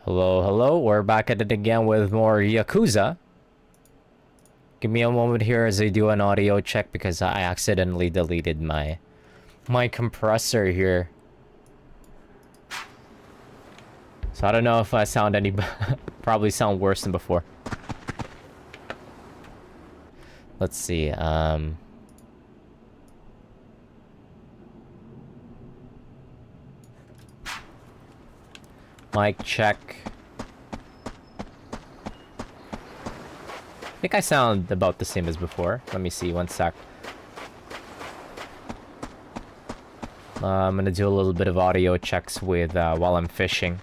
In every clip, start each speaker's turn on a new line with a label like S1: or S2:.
S1: Hello, hello. We're back at it again with more Yakuza. Give me a moment here as I do an audio check because I accidentally deleted my compressor here. So I don't know if I sound any probably sound worse than before. Let's see. Mic check. I think I sound about the same as before. Let me see, one sec. I'm gonna do a little bit of audio checks with while I'm fishing.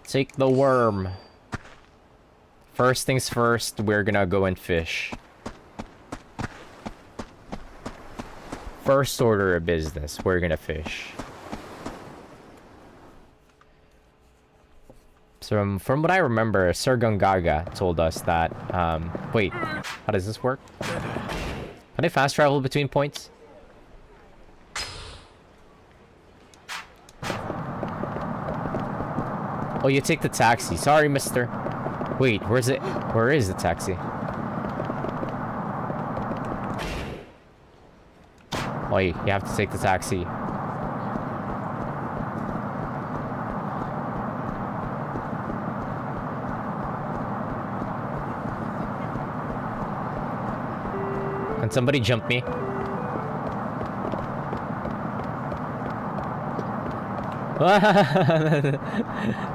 S1: Take the worm. First things first, we're gonna go and fish. First order of business, we're gonna fish. So from what I remember, Sir Gungaga told us that, wait, how does this work? Can I fast travel between points? Oh, you take the taxi. Sorry, mister. Wait, where is it? Where is the taxi? Oh, you have to take the taxi. Can somebody jump me?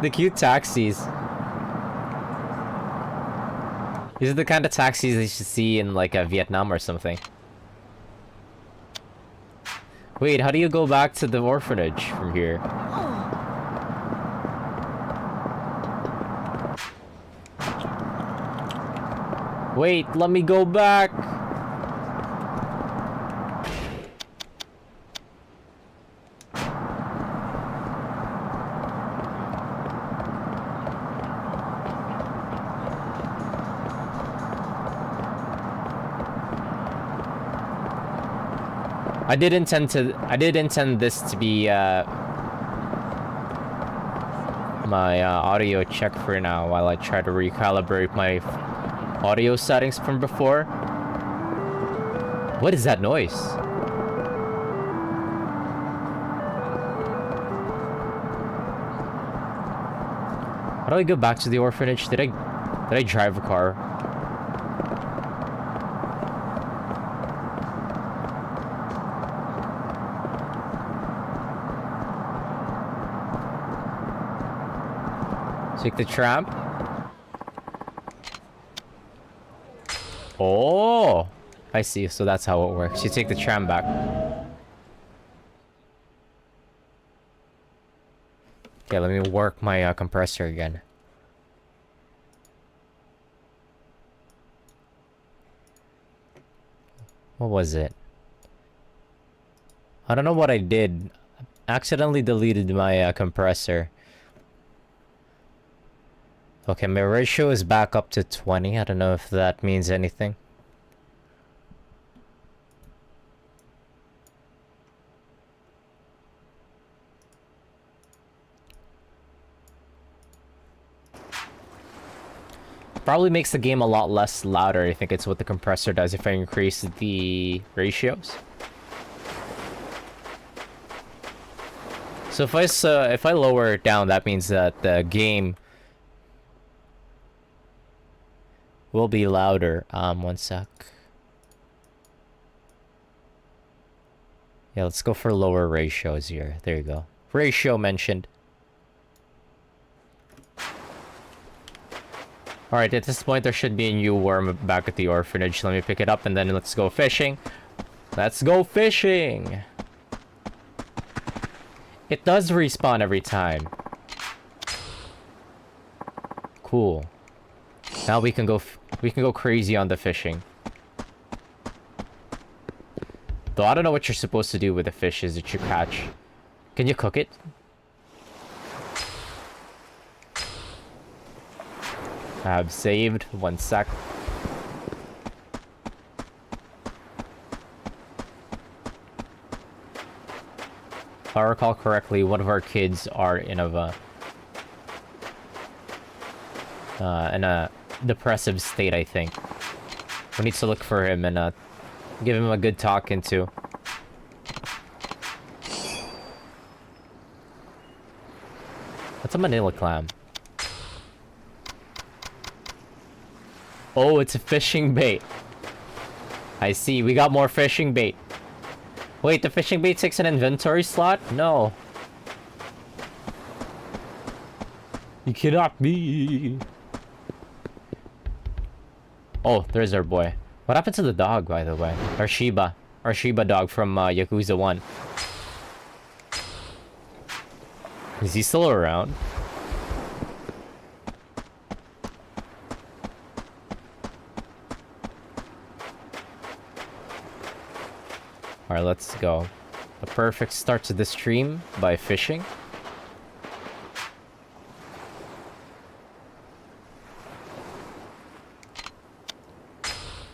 S1: The cute taxis. These are the kind of taxis you should see in like Vietnam or something. Wait, how do you go back to the orphanage from here? Wait, let me go back. I did intend this to be my audio check for now while I try to recalibrate my audio settings from before. What is that noise? How do I go back to the orphanage? Did I drive a car? Take the tram. Oh, I see. So that's how it works. You take the tram back. Okay, let me work my compressor again. What was it? I don't know what I did. Accidentally deleted my compressor. Okay, my ratio is back up to 20. I don't know if that means anything. Probably makes the game a lot less louder. I think it's what the compressor does if I increase the ratios. So if I lower it down, that means that the game will be louder. One sec. Yeah, let's go for lower ratios here. There you go. Ratio mentioned. Alright, at this point there should be a new worm back at the orphanage. Let me pick it up and then let's go fishing. Let's go fishing! It does respawn every time. Cool. Now we can go crazy on the fishing. Though I don't know what you're supposed to do with the fishes that you catch. Can you cook it? I have saved. One sec. If I recall correctly, one of our kids are in a depressive state, I think. We need to look for him and give him a good talking to. What's a manila clam? Oh, it's a fishing bait. I see, we got more fishing bait. Wait, the fishing bait takes an inventory slot? No. You cannot be. Oh, there's our boy. What happened to the dog, by the way? Our Shiba dog from Yakuza 1. Is he still around? Alright, let's go. The perfect start to the stream by fishing.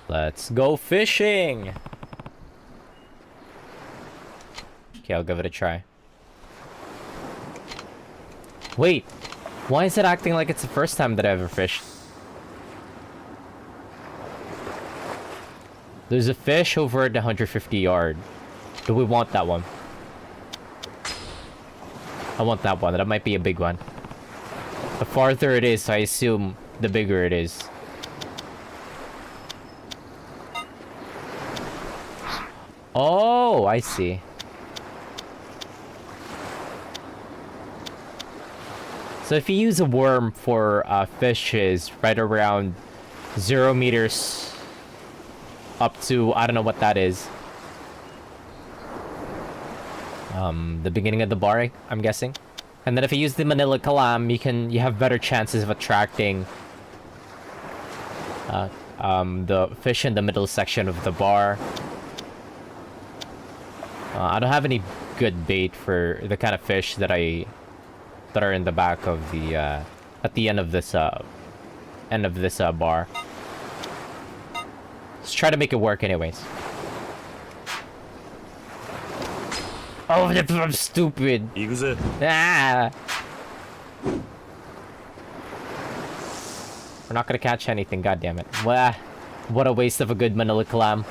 S1: Let's go fishing! Okay, I'll give it a try. Wait! Why is it acting like it's the first time that I ever fished? There's a fish over at the 150 yard. Do we want that one? I want that one. That might be a big one. The farther it is, I assume the bigger it is. Oh, I see. So if you use a worm for fishes right around 0 meters up to, I don't know what that is. The beginning of the bar, I'm guessing. And then if you use the manila clam, you have better chances of attracting the fish in the middle section of the bar. I don't have any good bait for the kind of fish that are in the back of the at the end of this bar. Let's try to make it work anyways. Oh, I'm stupid.
S2: Yakuza.
S1: Ah. We're not gonna catch anything, god damn it. Wah. What a waste of a good manila clam.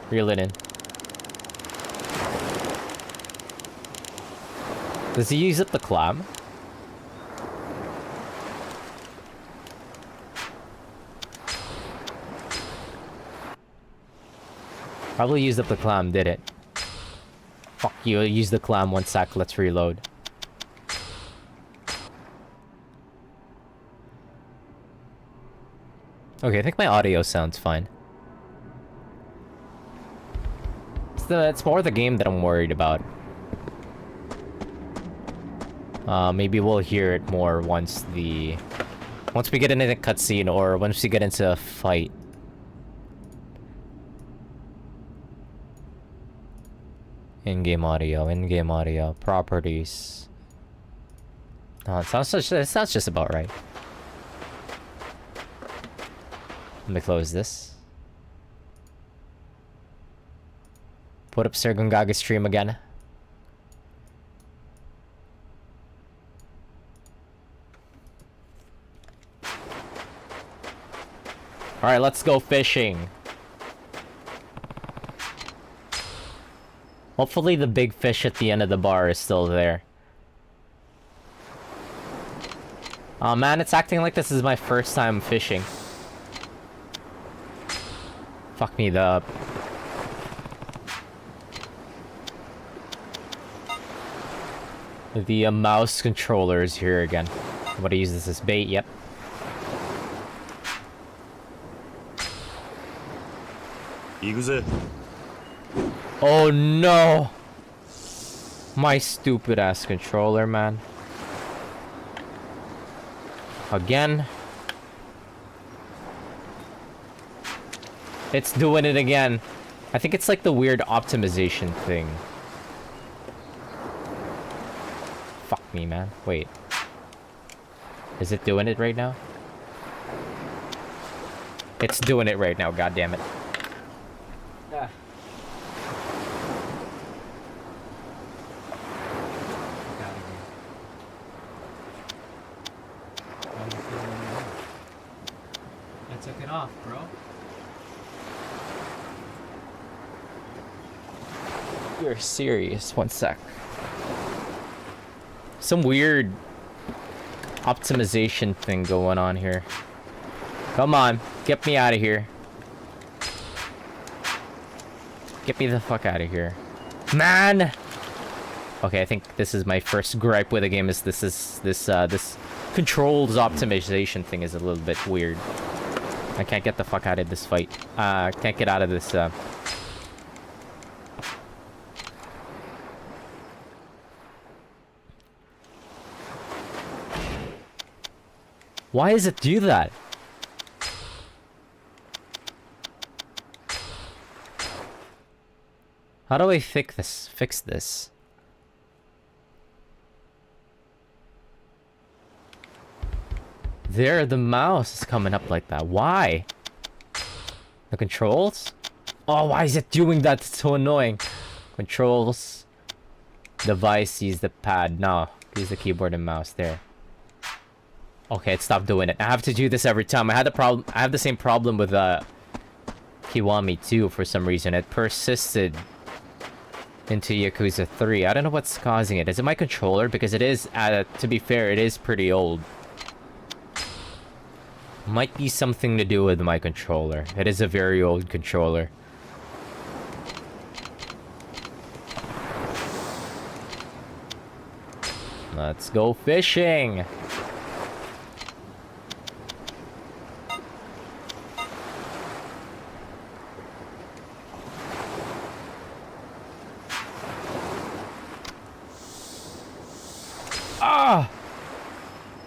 S1: Reel it in. Does he use up the clam? Probably used up the clam, did it? Fuck you, use the clam 1 sec, let's reload. Okay, I think my audio sounds fine. It's more the game that I'm worried about. Maybe we'll hear it more once we get into the cutscene or once we get into a fight. In-game audio, properties. Oh, it sounds just about right. Let me close this. Put up Sir Gungaga's stream again. Alright, let's go fishing. Hopefully the big fish at the end of the bar is still there. Oh man, it's acting like this is my first time fishing. Fuck me up. The mouse controller is here again. I'm gonna use this as bait, yep.
S2: Yakuza.
S1: Oh no! My stupid ass controller, man. Again. It's doing it again. I think it's like the weird optimization thing. Fuck me, man. Wait. Is it doing it right now? It's doing it right now, god damn it. Ah. took it off, bro. You're serious. One sec. Some weird optimization thing going on here. Come on, get me out of here. Get me the fuck out of here. Man! Okay, I think this is my first gripe with the game is this controls optimization thing is a little bit weird. I can't get the fuck out of this fight. Can't get out of this, Why does it do that? How do I fix this? There, the mouse is coming up like that. Why? The controls? Oh, why is it doing that? It's so annoying. Controls. Device, use the pad. No, use the keyboard and mouse. There. Okay, it stopped doing it. I have to do this every time. I have the same problem with Kiwami 2 for some reason. It persisted into Yakuza 3. I don't know what's causing it. Is it my controller? Because it is, to be fair, it is pretty old. Might be something to do with my controller. It is a very old controller. Let's go fishing! Ah!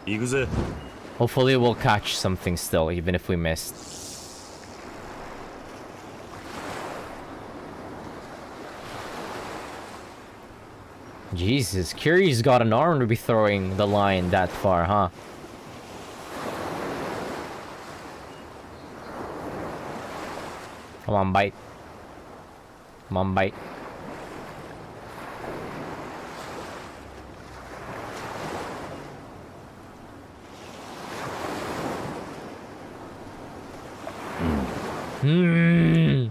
S2: 行くぜ。
S1: Hopefully we'll catch something still, even if we missed. Jesus, Kiri's got an arm to be throwing the line that far, huh? Come on, bite. Come on, bite. Hmm.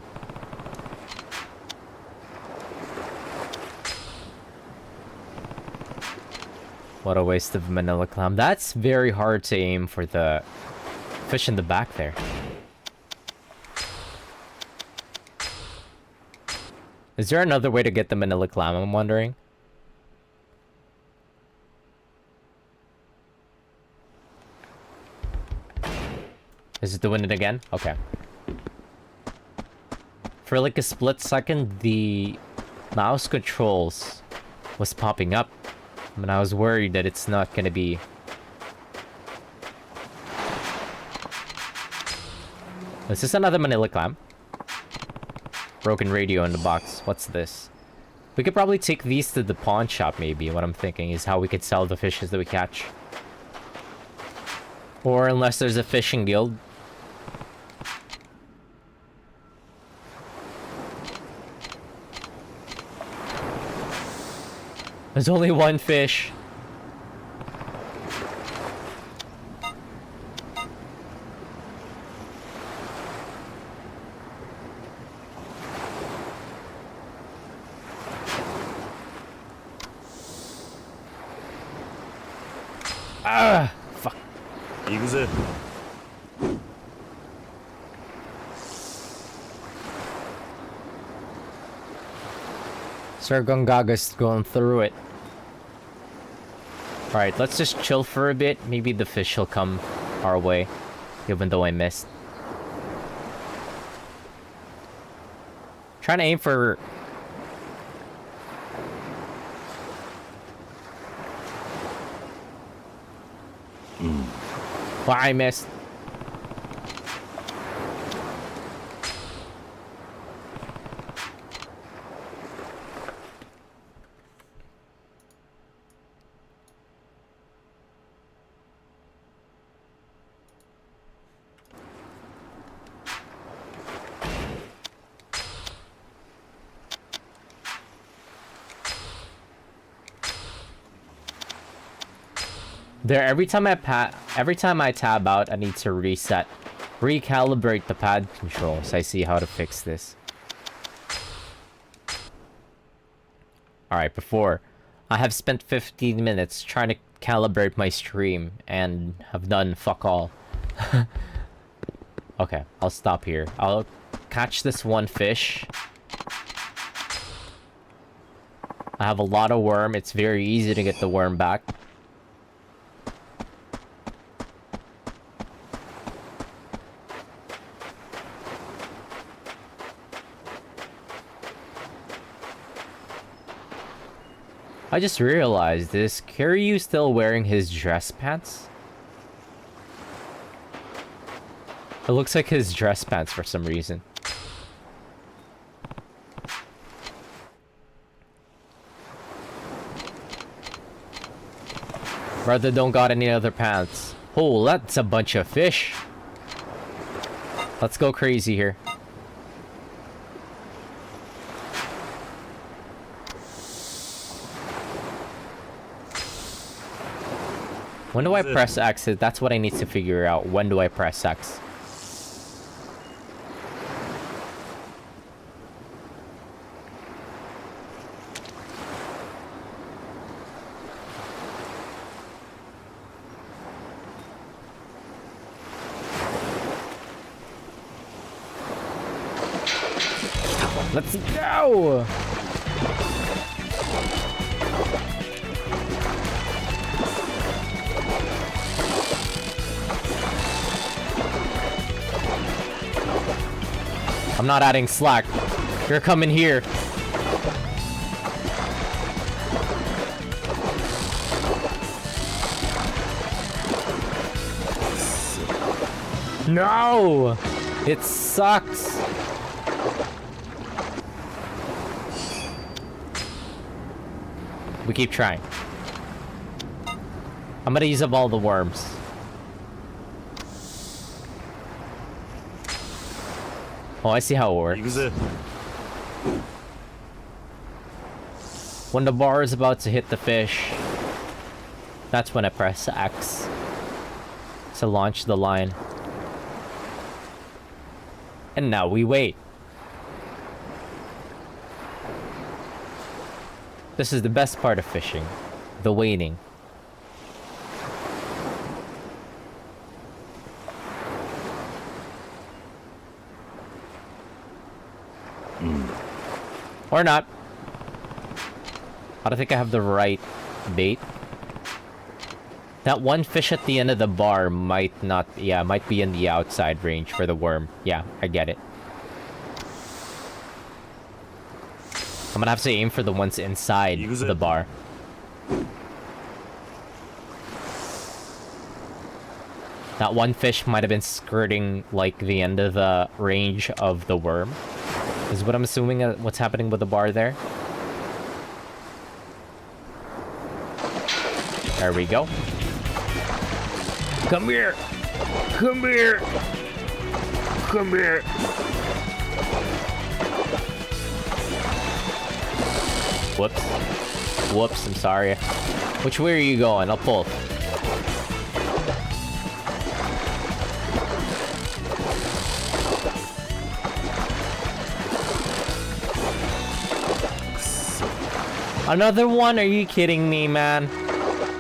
S1: What a waste of manila clam. That's very hard to aim for the fish in the back there. Is there another way to get the manila clam, I'm wondering? Is it doing it again? Okay. For like a split second, the mouse controls was popping up. And I was worried that it's not gonna be... Is this another manila clam? Broken radio in the box. What's this? We could probably take these to the pawn shop, maybe. What I'm thinking is how we could sell the fishes that we catch. Or unless there's a fishing guild. There's only one fish. Ah, fuck.
S2: 行くぜ。
S1: Sir Gungaga's going through it. Alright, let's just chill for a bit. Maybe the fish will come our way, even though I missed. Trying to aim for... Well, I missed. There, every time I tab out, I need to recalibrate the pad controls. I see how to fix this. Alright, before, I have spent 15 minutes trying to calibrate my stream and have done fuck all. Okay, I'll stop here. I'll catch this one fish. I have a lot of worm. It's very easy to get the worm back. I just realized this. Kiryu still wearing his dress pants? It looks like his dress pants for some reason. Brother don't got any other pants. Oh, that's a bunch of fish. Let's go crazy here. When do I press X? That's what I need to figure out. When do I press X? Let's go! I'm not adding slack. You're coming here. No! It sucks. We keep trying. I'm gonna use up all the worms. Oh, I see how it works.
S2: Yakuza.
S1: When the bar is about to hit the fish, that's when I press X to launch the line. And now we wait. This is the best part of fishing, the waiting. Or not. I don't think I have the right bait. That one fish at the end of the bar might not... Yeah, might be in the outside range for the worm. Yeah, I get it. I'm gonna have to aim for the ones inside the bar. That one fish might have been skirting, like, the end of the range of the worm. Is what I'm assuming what's happening with the bar there. There we go. Come here! Come here! Come here! Whoops. Whoops, I'm sorry. Which way are you going? I'll pull. Another one? Are you kidding me, man?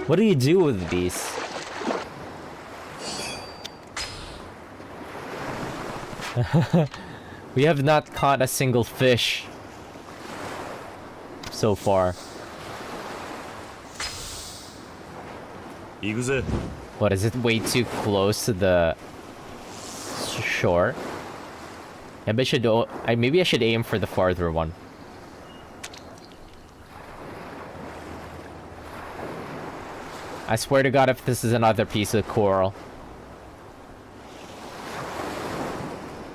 S1: What do you do with these? We have not caught a single fish so far.
S2: Yakuza.
S1: What, is it way too close to the shore? Maybe I should aim for the farther one. I swear to God, if this is another piece of coral.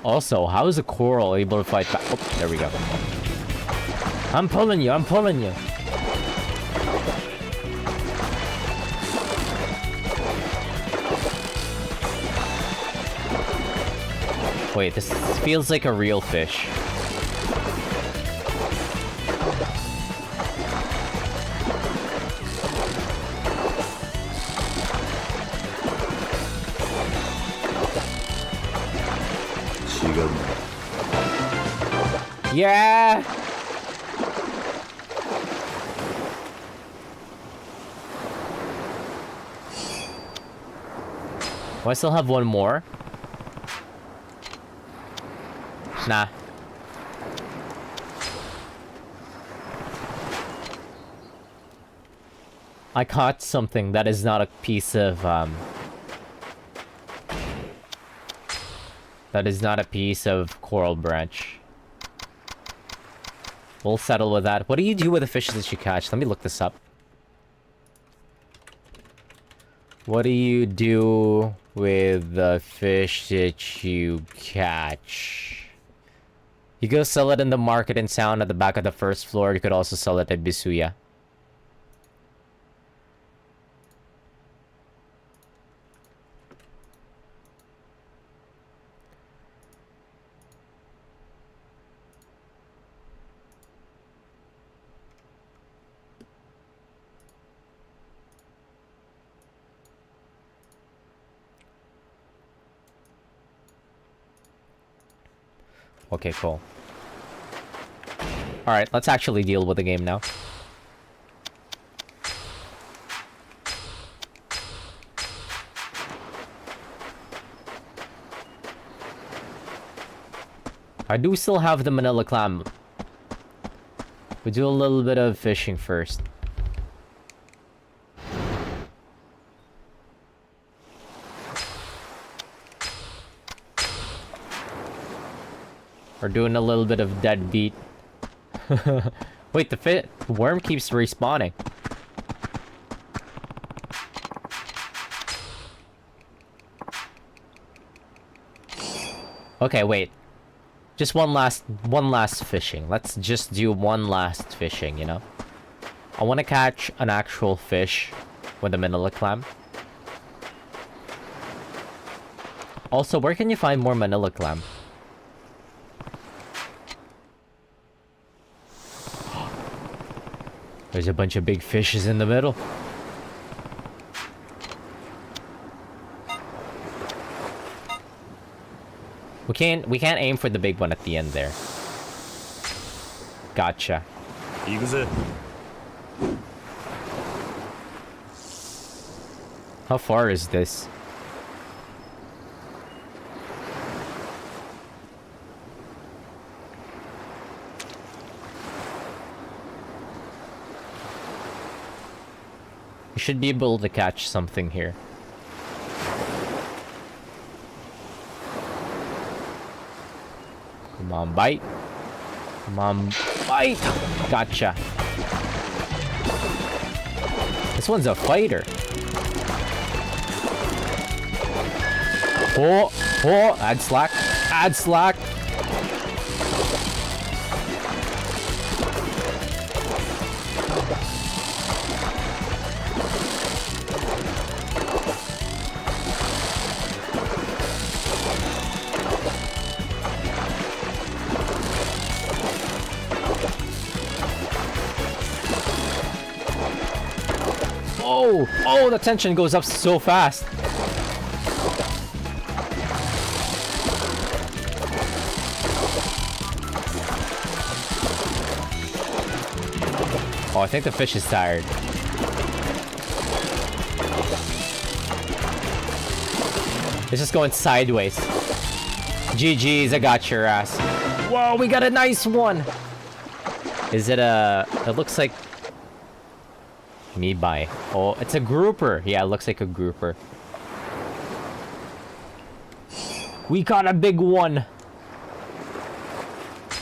S1: Also, how is a coral able to fight back? Oh, there we go. I'm pulling you, I'm pulling you. Wait, this feels like a real fish.
S2: 지금
S1: Yeah! Do I still have one more? Nah. I caught something that is not a piece of, that is not a piece of coral branch. We'll settle with that. What do you do with the fishes that you catch? Let me look this up. What do you do with the fish that you catch? You go sell it in the market in town at the back of the first floor. You could also sell it at Bisuya. Okay, cool. Alright, let's actually deal with the game now. I do still have the manila clam. We do a little bit of fishing first. We're doing a little bit of deadbeat. Wait, the worm keeps respawning. Okay, wait. Just one last fishing. Let's just do one last fishing, you know? I want to catch an actual fish with a manila clam. Also, where can you find more manila clam? There's a bunch of big fishes in the middle. We can't aim for the big one at the end there. Gotcha.
S2: Yakuza.
S1: How far is this? You should be able to catch something here. Come on, bite. Come on, bite. Gotcha. This one's a fighter. Oh, add slack. Add slack. Oh, the tension goes up so fast. Oh, I think the fish is tired. It's just going sideways. GG's, I got your ass. Whoa, we got a nice one. Is it a... It looks like... Me by. Oh, it's a grouper. Yeah, it looks like a grouper. We got a big one.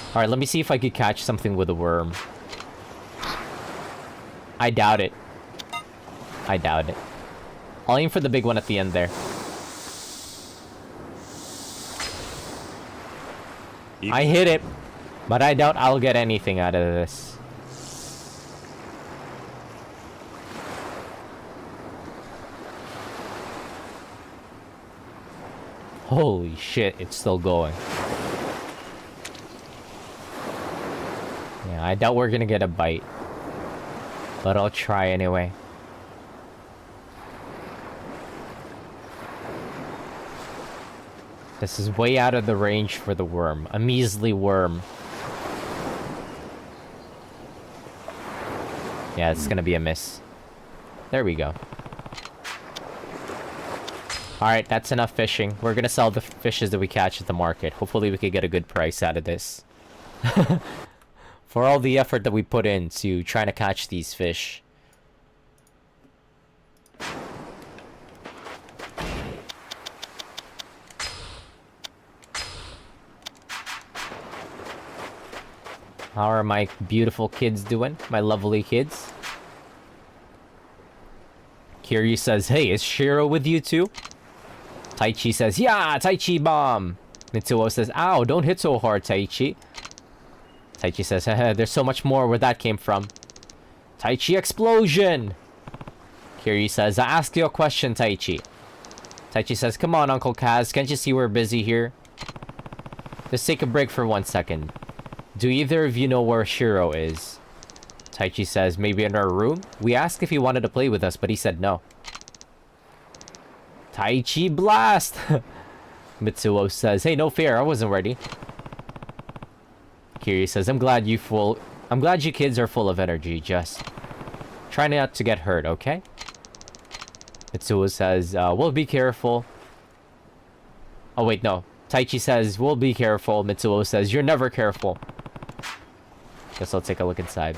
S1: Alright, let me see if I could catch something with a worm. I doubt it. I doubt it. I'll aim for the big one at the end there. I hit it, but I doubt I'll get anything out of this. Holy shit, it's still going. Yeah, I doubt we're gonna get a bite. But I'll try anyway. This is way out of the range for the worm. A measly worm. Yeah, it's gonna be a miss. There we go. Alright, that's enough fishing. We're gonna sell the fishes that we catch at the market. Hopefully we can get a good price out of this. For all the effort that we put into trying to catch these fish. How are my beautiful kids doing? My lovely kids? Kiryu says, hey, is Shiro with you too? Taichi says, yeah, Taichi bomb! Mitsuo says, ow, don't hit so hard, Taichi. Taichi says, haha, there's so much more where that came from. Taichi explosion! Kiryu says, I ask you a question, Taichi. Taichi says, come on, Uncle Kaz, can't you see we're busy here? Just take a break for 1 second. Do either of you know where Shiro is? Taichi says, maybe in our room? We asked if he wanted to play with us, but he said no. Taichi blast! Mitsuo says, hey, no fear, I wasn't ready. Kiryu says, I'm glad you kids are full of energy, just try not to get hurt, okay? Mitsuo says, we'll be careful. Oh, wait, no. Taichi says, we'll be careful. Mitsuo says, you're never careful. Guess I'll take a look inside.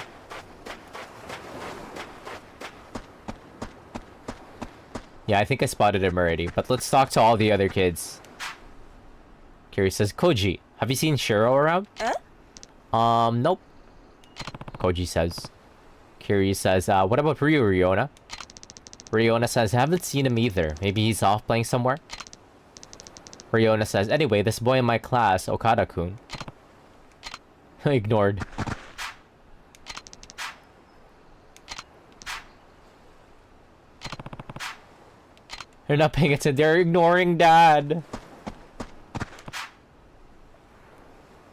S1: Yeah, I think I spotted him already, but let's talk to all the other kids. Kiryu says, Koji, have you seen Shiro around? Nope. Koji says. Kiryu says, what about Riona? Riona says, I haven't seen him either. Maybe he's off playing somewhere? Riona says, anyway, this boy in my class, Okada-kun. Ignored. They're not paying attention. They're ignoring Dad.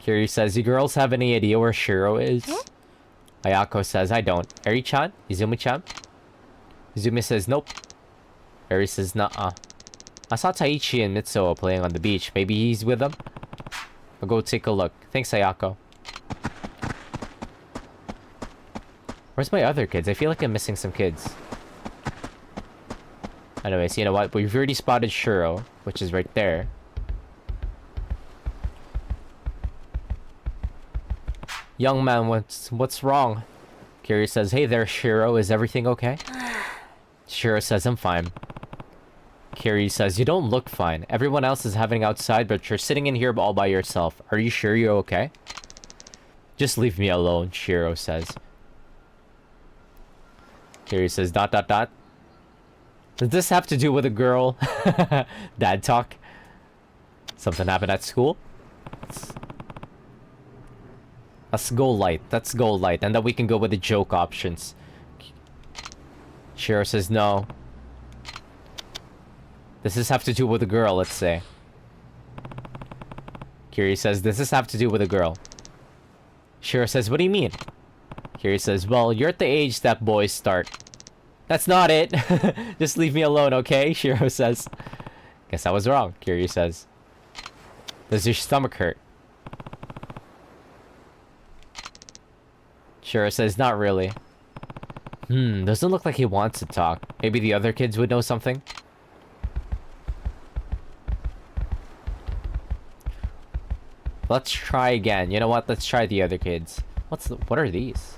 S1: Kiryu says, you girls have any idea where Shiro is? Ayako says, I don't. Eri-chan? Izumi-chan? Izumi says, nope. Eri says, nuh-uh. I saw Taichi and Mitsuo playing on the beach. Maybe he's with them? I'll go take a look. Thanks, Ayako. Where's my other kids? I feel like I'm missing some kids. Anyways, you know what? We've already spotted Shiro, which is right there. Young man, what's wrong? Kiryu says, hey there, Shiro. Is everything okay? Shiro says, I'm fine. Kiryu says, you don't look fine. Everyone else is having outside, but you're sitting in here all by yourself. Are you sure you're okay? Just leave me alone, Shiro says. Kiryu says, ... Does this have to do with a girl? Dad talk? Something happened at school? Let's go light. Let's go light. And then we can go with the joke options. Shiro says no. Does this have to do with a girl, let's say? Kiryu says, does this have to do with a girl? Shiro says, what do you mean? Kiryu says, well, you're at the age that boys start. That's not it. Just leave me alone, okay? Shiro says. Guess I was wrong, Kiryu says. Does your stomach hurt? Shiro says, not really. Doesn't look like he wants to talk. Maybe the other kids would know something? Let's try again. You know what? Let's try the other kids. What are these?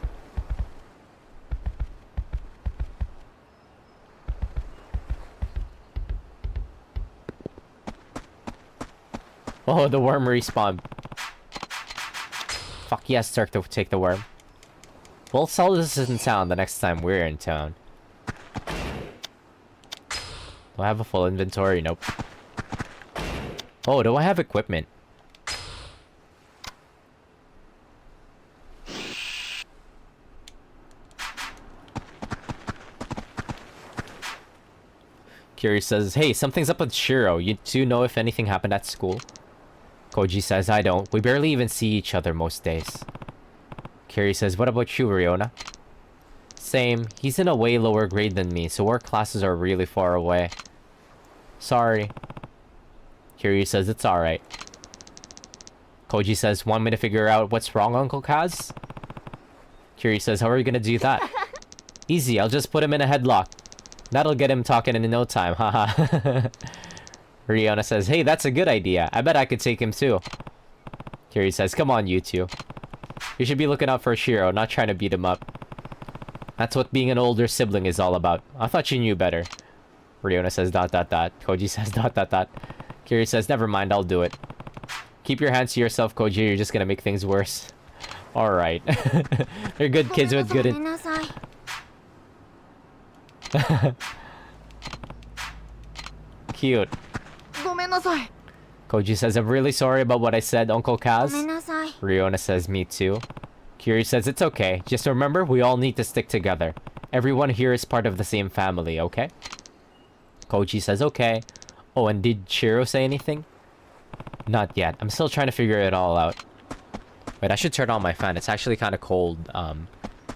S1: Oh, the worm respawned. Fuck yes, Turk to take the worm. We'll sell this in town the next time we're in town. Do I have a full inventory? Nope. Oh, do I have equipment? Kiryu says, hey, something's up with Shiro. You two know if anything happened at school? Koji says, I don't. We barely even see each other most days. Kiryu says, what about you, Riona? Same. He's in a way lower grade than me, so our classes are really far away. Sorry. Kiryu says it's alright. Koji says, want me to figure out what's wrong, Uncle Kaz? Kiryu says, how are you gonna do that? Easy, I'll just put him in a headlock. That'll get him talking in no time, haha. Riona says, hey, that's a good idea. I bet I could take him too. Kiryu says, come on, you two. You should be looking out for Shiro, not trying to beat him up. That's what being an older sibling is all about. I thought you knew better. Riona says, ... Koji says, ... Kiryu says, never mind, I'll do it. Keep your hands to yourself, Koji, you're just gonna make things worse. Alright. They're good kids with good... Cute. Koji says, I'm really sorry about what I said, Uncle Kaz. Riona says, me too. Kiryu says, it's okay. Just remember, we all need to stick together. Everyone here is part of the same family, okay? Koji says, okay. Oh, and did Shiro say anything? Not yet. I'm still trying to figure it all out. Wait, I should turn on my fan. It's actually kind of cold,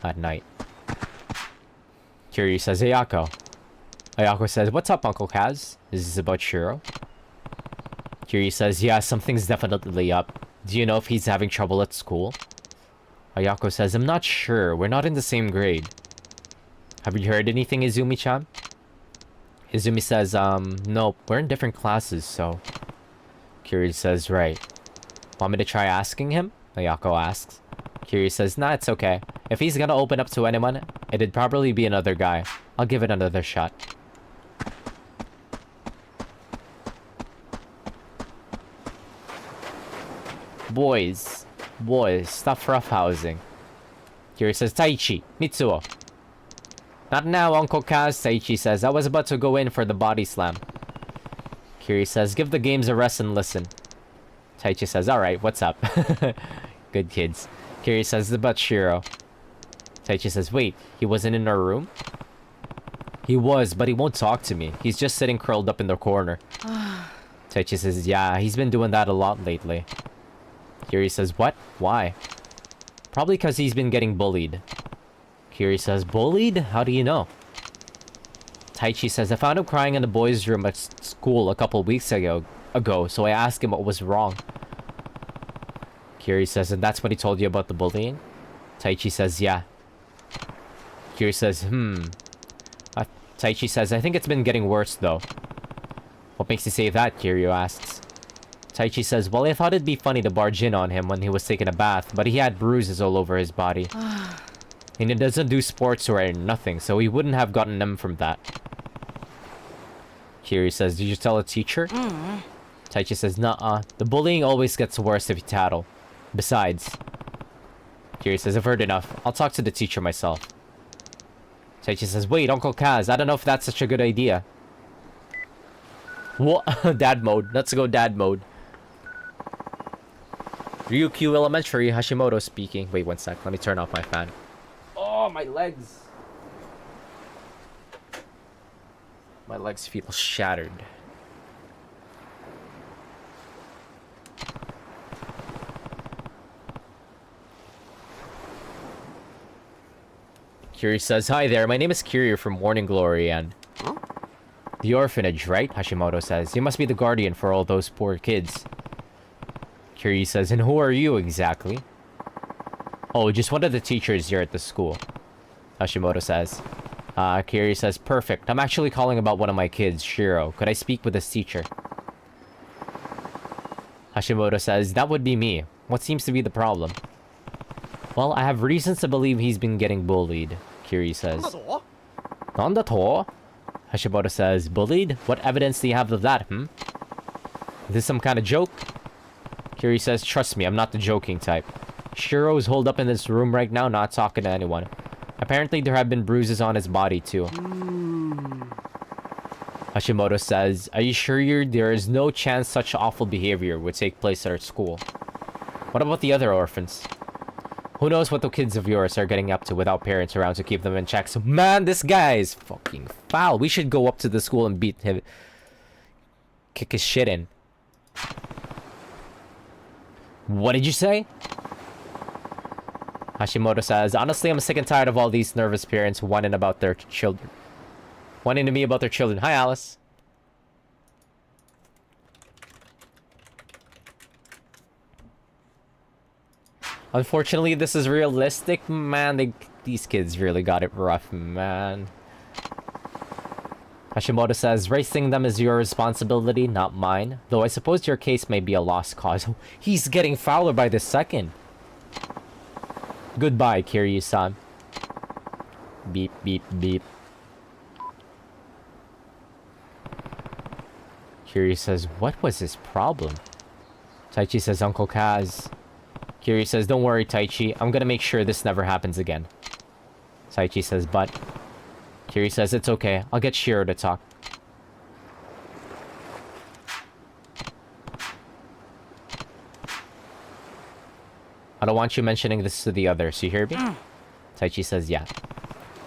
S1: at night. Kiryu says, Ayako. Ayako says, what's up, Uncle Kaz? Is this about Shiro? Kiryu says, yeah, something's definitely up. Do you know if he's having trouble at school? Ayako says, I'm not sure. We're not in the same grade. Have you heard anything, Izumi-chan? Izumi says, nope, we're in different classes, so... Kiryu says, right. Want me to try asking him? Ayako asks. Kiryu says, nah, it's okay. If he's gonna open up to anyone, it'd probably be another guy. I'll give it another shot. Boys, stop roughhousing. Kiryu says, Taichi, Mitsuo. Not now, Uncle Kaz, Taichi says. I was about to go in for the body slam. Kiryu says, give the games a rest and listen. Taichi says, alright, what's up? Good kids. Kiryu says, it's about Shiro. Taichi says, wait, he wasn't in our room? He was, but he won't talk to me. He's just sitting curled up in the corner. Taichi says, yeah, he's been doing that a lot lately. Kiryu says, what? Why? Probably because he's been getting bullied. Kiryu says, bullied? How do you know? Taichi says, I found him crying in the boys' room at school a couple weeks ago, so I asked him what was wrong. Kiryu says, and that's what he told you about the bullying? Taichi says, yeah. Kiryu says, Taichi says, I think it's been getting worse, though. What makes you say that? Kiryu asks. Taichi says, well, I thought it'd be funny to barge in on him when he was taking a bath, but he had bruises all over his body. And he doesn't do sports or nothing, so he wouldn't have gotten them from that. Kiryu says, did you tell a teacher? Taichi says, nuh-uh. The bullying always gets worse if you tattle. Besides... Kiryu says, I've heard enough. I'll talk to the teacher myself. Taichi says, wait, Uncle Kaz, I don't know if that's such a good idea. What? Dad mode. Let's go dad mode. Ryukyu Elementary, Hashimoto speaking. Wait one sec, let me turn off my fan. Oh, my legs. My legs feel shattered. Kiryu says, hi there, my name is Kiryu from Morning Glory and... The orphanage, right? Hashimoto says. You must be the guardian for all those poor kids. Kiryu says, and who are you exactly? Oh, just one of the teachers here at the school. Hashimoto says. Kiryu says, perfect. I'm actually calling about one of my kids, Shiro. Could I speak with this teacher? Hashimoto says, that would be me. What seems to be the problem? Well, I have reasons to believe he's been getting bullied, Kiryu says. Nandato? Hashimoto says, bullied? What evidence do you have of that, Is this some kind of joke? Kiryu says, trust me, I'm not the joking type. Shiro is holed up in this room right now, not talking to anyone. Apparently, there have been bruises on his body, too. Hashimoto says, are you sure there is no chance such awful behavior would take place at our school? What about the other orphans? Who knows what the kids of yours are getting up to without parents around to keep them in check. So, man, this guy is fucking foul. We should go up to the school and beat him. Kick his shit in. What did you say? Hashimoto says, honestly, I'm sick and tired of all these nervous parents whining about their children. Whining to me about their children. Hi, Alice. Unfortunately, this is realistic, man. These kids really got it rough, man. Hashimoto says, raising them is your responsibility, not mine. Though I suppose your case may be a lost cause. He's getting fouler by the second. Goodbye, Kiryu-san. Beep, beep, beep. Kiryu says, what was his problem? Taichi says, Uncle Kaz. Kiryu says, don't worry, Taichi. I'm gonna make sure this never happens again. Taichi says, but... Kiryu says, it's okay. I'll get Shiro to talk. I don't want you mentioning this to the others. You hear me? Taichi says, yeah.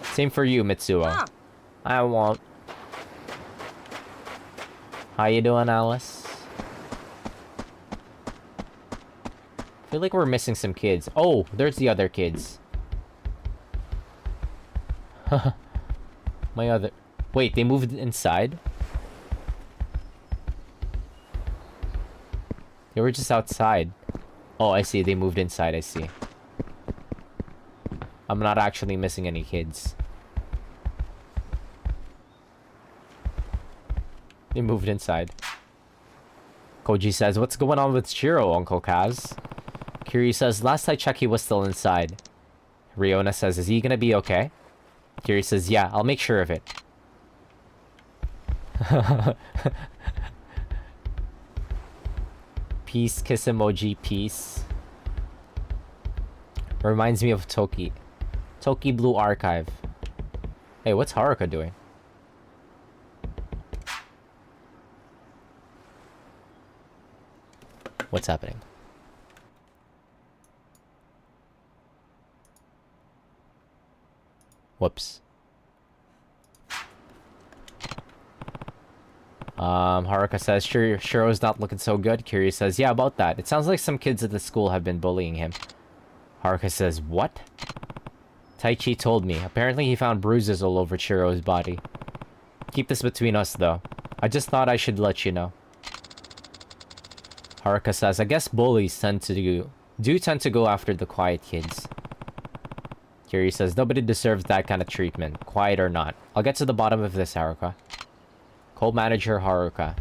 S1: Same for you, Mitsuo. I won't. How you doing, Alice? I feel like we're missing some kids. Oh, there's the other kids. My other... Wait, they moved inside? They were just outside. Oh, I see. They moved inside. I see. I'm not actually missing any kids. They moved inside. Koji says, what's going on with Shiro, Uncle Kaz? Kiryu says, last I checked, he was still inside. Riona says, is he gonna be okay? Kiryu says, yeah, I'll make sure of it. Peace, kiss emoji, peace. Reminds me of Toki. Toki Blue Archive. Hey, what's Haruka doing? What's happening? Whoops. Haruka says, Shiro's not looking so good. Kiryu says, yeah, about that. It sounds like some kids at the school have been bullying him. Haruka says, what? Taichi told me. Apparently he found bruises all over Shiro's body. Keep this between us, though. I just thought I should let you know. Haruka says, I guess bullies tend to go after the quiet kids. Kiryu says, nobody deserves that kind of treatment, quiet or not. I'll get to the bottom of this, Haruka. Cold manager Haruka.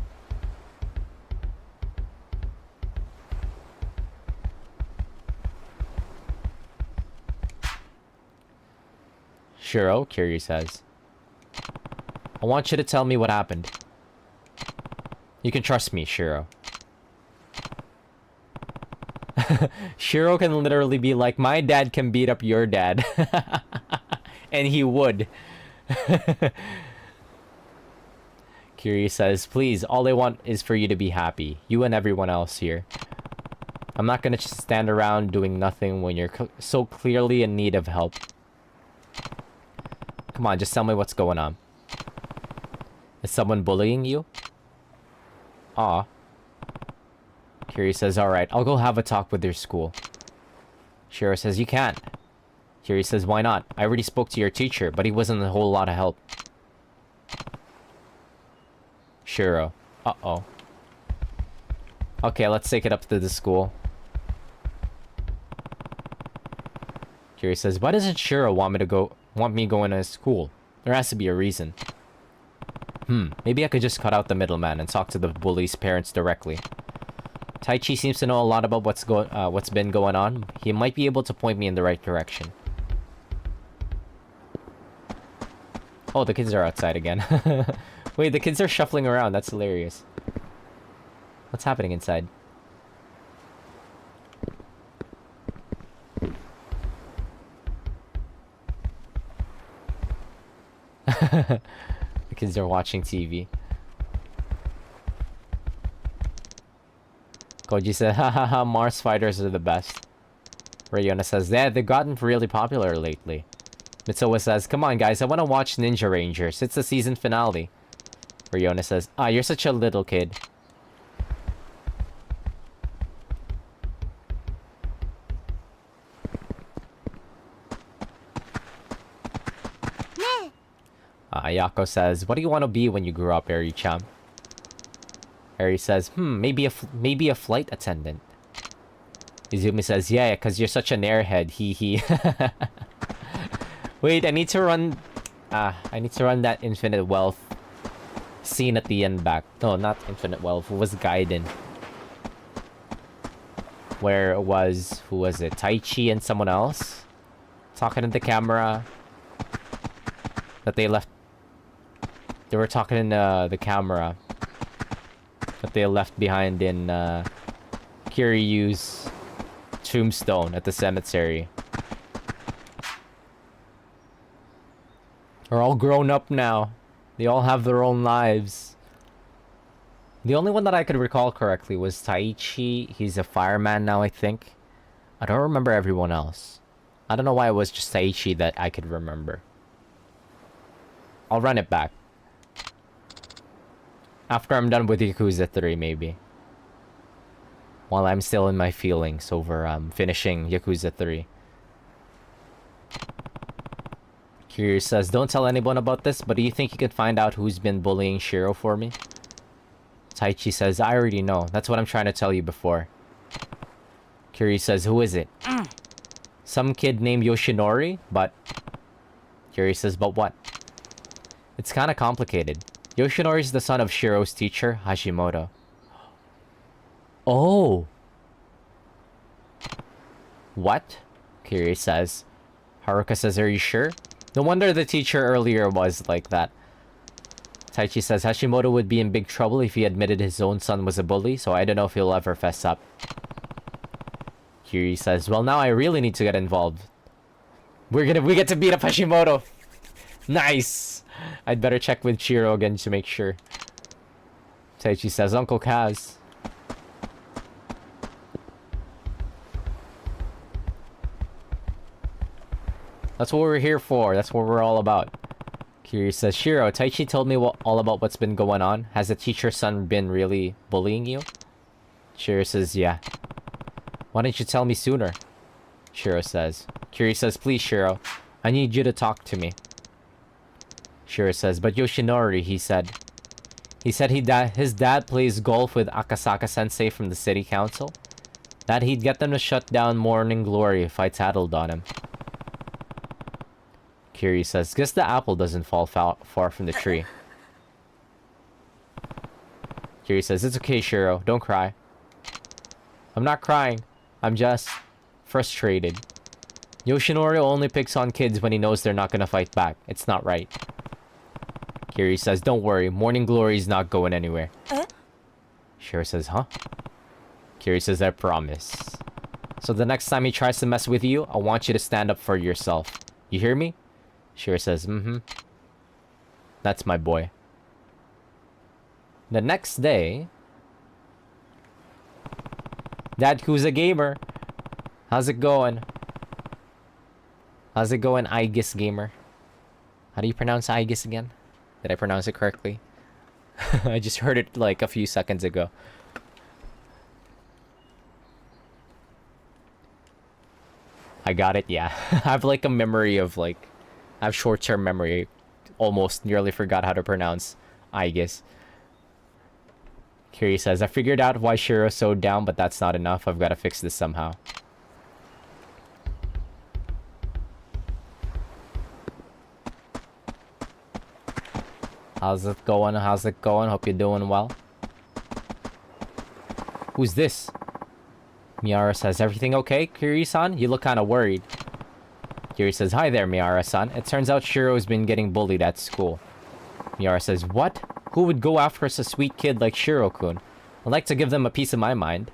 S1: Shiro, Kiryu says. I want you to tell me what happened. You can trust me, Shiro. Shiro can literally be like, my dad can beat up your dad. And he would. Kiryu says, please, all I want is for you to be happy. You and everyone else here. I'm not gonna just stand around doing nothing when you're so clearly in need of help. Come on, just tell me what's going on. Is someone bullying you? Aw. Kiryu says, alright, I'll go have a talk with your school. Shiro says, you can't. Kiryu says, why not? I already spoke to your teacher, but he wasn't a whole lot of help. Shiro. Uh-oh. Okay, let's take it up to the school. Kiryu says, why doesn't Shiro want me going to school? There has to be a reason. Maybe I could just cut out the middleman and talk to the bully's parents directly. Taichi seems to know a lot about what's been going on. He might be able to point me in the right direction. Oh, the kids are outside again. Wait, the kids are shuffling around. That's hilarious. What's happening inside? The kids are watching TV. Koji said, hahaha, Mars fighters are the best. Rayona says, yeah, they've gotten really popular lately. Mitsuo says, come on guys, I want to watch Ninja Rangers. It's the season finale. Rayona says, ah, you're such a little kid. Ayako says, what do you want to be when you grow up, Eri-chan? Eri says, maybe a flight attendant. Izumi says, yeah, because you're such an airhead, hee hee. Wait, I need to run... I need to run that Infinite Wealth scene at the end back. No, not Infinite Wealth, it was Gaiden. Where it was... Who was it? Taichi and someone else? Talking to the camera. That they left... They were talking in the camera. That they left behind in Kiryu's tombstone at the cemetery. They're all grown up now. They all have their own lives. The only one that I could recall correctly was Taichi. He's a fireman now, I think. I don't remember everyone else. I don't know why it was just Taichi that I could remember. I'll run it back. After I'm done with Yakuza 3, maybe. While I'm still in my feelings over finishing Yakuza 3. Kiryu says, don't tell anyone about this, but do you think you can find out who's been bullying Shiro for me? Taichi says, I already know. That's what I'm trying to tell you before. Kiryu says, who is it? Some kid named Yoshinori, but... Kiryu says, but what? It's kind of complicated. Yoshinori is the son of Shiro's teacher, Hashimoto. Oh! What? Kiryu says. Haruka says, are you sure? No wonder the teacher earlier was like that. Taichi says, Hashimoto would be in big trouble if he admitted his own son was a bully, so I don't know if he'll ever fess up. Kiryu says, well, now I really need to get involved. We get to beat up Hashimoto! Nice! I'd better check with Shiro again to make sure. Taichi says, Uncle Kaz. That's what we're here for. That's what we're all about. Kiryu says, Shiro, Taichi told me all about what's been going on. Has the teacher's son been really bullying you? Shiro says, yeah. Why didn't you tell me sooner? Shiro says. Kiryu says, please, Shiro. I need you to talk to me. Shiro says, but Yoshinori, he said. He said his dad plays golf with Akasaka-sensei from the city council. That he'd get them to shut down Morning Glory if I tattled on him. Kiryu says, guess the apple doesn't fall far from the tree. Kiryu says, it's okay, Shiro. Don't cry. I'm not crying. I'm just frustrated. Yoshinori only picks on kids when he knows they're not gonna fight back. It's not right. Kiryu says, don't worry. Morning Glory is not going anywhere. Shiro says, huh? Kiryu says, I promise. So the next time he tries to mess with you, I want you to stand up for yourself. You hear me? Shiro says, mm-hmm. That's my boy. The next day... Dad, who's a gamer? How's it going? How's it going, Aegis gamer? How do you pronounce Aegis again? Did I pronounce it correctly? I just heard it like a few seconds ago. I got it, yeah. I have like a memory of like... I have short-term memory. Almost nearly forgot how to pronounce Aegis. Kiryu says, I figured out why Shiro's so down, but that's not enough. I've got to fix this somehow. How's it going? How's it going? Hope you're doing well. Who's this? Miara says, everything okay, Kiryu-san? You look kind of worried. Kiryu says, hi there, Miara-san. It turns out Shiro's been getting bullied at school. Miara says, what? Who would go after a sweet kid like Shiro-kun? I'd like to give them a piece of my mind.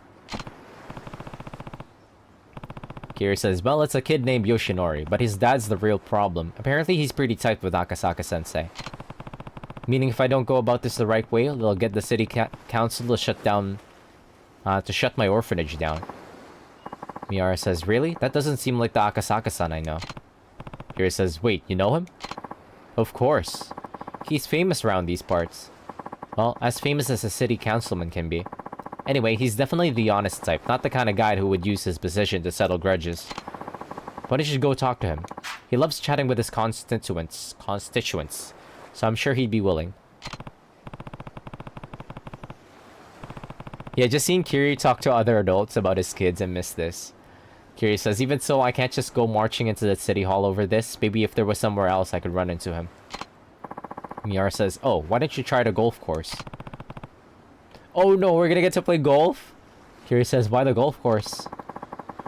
S1: Kiryu says, well, it's a kid named Yoshinori, but his dad's the real problem. Apparently he's pretty tight with Akasaka-sensei. Meaning if I don't go about this the right way, they'll get the city council to shut down... to shut my orphanage down. Miara says, really? That doesn't seem like the Akasaka-san I know. Kiryu says, wait, you know him? Of course. He's famous around these parts. Well, as famous as a city councilman can be. Anyway, he's definitely the honest type, not the kind of guy who would use his position to settle grudges. Why don't you go talk to him? He loves chatting with his constituents, so I'm sure he'd be willing. Yeah, just seeing Kiri talk to other adults about his kids and miss this. Kiri says, even so, I can't just go marching into the city hall over this. Maybe if there was somewhere else I could run into him. Miara says, oh, why don't you try the golf course? Oh no, we're gonna get to play golf? Kiri says, why the golf course?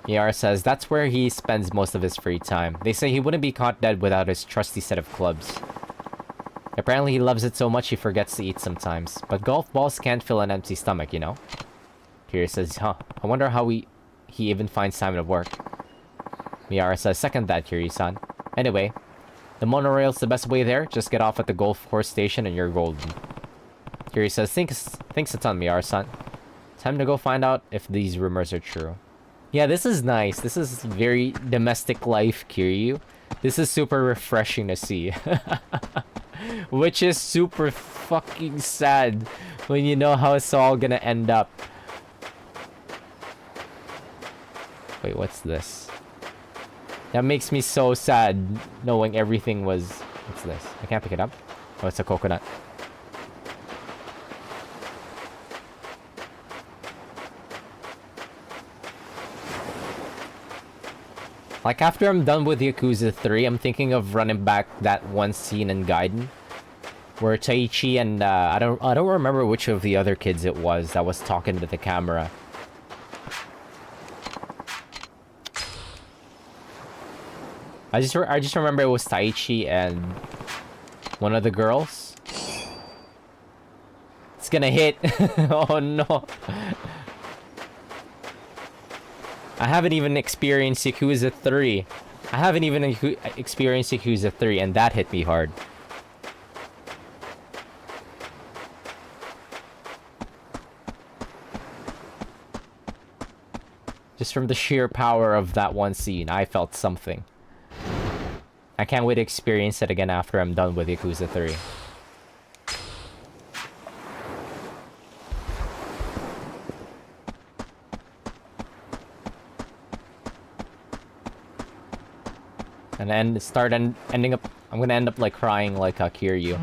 S1: Miara says, that's where he spends most of his free time. They say he wouldn't be caught dead without his trusty set of clubs. Apparently he loves it so much he forgets to eat sometimes. But golf balls can't fill an empty stomach, you know? Kiri says, huh, I wonder how he even finds time to work. Miara says, second that, Kiri-san. Anyway, the monorail's the best way there. Just get off at the golf course station and you're golden. Kiri says, thanks a ton, Miara-san. Time to go find out if these rumors are true. Yeah, this is nice. This is very domestic life, Kiryu. This is super refreshing to see. Which is super fucking sad when you know how it's all gonna end up. Wait, what's this? That makes me so sad knowing everything was... What's this? I can't pick it up. Oh, it's a coconut. Like, after I'm done with Yakuza 3, I'm thinking of running back that one scene in Gaiden. Where Taichi and, I don't remember which of the other kids it was that was talking to the camera. I just remember it was Taichi and one of the girls. It's gonna hit. Oh no. I haven't even experienced Yakuza 3. I haven't even experienced Yakuza 3 and that hit me hard. Just from the sheer power of that one scene, I felt something. I can't wait to experience it again after I'm done with Yakuza 3. And then ending up... I'm gonna end up like crying like Kiryu.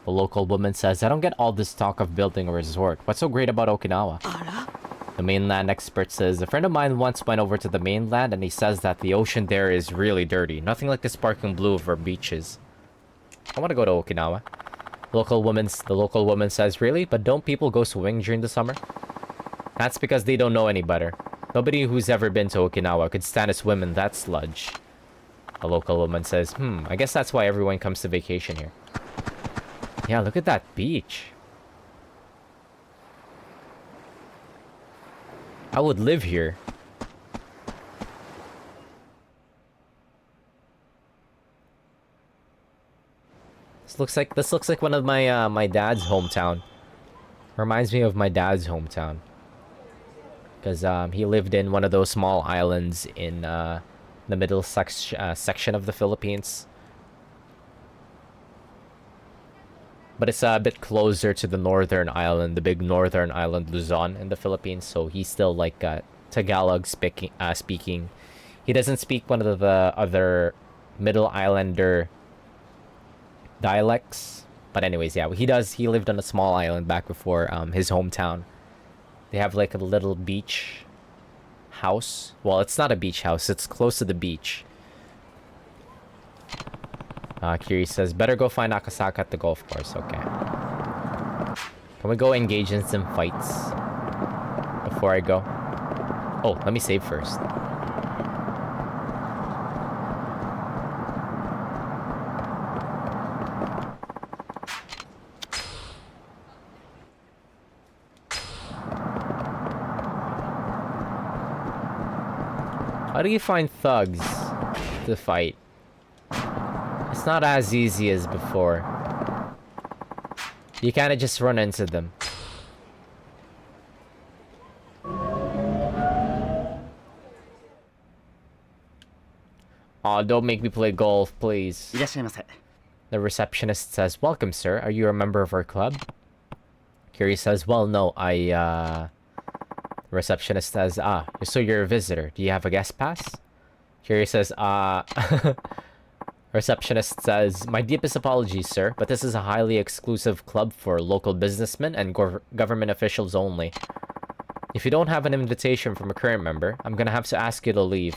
S1: The local woman says, I don't get all this talk of building a resort. What's so great about Okinawa? The mainland expert says, a friend of mine once went over to the mainland and he says that the ocean there is really dirty. Nothing like the sparkling blue of our beaches. I want to go to Okinawa. The local woman says, really? But don't people go swimming during the summer? That's because they don't know any better. Nobody who's ever been to Okinawa could stand to swim in that sludge. A local woman says, I guess that's why everyone comes to vacation here. Yeah, look at that beach. I would live here. This looks like one of my my dad's hometown. Reminds me of my dad's hometown. Because he lived in one of those small islands in the middle section of the Philippines. But it's a bit closer to the northern island, the big northern island Luzon in the Philippines. So he's still like Tagalog speaking. He doesn't speak one of the other middle islander dialects. But anyways, yeah, he does. He lived on a small island back before his hometown. They have like a little beach house. Well, it's not a beach house. It's close to the beach. Kiri says, better go find Akasaka at the golf course. Okay. Can we go engage in some fights before I go? Oh, let me save first. How do you find thugs to fight? It's not as easy as before. You kinda just run into them. Aw, don't make me play golf, please. The receptionist says, welcome, sir. Are you a member of our club? Kiri says, well, no, The receptionist says, so you're a visitor. Do you have a guest pass? Kiri says, Receptionist says, "My deepest apologies, sir, but this is a highly exclusive club for local businessmen and government officials only. If you don't have an invitation from a current member, I'm gonna have to ask you to leave.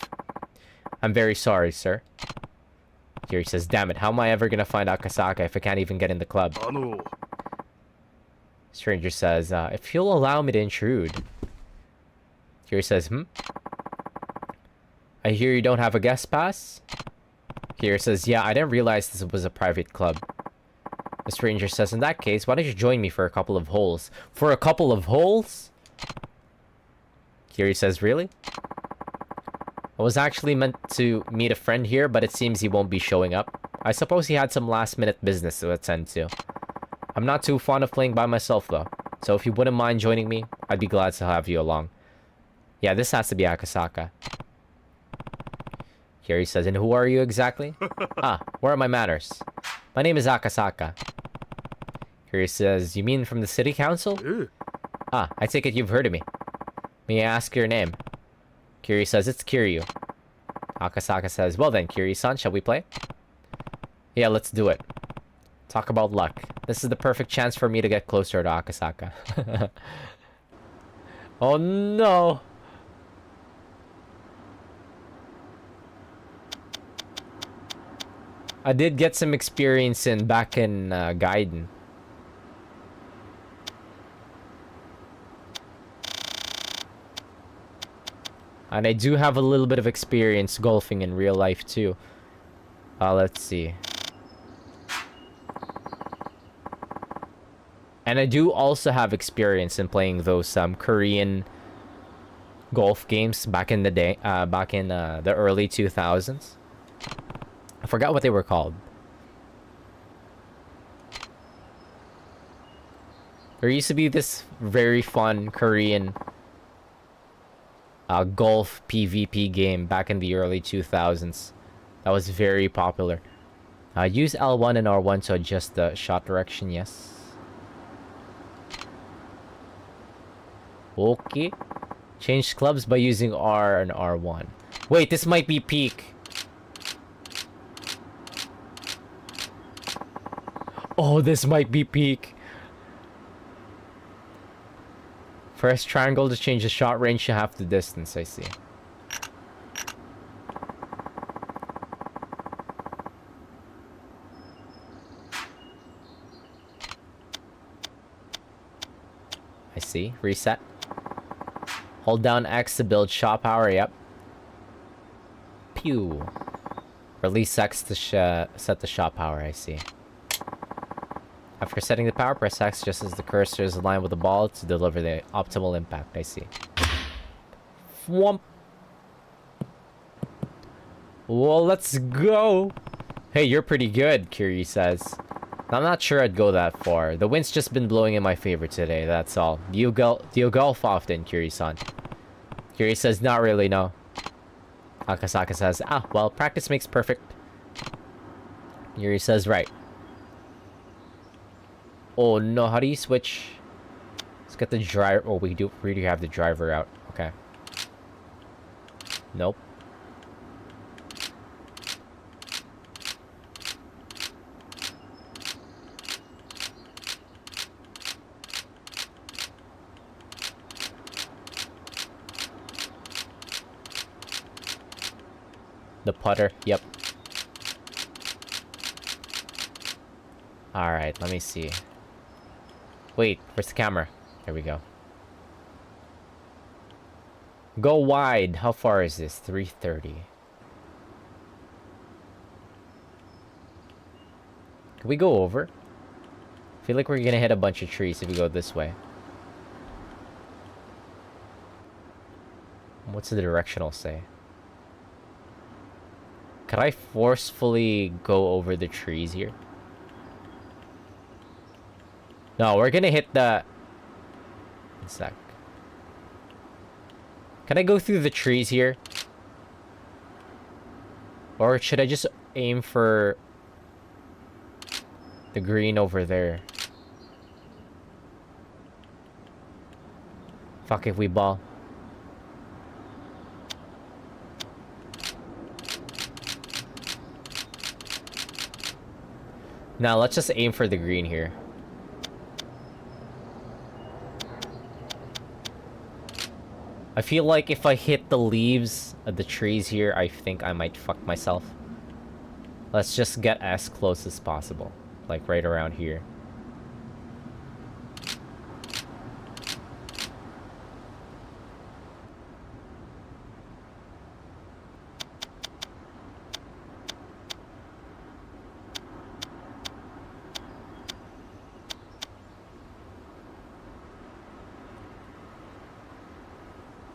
S1: I'm very sorry, sir." Kiri says, "Damn it, how am I ever gonna find Akasaka if I can't even get in the club?" Stranger says, "If you'll allow me to intrude." Kiri says, "I hear you don't have a guest pass?" Kiri says, "Yeah, I didn't realize this was a private club." The stranger says, "In that case, why don't you join me for a couple of holes?" For a couple of holes? Kiri says, "Really? I was actually meant to meet a friend here, but it seems he won't be showing up. I suppose he had some last-minute business to attend to. I'm not too fond of playing by myself, though, so if you wouldn't mind joining me, I'd be glad to have you along." Yeah, this has to be Akasaka. Kiri says, "And who are you exactly?" Where are my manners? "My name is Akasaka." Kiri says, "You mean from the city council?" I take it you've heard of me. May I ask your name?" Kiri says, "It's Kiryu." Akasaka says, "Well then, Kiryu-san, shall we play?" "Yeah, let's do it." Talk about luck. This is the perfect chance for me to get closer to Akasaka. Oh no! I did get some experience back in Gaiden. And I do have a little bit of experience golfing in real life too. Let's see. And I do also have experience in playing those Korean golf games back in the day, back in the early 2000s. I forgot what they were called. There used to be this very fun Korean golf PvP game back in the early 2000s. That was very popular. Use L1 and R1 to adjust the shot direction, yes. Okay. Change clubs by using R and R1. Wait, this might be peak. Oh, this might be peak. Press triangle to change the shot range to half the distance, I see. I see. Reset. Hold down X to build shot power, yep. Pew. Release X to set the shot power, I see. After setting the power, press X just as the cursor is aligned with the ball to deliver the optimal impact, I see. Whomp. Well, let's go. Hey, you're pretty good, Kiri says. I'm not sure I'd go that far. The wind's just been blowing in my favor today, that's all. Do you golf often, Kiri-san? Kiri says, "Not really, no." Akasaka says, well, practice makes perfect. Kiri says, "Right." Oh no, how do you switch? Let's get the driver. Oh, we do really have the driver out. Okay. Nope. The putter, yep. Alright, let me see. Wait, where's the camera? There we go. Go wide. How far is this? 330. Can we go over? I feel like we're gonna hit a bunch of trees if we go this way. What's the directional say? Could I forcefully go over the trees here? No, we're gonna hit the... One sec. Can I go through the trees here? Or should I just aim for the green over there? Fuck if we ball. Now let's just aim for the green here. I feel like if I hit the leaves of the trees here, I think I might fuck myself. Let's just get as close as possible. Like right around here.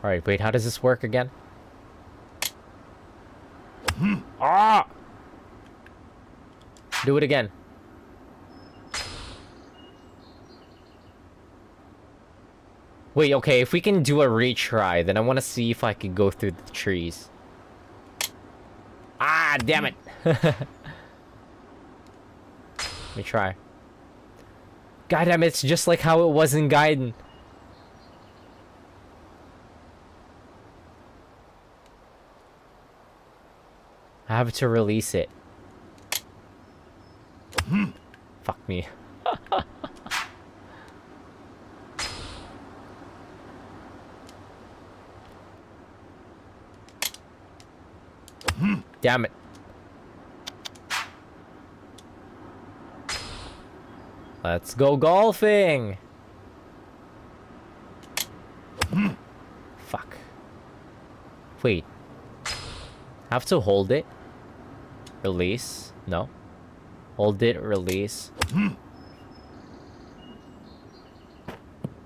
S1: Alright, wait, how does this work again? Ah! Do it again. Wait, okay, if we can do a retry, then I want to see if I can go through the trees. Ah, damn it! Let me try. God damn it, it's just like how it was in Gaiden. I have to release it. Fuck me. Damn it. Let's go golfing. Fuck. Wait. Have to hold it. Release. No. Hold it, release.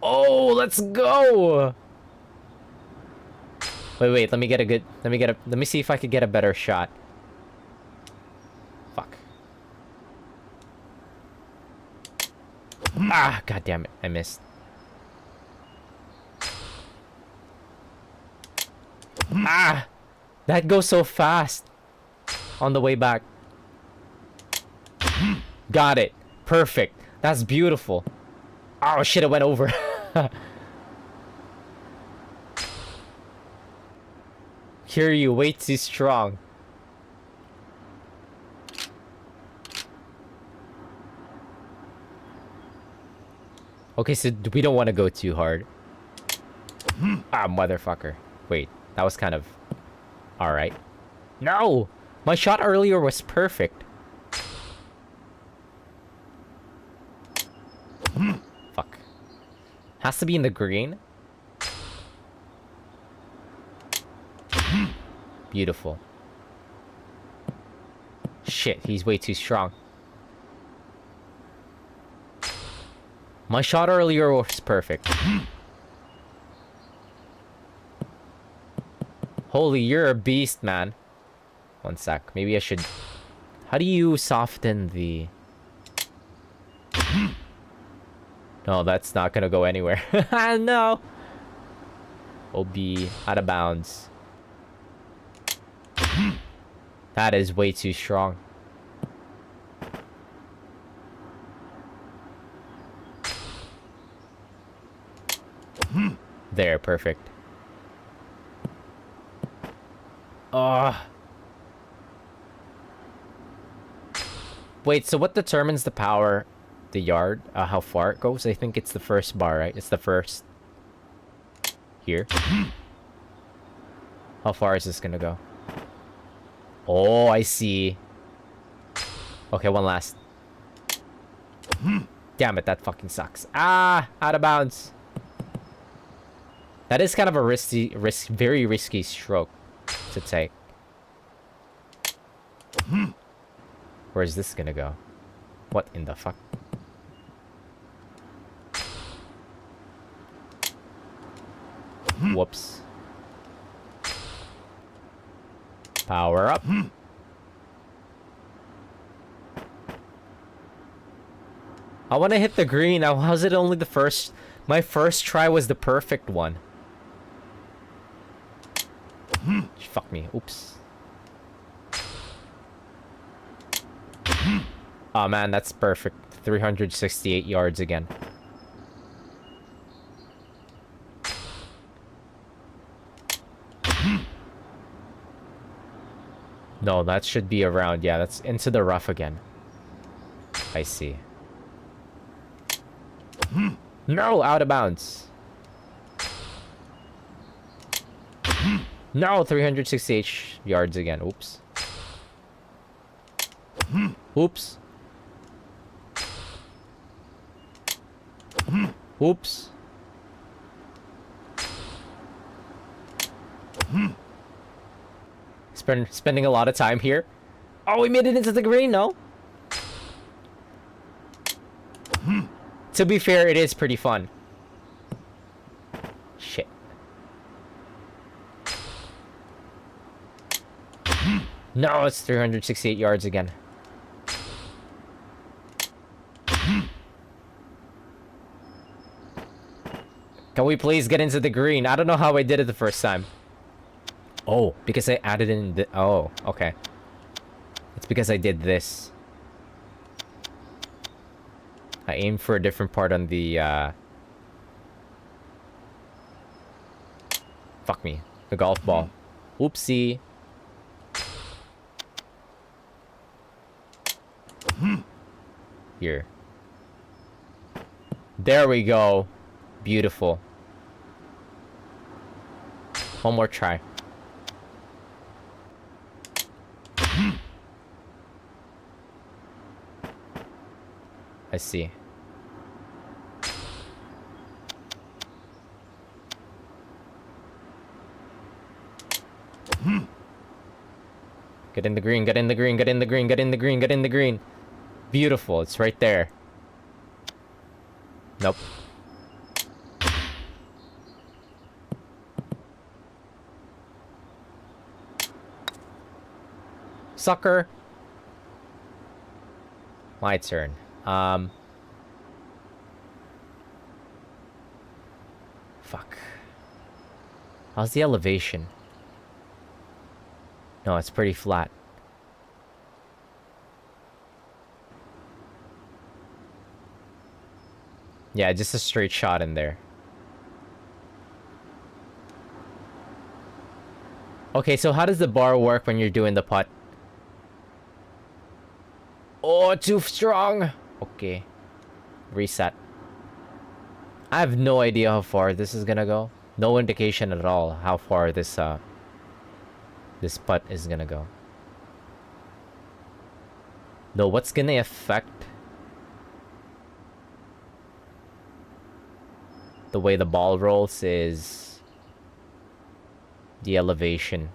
S1: Oh, let's go. Wait, let me get a good, let me see if I could get a better shot. Fuck. Ah, god damn it, I missed. Ah, that goes so fast on the way back. Got it. Perfect. That's beautiful. Oh shit, it went over. Hear you, way too strong. Okay, so we don't want to go too hard. Ah, motherfucker. Wait, that was kind of... Alright. No! My shot earlier was perfect. Fuck. Has to be in the green. Beautiful. Shit, he's way too strong. My shot earlier was perfect. Holy, you're a beast, man. One sec. Maybe I should... How do you soften the... No, that's not gonna go anywhere. No! Will be out of bounds. That is way too strong. There, perfect. Wait, so what determines the power, the yard, how far it goes? I think it's the first bar, right? It's the first... Here. How far is this gonna go? Oh, I see. Okay, one last. Damn it, that fucking sucks. Ah, out of bounds. That is kind of a very risky stroke to take. Where is this gonna go? What in the fuck? Whoops. Power up. I want to hit the green. Now, how's it only the first? My first try was the perfect one. Fuck me. Oops. Oh man, that's perfect. 368 yards again. No, that should be around. Yeah, that's into the rough again. I see. No, out of bounds. No, 368 yards again. Oops. Oops. Oops. Spending a lot of time here. Oh, we made it into the green, no? To be fair, it is pretty fun. Shit. No, it's 368 yards again. Can we please get into the green? I don't know how I did it the first time. Oh, because I added in the... Oh, okay. It's because I did this. I aimed for a different part on the, Fuck me. The golf ball. Oopsie. Here. There we go. Beautiful. One more try. I see. Get in the green, get in the green, get in the green, get in the green, get in the green. Beautiful, it's right there. Nope. Sucker. My turn. Fuck. How's the elevation? No, it's pretty flat. Yeah, just a straight shot in there. Okay, so how does the bar work when you're doing the putt? Oh, too strong. Okay. Reset. I have no idea how far this is gonna go. No indication at all how far this this putt is gonna go. No, what's gonna affect the way the ball rolls is the elevation.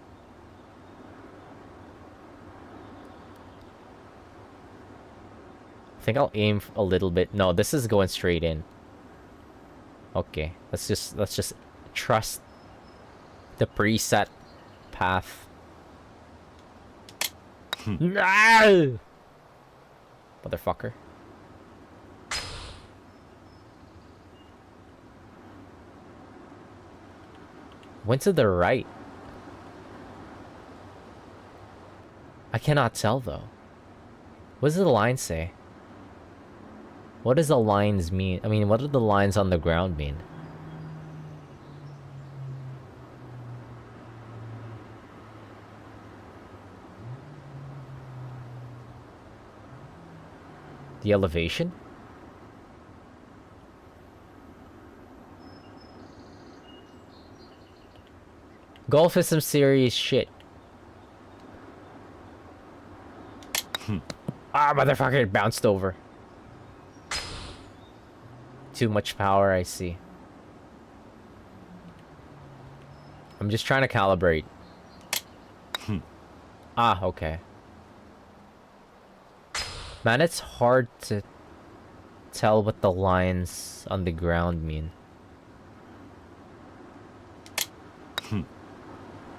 S1: I think I'll aim a little bit. No, this is going straight in. Okay, let's just trust the preset path. No! Motherfucker. Went to the right. I cannot tell though. What does the line say? What does the lines mean? I mean, what do the lines on the ground mean? The elevation? Golf is some serious shit. Ah, motherfucker, it bounced over. Too much power, I see. I'm just trying to calibrate. Ah, okay. Man, it's hard to tell what the lines on the ground mean.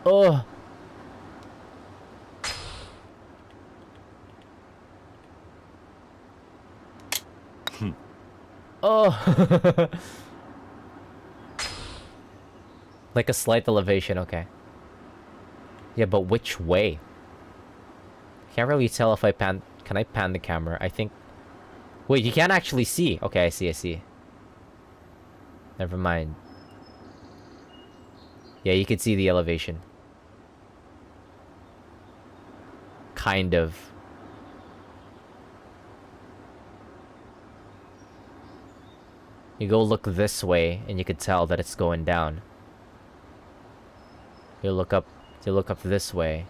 S1: Oh. Oh. Like a slight elevation, okay. Yeah, but which way? Can't really tell if I pan... Can I pan the camera? I think... Wait, you can't actually see. Okay, I see. Never mind. Yeah, you can see the elevation. Kind of. You go look this way, and you could tell that it's going down. You look up this way.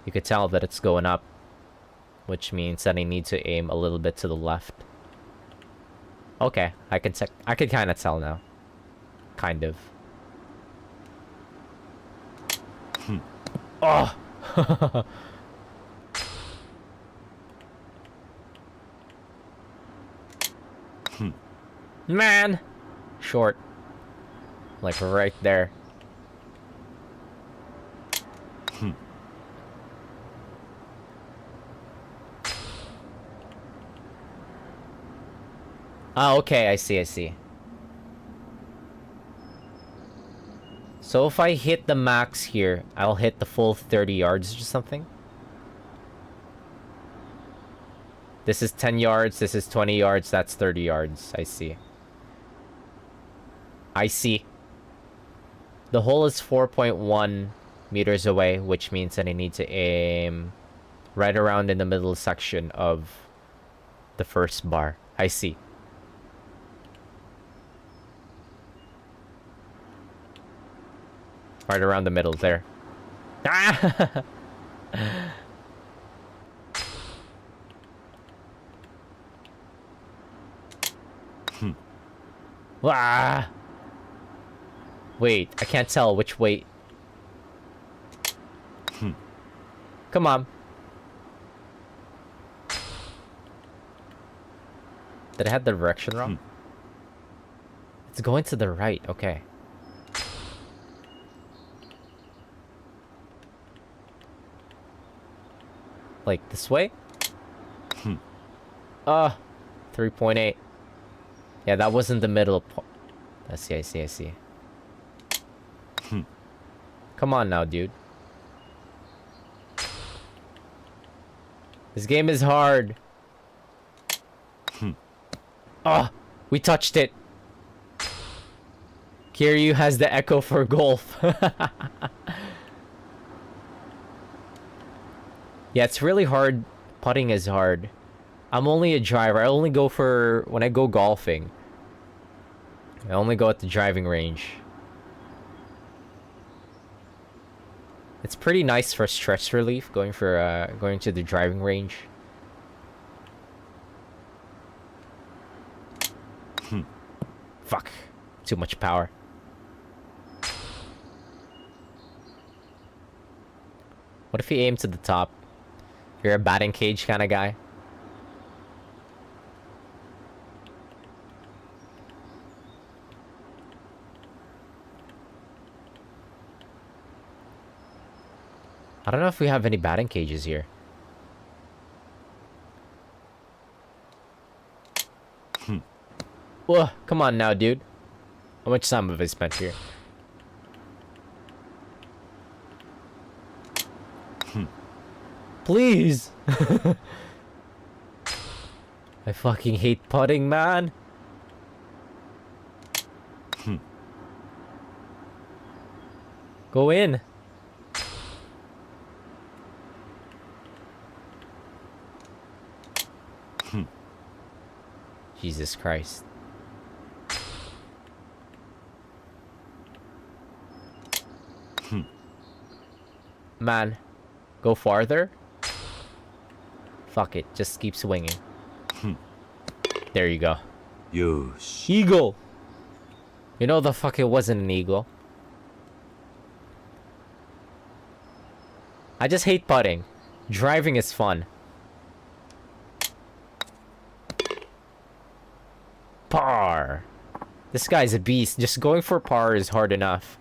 S1: You could tell that it's going up, which means that I need to aim a little bit to the left. Okay, I could kind of tell now. Kind of. Oh! Man! Short. Like right there. Ah, okay, I see. So if I hit the max here, I'll hit the full 30 yards or something? This is 10 yards, this is 20 yards, that's 30 yards. I see. The hole is 4.1 meters away, which means that I need to aim right around in the middle section of the first bar. I see. Right around the middle there. Ah! Ah! Wait, I can't tell which way. Come on. Did I have the direction wrong? It's going to the right, okay. Like this way? 3.8. Yeah, that wasn't the middle. I see. Come on now, dude. This game is hard. We touched it. Kiryu has the echo for golf. Yeah, it's really hard. Putting is hard. I'm only a driver. I only go for... When I go golfing, I only go at the driving range. It's pretty nice for stress relief, going to the driving range. Fuck. Too much power. What if you aim to the top? You're a batting cage kind of guy. I don't know if we have any batting cages here. Whoa, come on now, dude. How much time have I spent here? Please! I fucking hate putting, man. Go in. Jesus Christ. Man, go farther. Fuck it, just keep swinging. There you go.
S2: Yosh.
S1: Eagle! You know the fuck it wasn't an eagle. I just hate putting. Driving is fun. Par! This guy's a beast. Just going for par is hard enough.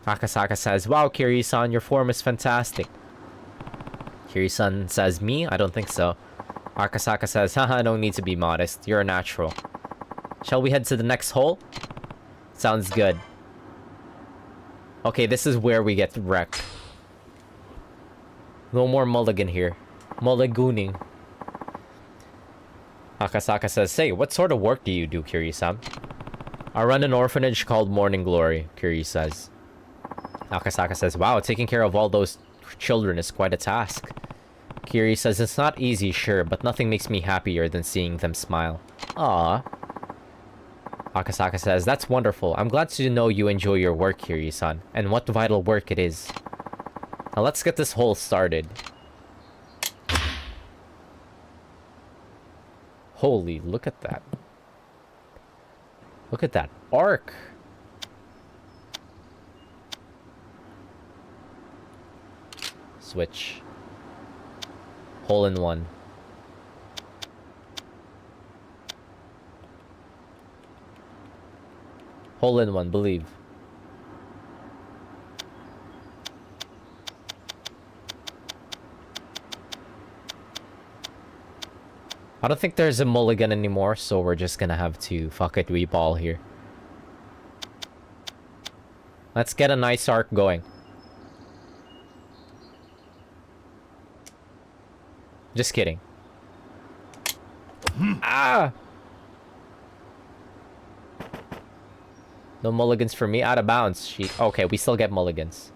S1: Akasaka says, wow, Kiryu-san, your form is fantastic. Kiryu-san says, me? I don't think so. Akasaka says, haha, no need to be modest. You're a natural. Shall we head to the next hole? Sounds good. Okay, this is where we get wrecked. No more mulligan here. Mulligooning. Akasaka says, say, what sort of work do you do, Kiryu-san? I run an orphanage called Morning Glory, Kiryu says. Akasaka says, wow, taking care of all those children is quite a task. Kiryu says, it's not easy, sure, but nothing makes me happier than seeing them smile. Aww. Akasaka says, that's wonderful. I'm glad to know you enjoy your work, Kiryu-san, and what vital work it is. Now let's get this hole started. Holy, look at that. Look at that arc. Switch. Hole in one. Hole in one, believe. I don't think there's a mulligan anymore, so we're just gonna have to fuck it, reball here. Let's get a nice arc going. Just kidding. Ah! No mulligans for me. Out of bounds. Okay, we still get mulligans.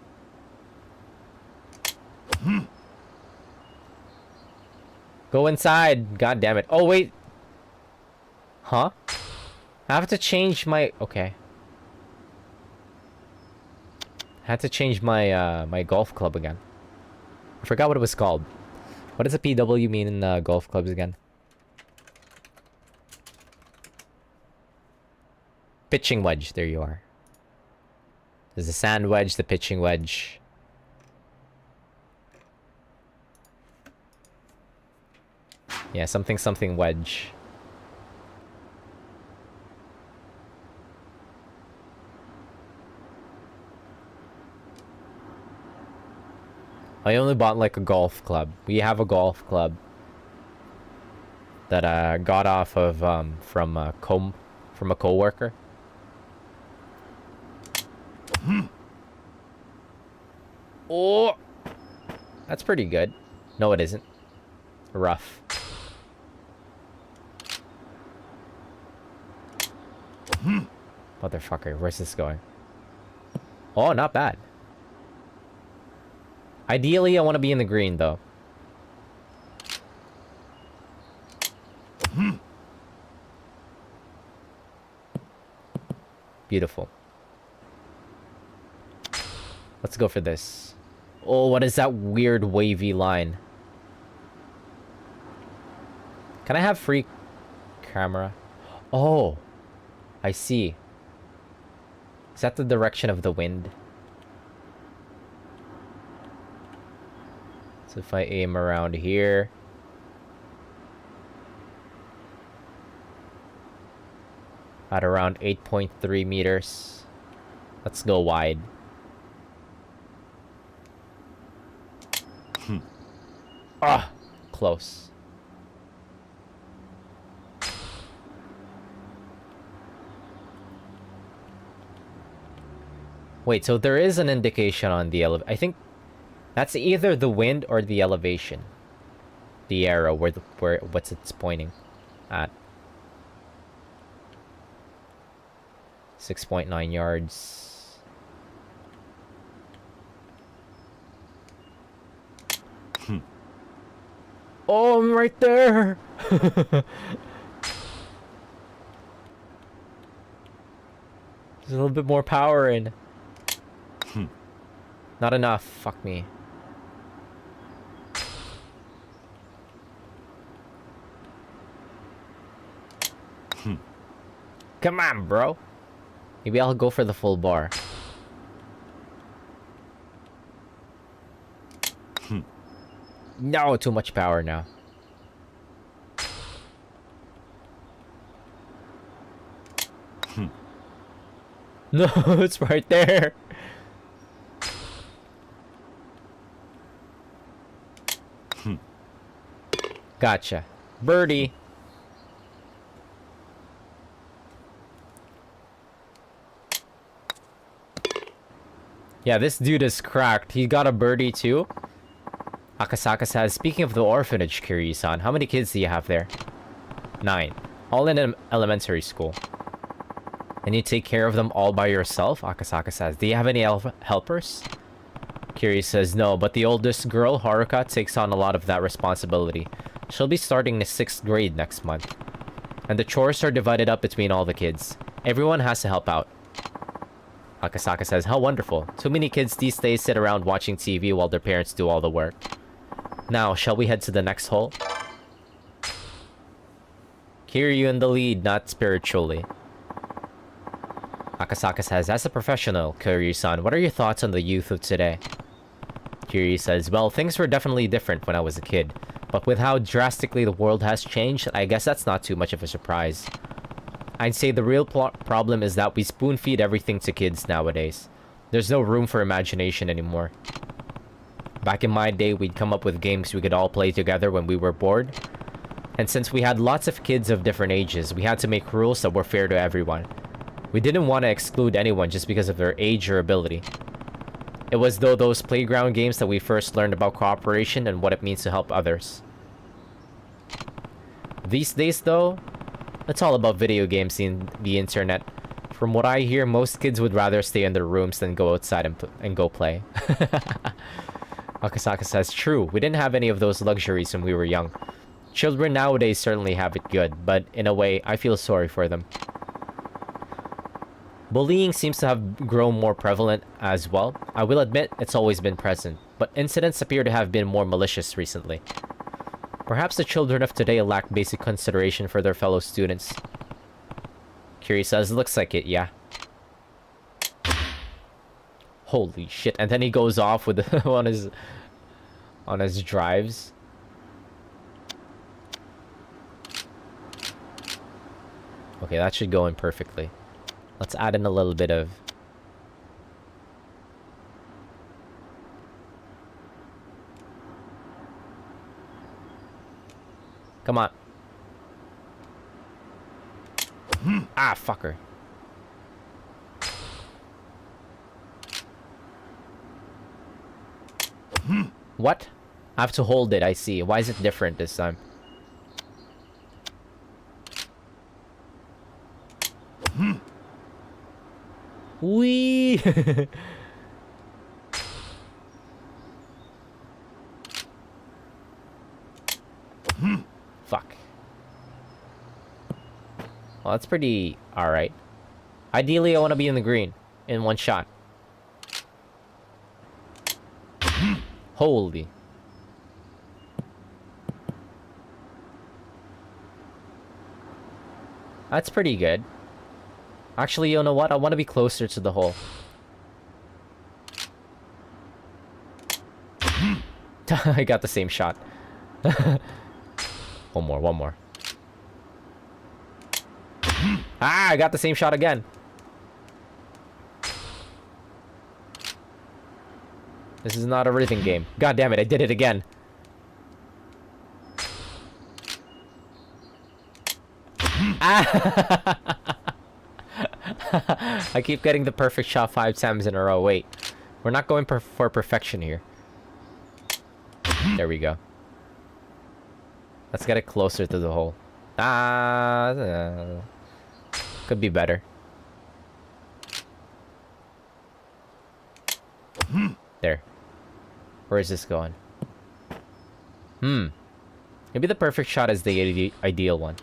S1: Go inside. God damn it. Oh, wait. Huh? I have to change my... Okay. I had to change my, my golf club again. I forgot what it was called. What does a PW mean in golf clubs again? Pitching wedge. There you are. There's the sand wedge, the pitching wedge. Yeah, something wedge. I only bought like a golf club. We have a golf club that I got off of from a coworker. Oh, that's pretty good. No, it isn't. Rough. Motherfucker, where's this going? Oh, not bad. Ideally, I want to be in the green, though. Beautiful. Let's go for this. Oh, what is that weird wavy line? Can I have free camera? Oh, I see. Is that the direction of the wind? So if I aim around here... at around 8.3 meters. Let's go wide. Ah, close. Wait, so there is an indication on the I think that's either the wind or the elevation. The arrow where what's it's pointing at. 6.9 yards. Oh, I'm right there. There's a little bit more power in. Not enough. Fuck me. Come on, bro. Maybe I'll go for the full bar. No, too much power now. No, it's right there. Gotcha. Birdie. Yeah, this dude is cracked. He got a birdie too. Akasaka says, speaking of the orphanage, Kiryu-san, how many kids do you have there? 9. All in an elementary school. And you take care of them all by yourself? Akasaka says, do you have any helpers? Kiryu says, no, but the oldest girl, Haruka, takes on a lot of that responsibility. She'll be starting the 6th grade next month. And the chores are divided up between all the kids. Everyone has to help out. Akasaka says, how wonderful. Too many kids these days sit around watching TV while their parents do all the work. Now, shall we head to the next hole? Kiryu in the lead, not spiritually. Akasaka says, as a professional, Kiryu-san, what are your thoughts on the youth of today? Kiryu says, well, things were definitely different when I was a kid. But with how drastically the world has changed, I guess that's not too much of a surprise. I'd say the real problem is that we spoon-feed everything to kids nowadays. There's no room for imagination anymore. Back in my day, we'd come up with games we could all play together when we were bored. And since we had lots of kids of different ages, we had to make rules that were fair to everyone. We didn't want to exclude anyone just because of their age or ability. It was though those playground games that we first learned about cooperation and what it means to help others. These days though, it's all about video games and the internet. From what I hear, most kids would rather stay in their rooms than go outside and go play. Akasaka says, true, we didn't have any of those luxuries when we were young. Children nowadays certainly have it good, but in a way, I feel sorry for them. Bullying seems to have grown more prevalent as well. I will admit, it's always been present, but incidents appear to have been more malicious recently. Perhaps the children of today lack basic consideration for their fellow students. Kiri says, looks like it, yeah. Holy shit, and then he goes off with on his drives. Okay, that should go in perfectly. Let's add in a little bit of... Come on. Ah, fucker. What? I have to hold it, I see. Why is it different this time? Wee! Fuck. Well, that's pretty alright. Ideally, I want to be in the green in one shot. Holy. That's pretty good. Actually, you know what? I want to be closer to the hole. I got the same shot. One more. Ah, I got the same shot again. This is not a rhythm game. God damn it, I did it again. Ah! I keep getting the perfect shot 5 times in a row. Wait. We're not going for perfection here. There we go. Let's get it closer to the hole. Could be better. There. Where is this going? Maybe the perfect shot is the ideal one.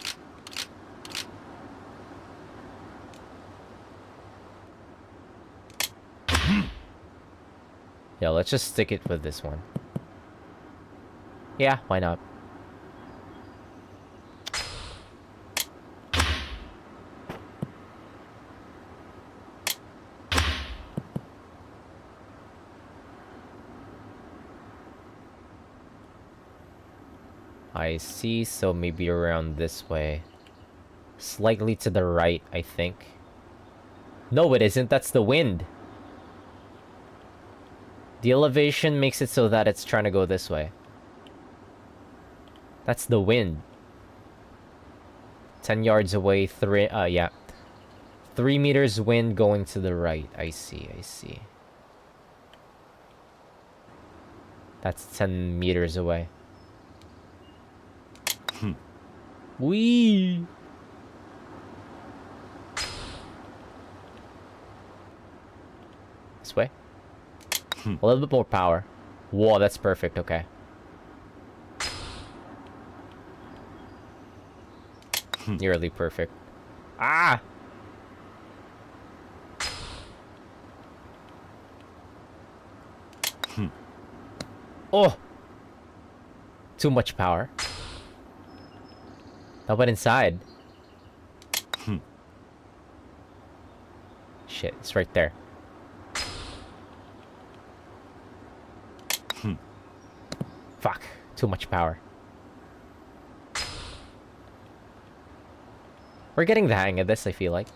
S1: Yeah, let's just stick it with this one. Yeah, why not? I see, so maybe around this way. Slightly to the right, I think. No, it isn't. That's the wind. The elevation makes it so that it's trying to go this way. That's the wind. 10 yards away, 3 meters wind going to the right. I see. That's 10 meters away. Wee! This way? A little bit more power. Whoa, that's perfect, okay. Nearly perfect. Ah! Oh! Too much power. That went inside. Shit, it's right there. Fuck. Too much power. We're getting the hang of this, I feel like.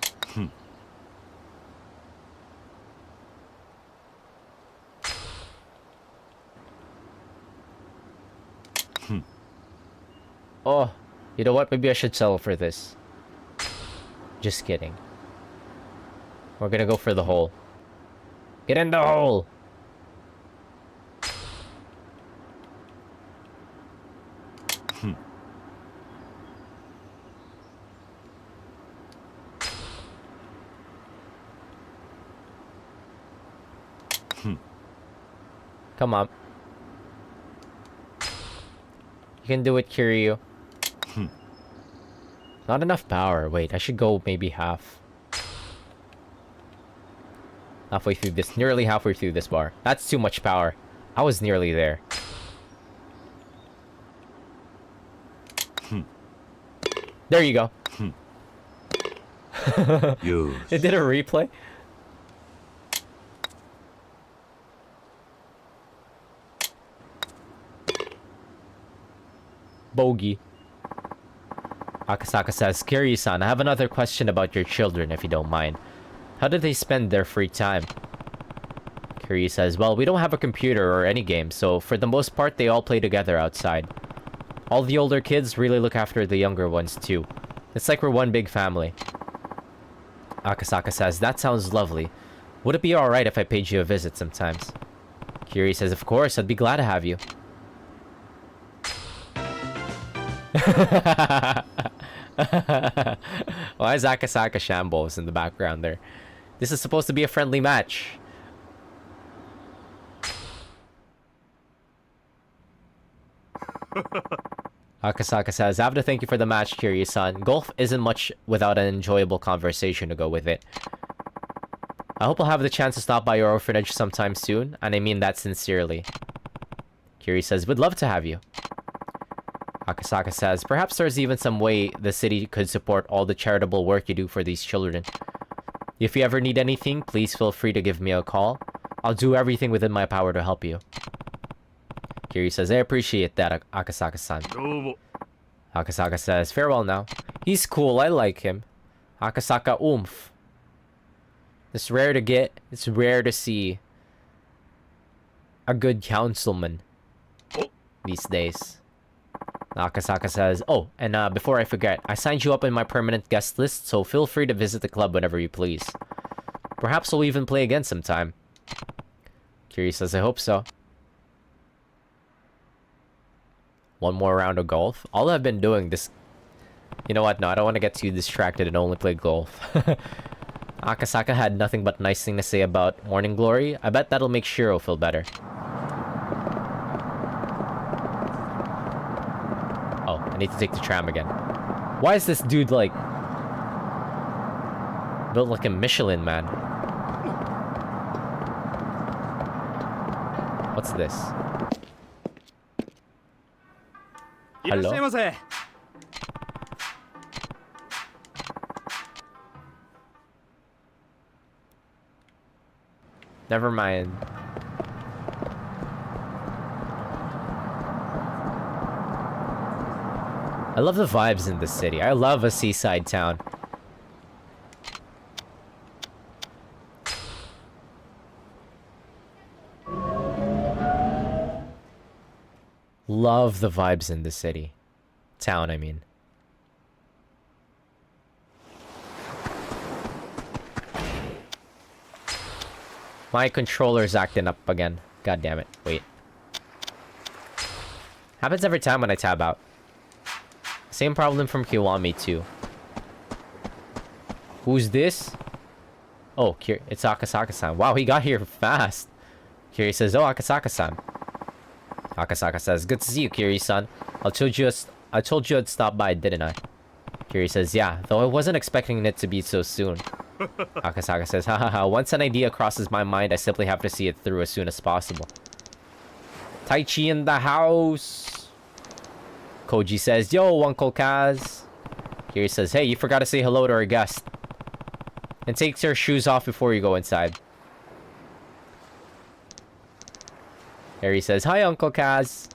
S1: Oh, you know what? Maybe I should settle for this. Just kidding. We're gonna go for the hole. Get in the hole! Come on. You can do it, Kiryu. Not enough power. Wait, I should go maybe half. Halfway through this. Nearly halfway through this bar. That's too much power. I was nearly there. There you go. It did a replay? Bogey. Akasaka says, Kiryu-san, I have another question about your children, if you don't mind. How do they spend their free time? Kiryu says, well, we don't have a computer or any game, so for the most part, they all play together outside. All the older kids really look after the younger ones, too. It's like we're one big family. Akasaka says, that sounds lovely. Would it be alright if I paid you a visit sometimes? Kiryu says, of course, I'd be glad to have you. Why is Akasaka Shambles in the background there? This is supposed to be a friendly match. Akasaka says, I have to thank you for the match, Kiryu-san. Golf isn't much without an enjoyable conversation to go with it. I hope I'll have the chance to stop by your orphanage sometime soon, and I mean that sincerely. Kiryu says, would love to have you. Akasaka says, perhaps there's even some way the city could support all the charitable work you do for these children. If you ever need anything, please feel free to give me a call. I'll do everything within my power to help you. Kiryu says, I appreciate that, Akasaka-san. Akasaka says, farewell now. He's cool, I like him. Akasaka oomph. It's rare to get, it's rare to see a good councilman these days. Akasaka says, oh, and before I forget, I signed you up in my permanent guest list, so feel free to visit the club whenever you please. Perhaps we'll even play again sometime. Kiryu says, I hope so. One more round of golf. All I've been doing this... You know what? No, I don't want to get too distracted and only play golf. Akasaka had nothing but nice thing to say about Morning Glory. I bet that'll make Shiro feel better. Oh, I need to take the tram again. Why is this dude like... built like a Michelin man? What's this? Hello? Never mind. I love the vibes in this city. I love a seaside town. Love the vibes in the city. Town, I mean. My controller's acting up again. God damn it. Wait. Happens every time when I tab out. Same problem from Kiwami too. Who's this? Oh, it's Akasaka-san. Wow, he got here fast. Kiryu says, oh, Akasaka-san. Akasaka says, good to see you, Kiryu-san. I told you I'd stop by, didn't I? Kiryu says, yeah, though I wasn't expecting it to be so soon. Akasaka says, ha ha ha, once an idea crosses my mind, I simply have to see it through as soon as possible. Tai Chi in the house. Koji says, yo, Uncle Kaz. Kiri says, hey, you forgot to say hello to our guest. And takes her shoes off before you go inside. Harry says, hi, Uncle Kaz.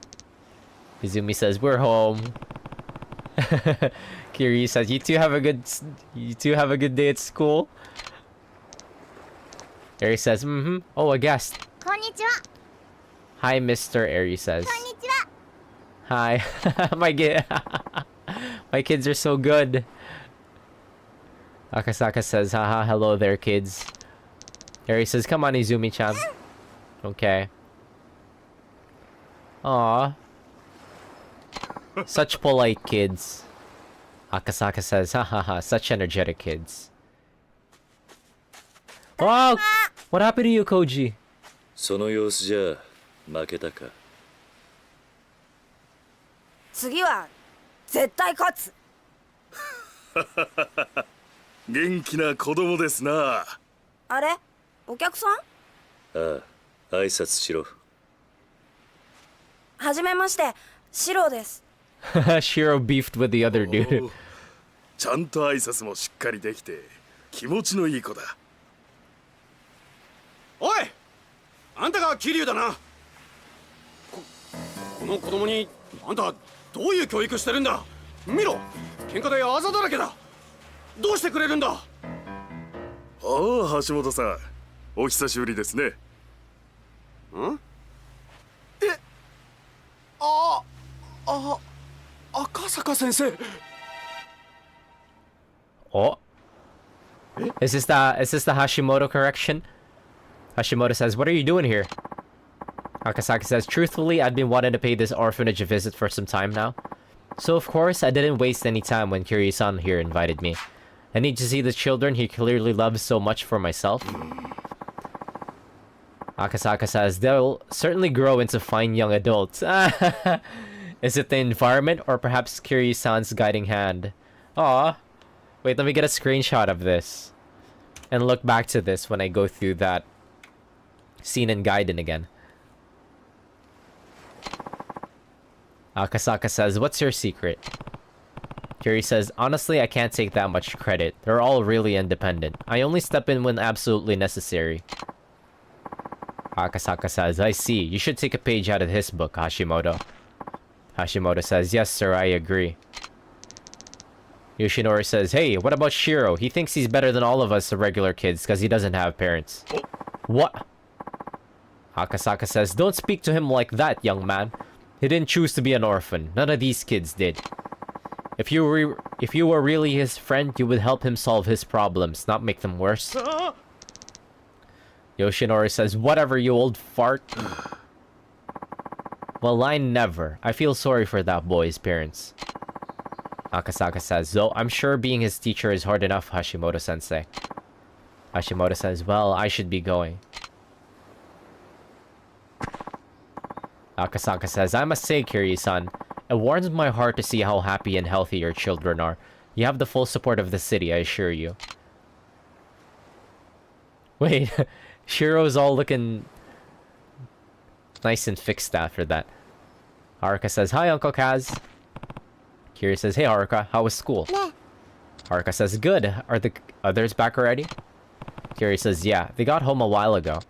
S1: Izumi says, we're home. Kiri says, you two have a good day at school. Harry says, mm-hmm. Oh, a guest.
S3: Konnichiwa.
S1: Hi, Mr. Harry says.
S3: Konnichiwa.
S1: Hi. My kids are so good. Akasaka says, haha, hello there, kids. Harry says, come on, Izumi-chan. Okay. Aww. Such polite kids. Akasaka says, hahaha, such energetic kids. Wow! What happened to you, Koji?
S2: その様子じゃ負けたか。
S4: 次は絶対勝つ。
S2: 元気な子供ですな。
S4: あれ、お客さん？
S2: ああ、挨拶しろ。
S4: はじめまして、シロです。
S1: Shiro beefed with the other dude.
S2: ちゃんと挨拶もしっかりできて気持ちのいい子だ。
S5: おい、あんたが桐生だな。この子供にあんたどういう教育してるんだ。見ろ、喧嘩であざだらけだ。どうしてくれるんだ。
S2: ああ、橋本さん、お久しぶりですね。
S5: ん？赤坂先生。
S1: Oh. Is this the Hashimoto correction? Hashimoto says, what are you doing here? Akasaka says, truthfully, I'd been wanting to pay this orphanage a visit for some time now. So of course, I didn't waste any time when Kiryu-san here invited me. I need to see the children he clearly loves so much for myself. Akasaka says, they'll certainly grow into fine young adults. Is it the environment or perhaps Kiryu-san's guiding hand? Aw. Wait, let me get a screenshot of this. And look back to this when I go through that scene in Gaiden again. Akasaka says, what's your secret? Kiryu says, honestly, I can't take that much credit. They're all really independent. I only step in when absolutely necessary. Akasaka says, I see. You should take a page out of his book, Hashimoto. Hashimoto says, yes, sir, I agree. Yoshinori says, hey, what about Shiro? He thinks he's better than all of us, the regular kids, because he doesn't have parents. What? Akasaka says, don't speak to him like that, young man. He didn't choose to be an orphan. None of these kids did. If you were really his friend, you would help him solve his problems, not make them worse. Yoshinori says, whatever, you old fart. Well, I never. I feel sorry for that boy's parents. Akasaka says, though I'm sure being his teacher is hard enough, Hashimoto-sensei. Hashimoto says, well, I should be going. Akasaka says, I must say, Kiryu-san, it warms my heart to see how happy and healthy your children are. You have the full support of the city, I assure you. Wait, Shiro's all looking nice and fixed after that. Haruka says, hi, Uncle Kaz. Kiryu says, hey, Haruka, how was school?
S3: Yeah.
S1: Haruka says, good. Are the others back already? Kiryu says, yeah, they got home a while ago.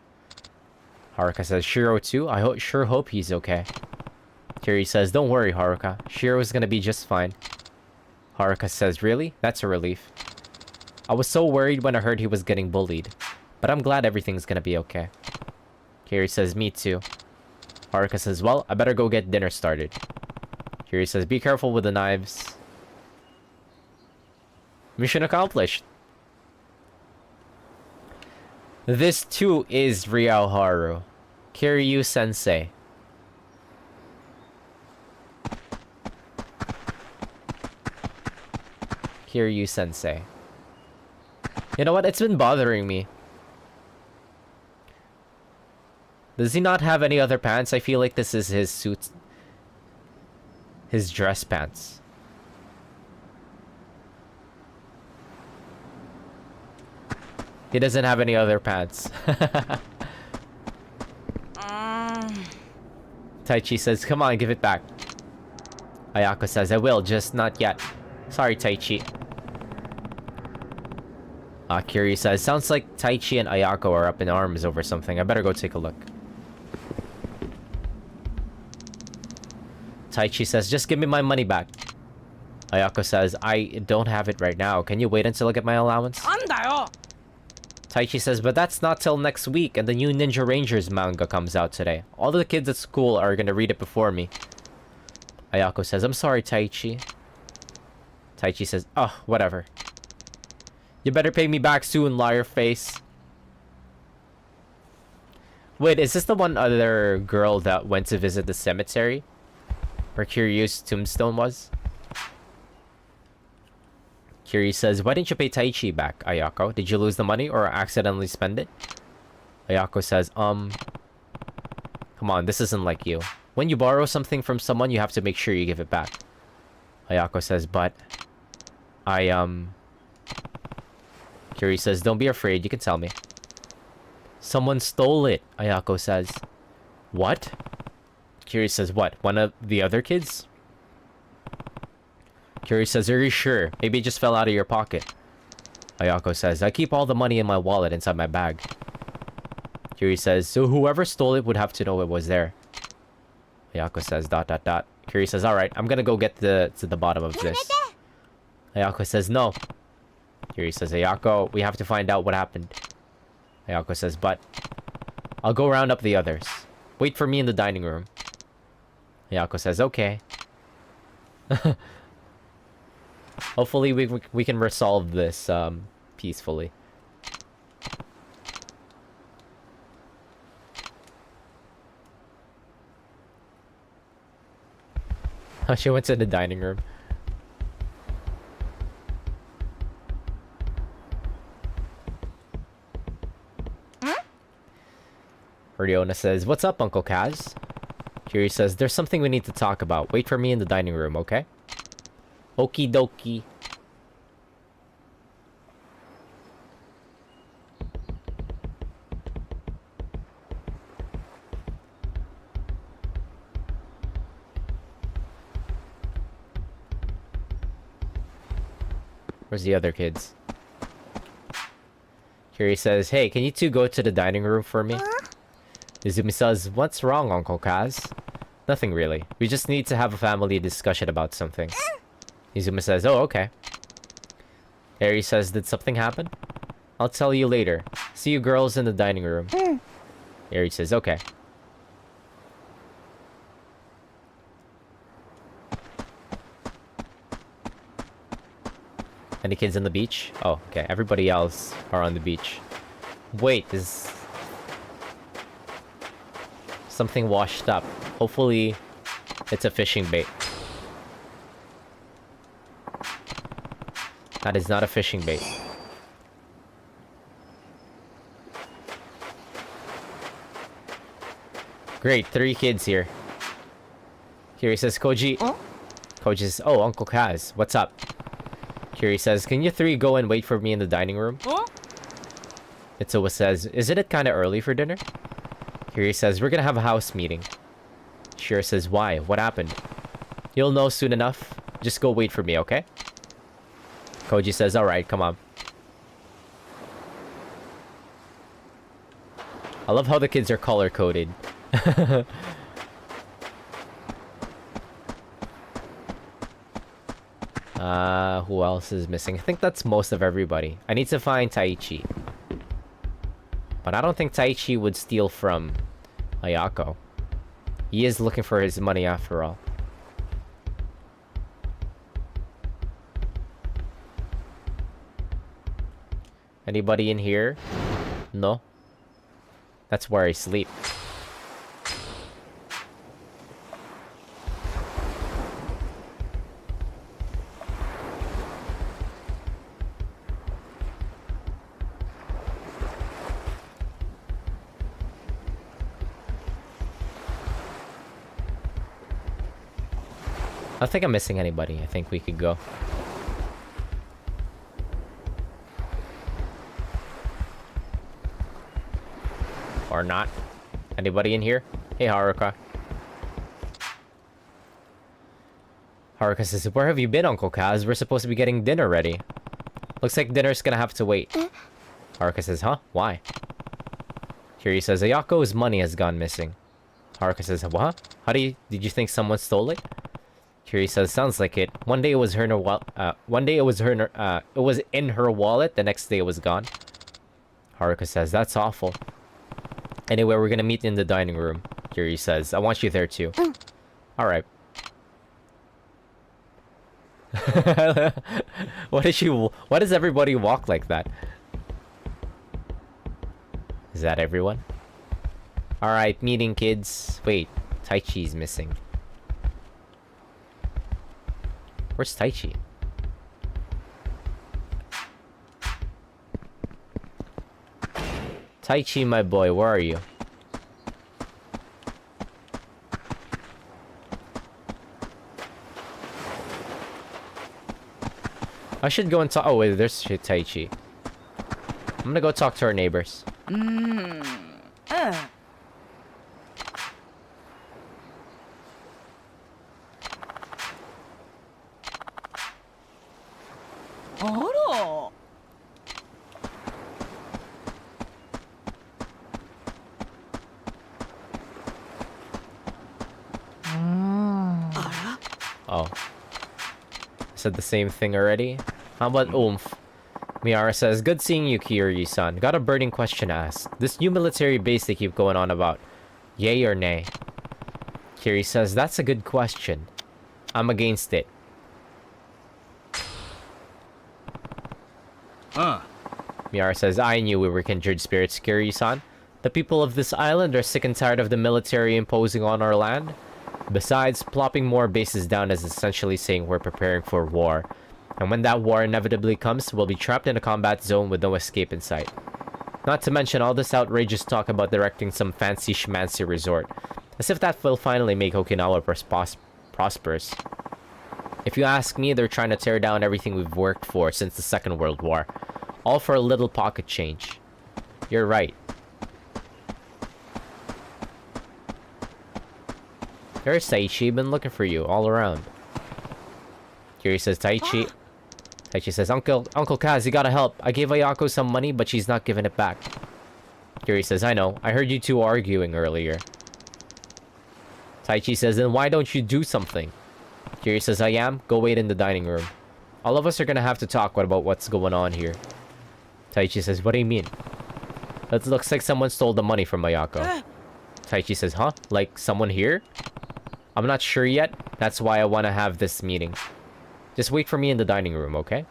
S1: Haruka says, Shiro too? I sure hope he's okay. Kiryu says, don't worry, Haruka. Shiro's gonna be just fine. Haruka says, really? That's a relief. I was so worried when I heard he was getting bullied. But I'm glad everything's gonna be okay. Kiryu says, me too. Haruka says, well, I better go get dinner started. Kiryu says, be careful with the knives. Mission accomplished. This too is Ryoharu. Kiryu-sensei. Kiryu-sensei. You know what? It's been bothering me. Does he not have any other pants? I feel like this is his suit. His dress pants. He doesn't have any other pants. Taichi says, come on, give it back. Ayako says, I will, just not yet. Sorry, Taichi. Kiri says, sounds like Taichi and Ayako are up in arms over something. I better go take a look. Taichi says, just give me my money back. Ayako says, I don't have it right now. Can you wait until I get my allowance? Taichi says, but that's not till next week, and the new Ninja Rangers manga comes out today. All the kids at school are gonna read it before me. Ayako says, I'm sorry, Taichi. Taichi says, oh, whatever. You better pay me back soon, liar face. Wait, is this the one other girl that went to visit the cemetery? Where Kiryu's tombstone was? Kiryu says, why didn't you pay Taichi back, Ayako? Did you lose the money or accidentally spend it? Ayako says, come on, this isn't like you. When you borrow something from someone, you have to make sure you give it back. Ayako says, but... Kiryu says, don't be afraid, you can tell me. Someone stole it, Ayako says. What? Kiryu says, what? One of the other kids? Kiryu says, are you sure? Maybe it just fell out of your pocket. Ayako says, I keep all the money in my wallet inside my bag. Kiryu says, so whoever stole it would have to know it was there. Ayako says, ... Kiryu says, alright, I'm gonna go get to the bottom of this. Ayako says, no. Kiryu says, Ayako, we have to find out what happened. Ayako says, but... I'll go round up the others. Wait for me in the dining room. Ayako says, okay. Hopefully we can resolve this peacefully. Oh, she went to the dining room. Riona says, what's up, Uncle Kaz? Kiri says, there's something we need to talk about. Wait for me in the dining room, okay? Okie dokie. Where's the other kids? Kiri says, hey, can you two go to the dining room for me? Izumi says, what's wrong, Uncle Kaz? Nothing really. We just need to have a family discussion about something. Izumi says, oh, okay. Eri says, did something happen? I'll tell you later. See you girls in the dining room. Eri says, okay. Any kids on the beach? Oh, okay. Everybody else are on the beach. Wait, is... something washed up. Hopefully, it's a fishing bait. That is not a fishing bait. Great, 3 kids here. Kiri says, Koji... Koji says, oh, Uncle Kaz, what's up? Kiri says, can you 3 go and wait for me in the dining room? Itsuwa says, isn't it kinda early for dinner? Kiri says, we're gonna have a house meeting. Shira says, why? What happened? You'll know soon enough. Just go wait for me, okay? Koji says, alright, come on. I love how the kids are color-coded. Who else is missing? I think that's most of everybody. I need to find Taichi. But I don't think Taichi would steal from Ayako. He is looking for his money after all. Anybody in here? No? That's where I sleep. I don't think I'm missing anybody. I think we could go. Or not. Anybody in here? Hey, Haruka. Haruka says, where have you been, Uncle Kaz? We're supposed to be getting dinner ready. Looks like dinner's gonna have to wait. Haruka says, huh? Why? Kiryu says, Ayako's money has gone missing. Haruka says, what? Did you think someone stole it? Kiryu says, sounds like it. One day it was it was in her wallet, the next day it was gone. Haruka says, that's awful. Anyway, we're gonna meet in the dining room. Kiryu says, I want you there too. Alright. Why does everybody walk like that? Is that everyone? Alright, meeting kids. Wait, Taichi's missing. Where's Taichi? Taichi, my boy, where are you? I should go and talk. Oh, wait, there's Taichi. I'm gonna go talk to our neighbors. Oh. I said the same thing already? How about oomph? Miara says, good seeing you, Kiryu-san. Got a burning question to ask. This new military base they keep going on about. Yay or nay? Kiryu says, that's a good question. I'm against it. Miara says, I knew we were kindred spirits, Kiryu-san. The people of this island are sick and tired of the military imposing on our land. Besides, plopping more bases down is essentially saying we're preparing for war. And when that war inevitably comes, we'll be trapped in a combat zone with no escape in sight. Not to mention all this outrageous talk about directing some fancy schmancy resort. As if that will finally make Okinawa prosperous. If you ask me, they're trying to tear down everything we've worked for since the Second World War. All for a little pocket change. You're right. There's Taichi, been looking for you all around. Kiryu says, Taichi says, Uncle Kaz, you gotta help. I gave Ayako some money, but she's not giving it back. Kiryu says, I know. I heard you two arguing earlier. Taichi says, then why don't you do something? Kiryu says, I am. Go wait in the dining room. All of us are gonna have to talk about what's going on here. Taichi says, what do you mean? It looks like someone stole the money from Ayako. Taichi says, huh? Like someone here? I'm not sure yet. That's why I want to have this meeting. Just wait for me in the dining room, okay?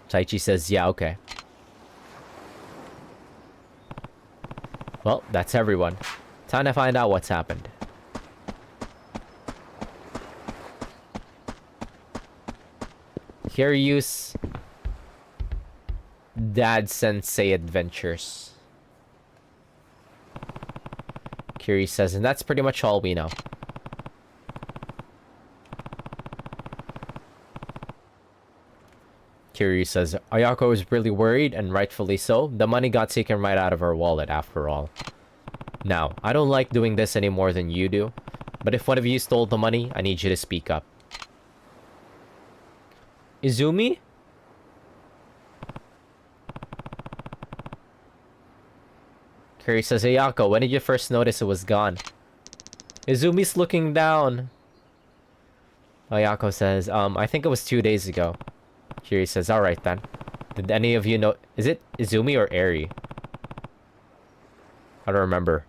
S1: Taichi says, yeah, okay. Well, that's everyone. Time to find out what's happened. Kiryu's Dad Sensei Adventures. Kiryu says, and that's pretty much all we know. Kiryu says, Ayako is really worried, and rightfully so. The money got taken right out of her wallet, after all. Now, I don't like doing this any more than you do, but if one of you stole the money, I need you to speak up. Izumi? Kiryu says, Ayako, when did you first notice it was gone? Izumi's looking down. Ayako says, I think it was 2 days ago. Kiryu says, alright then. Did any of you know... Is it Izumi or Eri? I don't remember.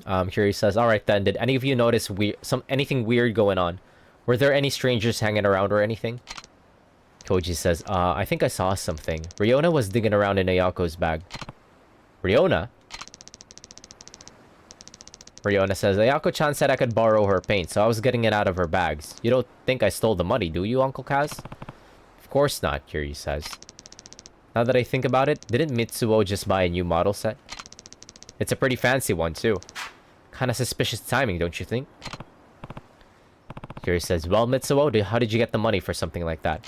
S1: Kiryu says, alright then. Did any of you notice anything weird going on? Were there any strangers hanging around or anything? Koji says, I think I saw something. Ryona was digging around in Ayako's bag. Ryona? Ryona says, Ayako-chan said I could borrow her paint, so I was getting it out of her bags. You don't think I stole the money, do you, Uncle Kaz? Of course not, Kiryu says. Now that I think about it, didn't Mitsuo just buy a new model set? It's a pretty fancy one, too. Kinda suspicious timing, don't you think? Kiryu says, well, Mitsuo, how did you get the money for something like that?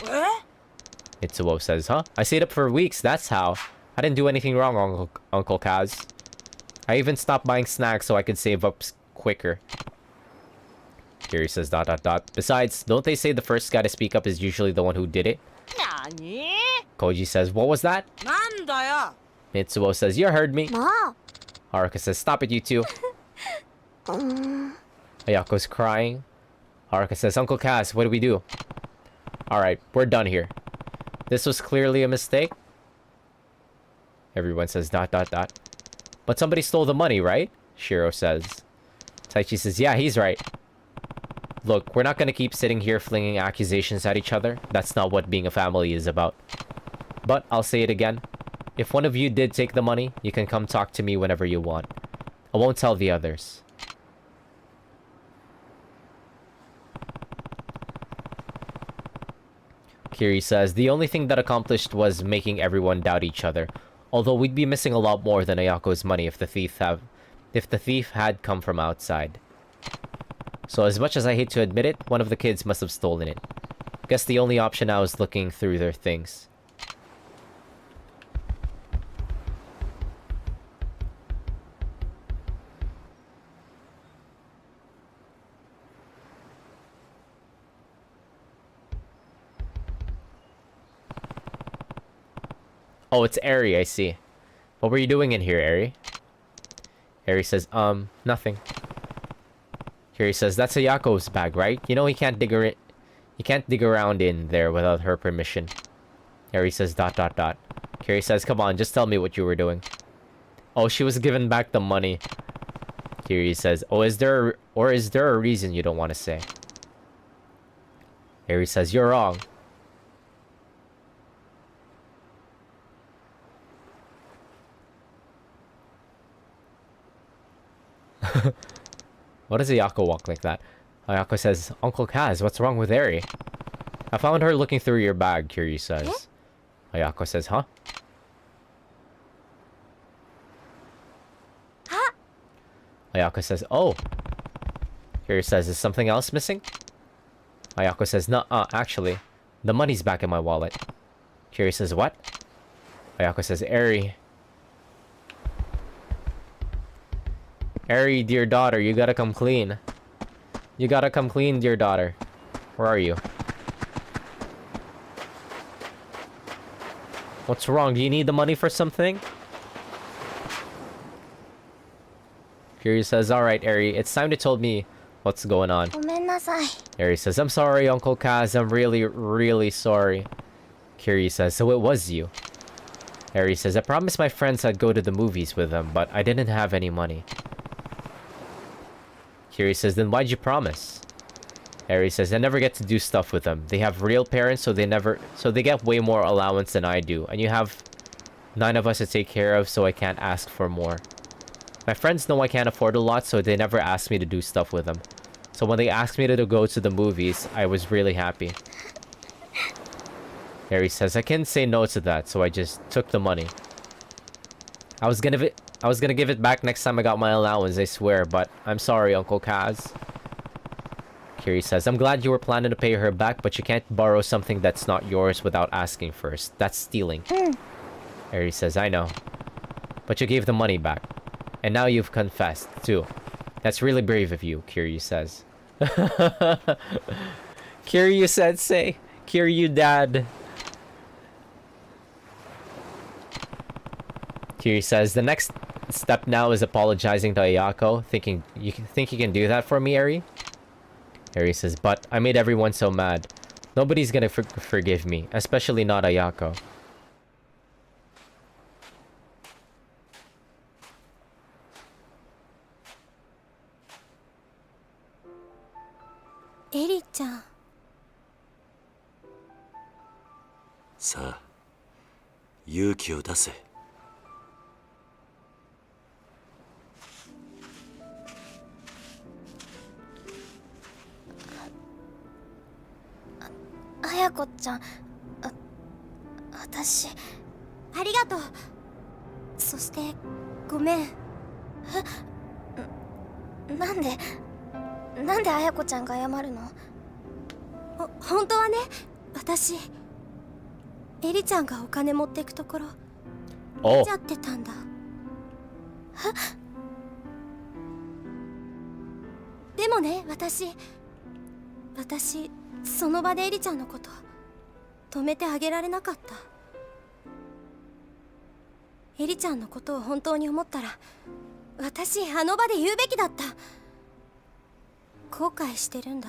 S1: Mitsuo says, huh? I stayed up for weeks, that's how. I didn't do anything wrong, Uncle Kaz. I even stopped buying snacks so I could save up quicker. Kiri says dot dot dot. Besides, don't they say the first guy to speak up is usually the one who did it? Koji says, what was that?
S4: なんだよ
S1: Mitsuo says, you heard me.
S4: もう
S1: Haruka says, stop it, you two. Ayako's crying. Haruka says, Uncle Kaz, what do we do? Alright, we're done here. This was clearly a mistake. Everyone says dot dot dot. But somebody stole the money, right? Shiro says. Taichi says, yeah, he's right. Look, we're not gonna keep sitting here flinging accusations at each other. That's not what being a family is about. But I'll say it again. If one of you did take the money, you can come talk to me whenever you want. I won't tell the others. Kiri says, the only thing that accomplished was making everyone doubt each other. Although we'd be missing a lot more than Ayako's money if the thief had come from outside. So as much as I hate to admit it, one of the kids must have stolen it. Guess the only option now is looking through their things. Oh, it's Eri, I see. What were you doing in here, Eri? Eri says, nothing. Kiri says, that's Ayako's bag, right? You know he can't dig around in there without her permission. Eri says, dot dot dot. Kiri says, come on, just tell me what you were doing. Oh, she was giving back the money. Kiri says, oh, is there a reason you don't want to say? Eri says, you're wrong. Why does Ayako walk like that? Ayako says, Uncle Kaz, what's wrong with Eri? I found her looking through your bag, Kiryu says. Ayako says, huh?
S4: Huh?
S1: Ayako says, oh. Kiryu says, is something else missing? Ayako says, nuh-uh, actually. The money's back in my wallet. Kiryu says, what? Ayako says, Eri. Eri, dear daughter, you gotta come clean. You gotta come clean, dear daughter. Where are you? What's wrong? Do you need the money for something? Kiryu says, alright, Eri, it's time to tell me what's going on.
S4: ごめんなさい
S1: Eri says, I'm sorry, Uncle Kaz. I'm really, really sorry. Kiryu says, so it was you. Eri says, I promised my friends I'd go to the movies with them, but I didn't have any money. Kiryu says, then why'd you promise? Eri says, I never get to do stuff with them. They have real parents, so they get way more allowance than I do. And you have 9 of us to take care of, so I can't ask for more. My friends know I can't afford a lot, so they never ask me to do stuff with them. So when they asked me to go to the movies, I was really happy. Eri says, I couldn't say no to that, so I just took the money. I was gonna give it back next time I got my allowance, I swear, but I'm sorry, Uncle Kaz. Kiryu says, I'm glad you were planning to pay her back, but you can't borrow something that's not yours without asking first. That's stealing. Eri says, I know. But you gave the money back. And now you've confessed, too. That's really brave of you, Kiryu says. Kiryu sensei. Kiryu dad. Kiryu says, the next step now is apologizing to Ayako. You think you can do that for me, Eri? Eri says, but I made everyone so mad. Nobody's gonna forgive me, especially not Ayako.
S4: Eri-chan.
S3: さあ勇気を出せ。
S4: 綾子ちゃん、私ありがとう。そしてごめん。なんで綾子ちゃんが謝るの？本当はね、私エリちゃんがお金持ってくところ見ちゃってたんだ。でもね、私私その場でエリちゃんのこと止めてあげられなかった。エリちゃんのことを本当に思ったら私あの場で言うべきだった。後悔してるんだ。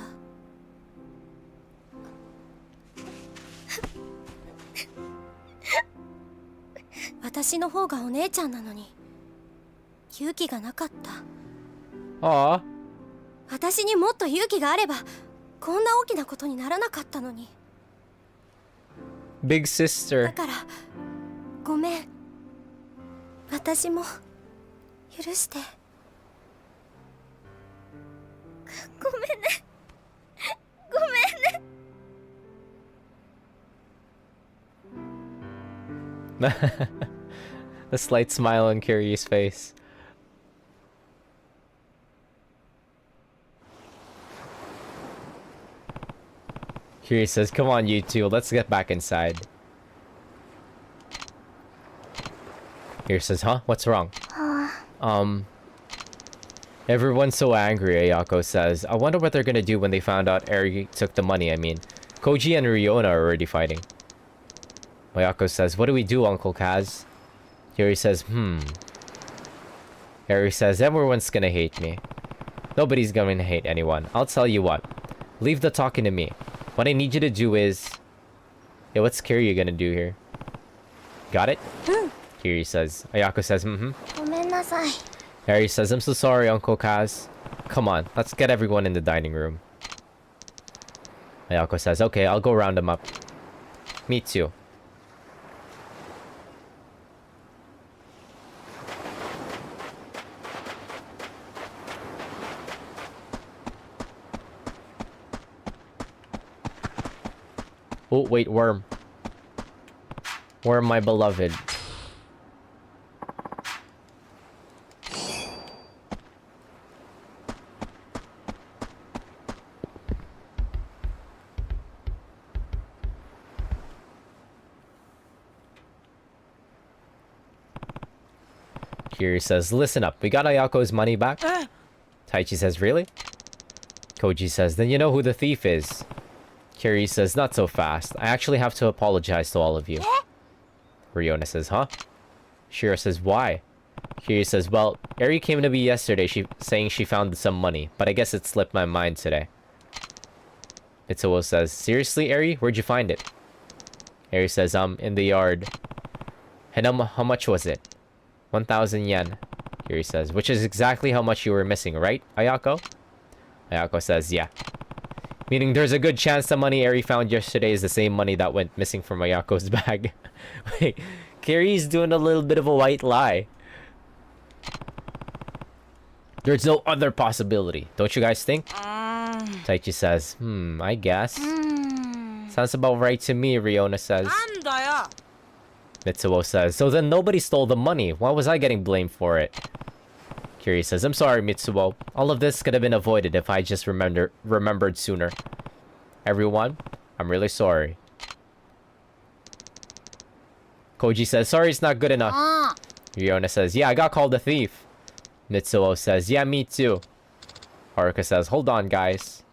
S4: 私の方がお姉ちゃんなのに勇気がなかった。
S1: ああ。
S4: 私にもっと勇気があればこんな大きなことにならなかったのに。
S1: Big
S4: だ
S1: sister.
S4: からごめん。私も許して。ごめんね。ごめんね。
S1: The slight smile on Kyrie's face. Kyrie says, "Come on, you two, let's get back inside." Kyrie says, "Huh? What's wrong?" Everyone's so angry, Ayako says. "I wonder what they're gonna do when they found out Eri took the money, I mean. Koji and Ryona are already fighting." Ayako says, "What do we do, Uncle Kaz?" Kyrie says, Eri says, "Everyone's gonna hate me." "Nobody's gonna hate anyone. I'll tell you what. Leave the talking to me. What I need you to do is..." Yeah, what's Kyrie gonna do here? Got it? Kyrie says. Ayako says,
S4: ごめんなさい。
S1: Eri says, "I'm so sorry, Uncle Kaz. Come on, let's get everyone in the dining room." Ayako says, "Okay, I'll go round them up." Me too. Oh, wait, worm. Worm, my beloved. Kiri says, "Listen up, we got Ayako's money back." Taichi says, "Really?" Koji says, "Then you know who the thief is." Kiri says, "Not so fast. I actually have to apologize to all of you." Ryona says, "Huh?" Shiro says, "Why?" Kiri says, "Well, Eri came to me yesterday saying she found some money, but I guess it slipped my mind today." Mitsuo says, "Seriously, Eri? Where'd you find it?" Eri says, "In the yard." "And how much was it?" 1,000 yen. Kiri says, "Which is exactly how much you were missing, right, Ayako?" Ayako says, "Yeah." Meaning there's a good chance the money Eri found yesterday is the same money that went missing from Ayako's bag. Wait, Kiri's doing a little bit of a white lie. There's no other possibility, don't you guys think? Taichi says, I guess. Sounds about right to me, Ryona says. Mitsuo says, "So then nobody stole the money. Why was I getting blamed for it?" Kiri says, "I'm sorry, Mitsuo. All of this could have been avoided if I just remembered sooner. Everyone, I'm really sorry." Koji says, "Sorry, it's not good enough." Ryona says, "Yeah, I got called a thief." Mitsuo says, "Yeah, me too." Haruka says, "Hold on, guys.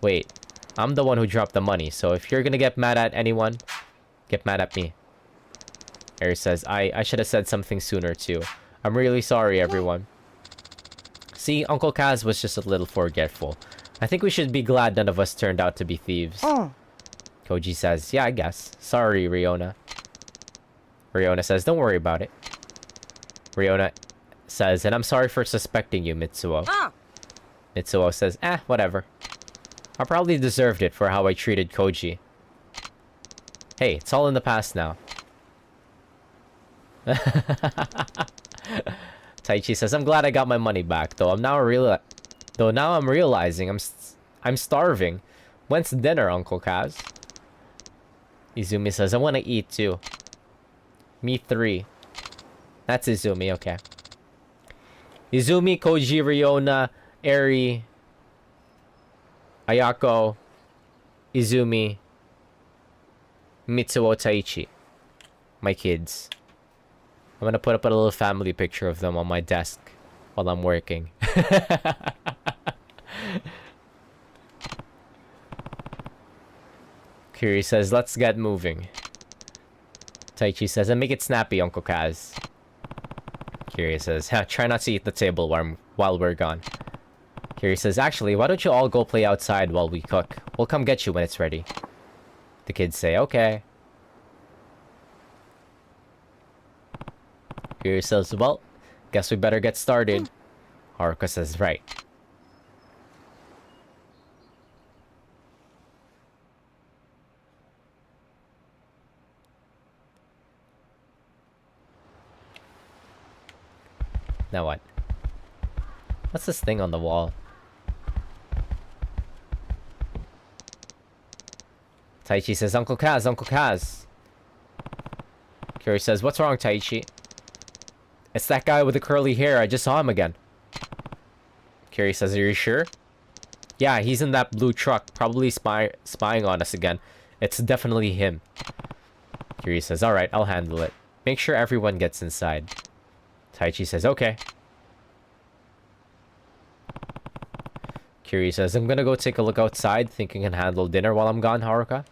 S1: Wait, I'm the one who dropped the money, so if you're gonna get mad at anyone, get mad at me." Eri says, I should have said something sooner too. I'm really sorry, everyone." See, Uncle Kaz was just a little forgetful. I think we should be glad none of us turned out to be thieves. Koji says, "Yeah, I guess. Sorry, Ryona." Ryona says, "Don't worry about it." Ryona says, "And I'm sorry for suspecting you, Mitsuo." Mitsuo says, whatever. I probably deserved it for how I treated Koji. Hey, it's all in the past now. Taichi says, "I'm glad I got my money back, though now I'm realizing I'm starving. When's dinner, Uncle Kaz?" Izumi says, "I want to eat too." Me 3. That's Izumi, okay. Izumi, Koji, Ryona, Eri, Ayako, Izumi, Mitsuo, Taichi. My kids. I'm gonna put up a little family picture of them on my desk while I'm working. Kiri says, let's get moving. Taichi says, and make it snappy, Uncle Kaz. Kiri says, try not to eat the table while we're gone. Kiri says, actually, why don't you all go play outside while we cook? We'll come get you when it's ready. The kids say, okay. Kiri says, well, guess we better get started. Haruka says, right. Now what? What's this thing on the wall? Taichi says, Uncle Kaz, Uncle Kaz. Kiri says, what's wrong, Taichi? It's that guy with the curly hair. I just saw him again. Kiri says, are you sure? Yeah, he's in that blue truck, probably spying on us again. It's definitely him. Kiri says, alright, I'll handle it. Make sure everyone gets inside. Taichi says, okay. Kiri says, I'm gonna go take a look outside. Think you can handle dinner while I'm gone, Haruka?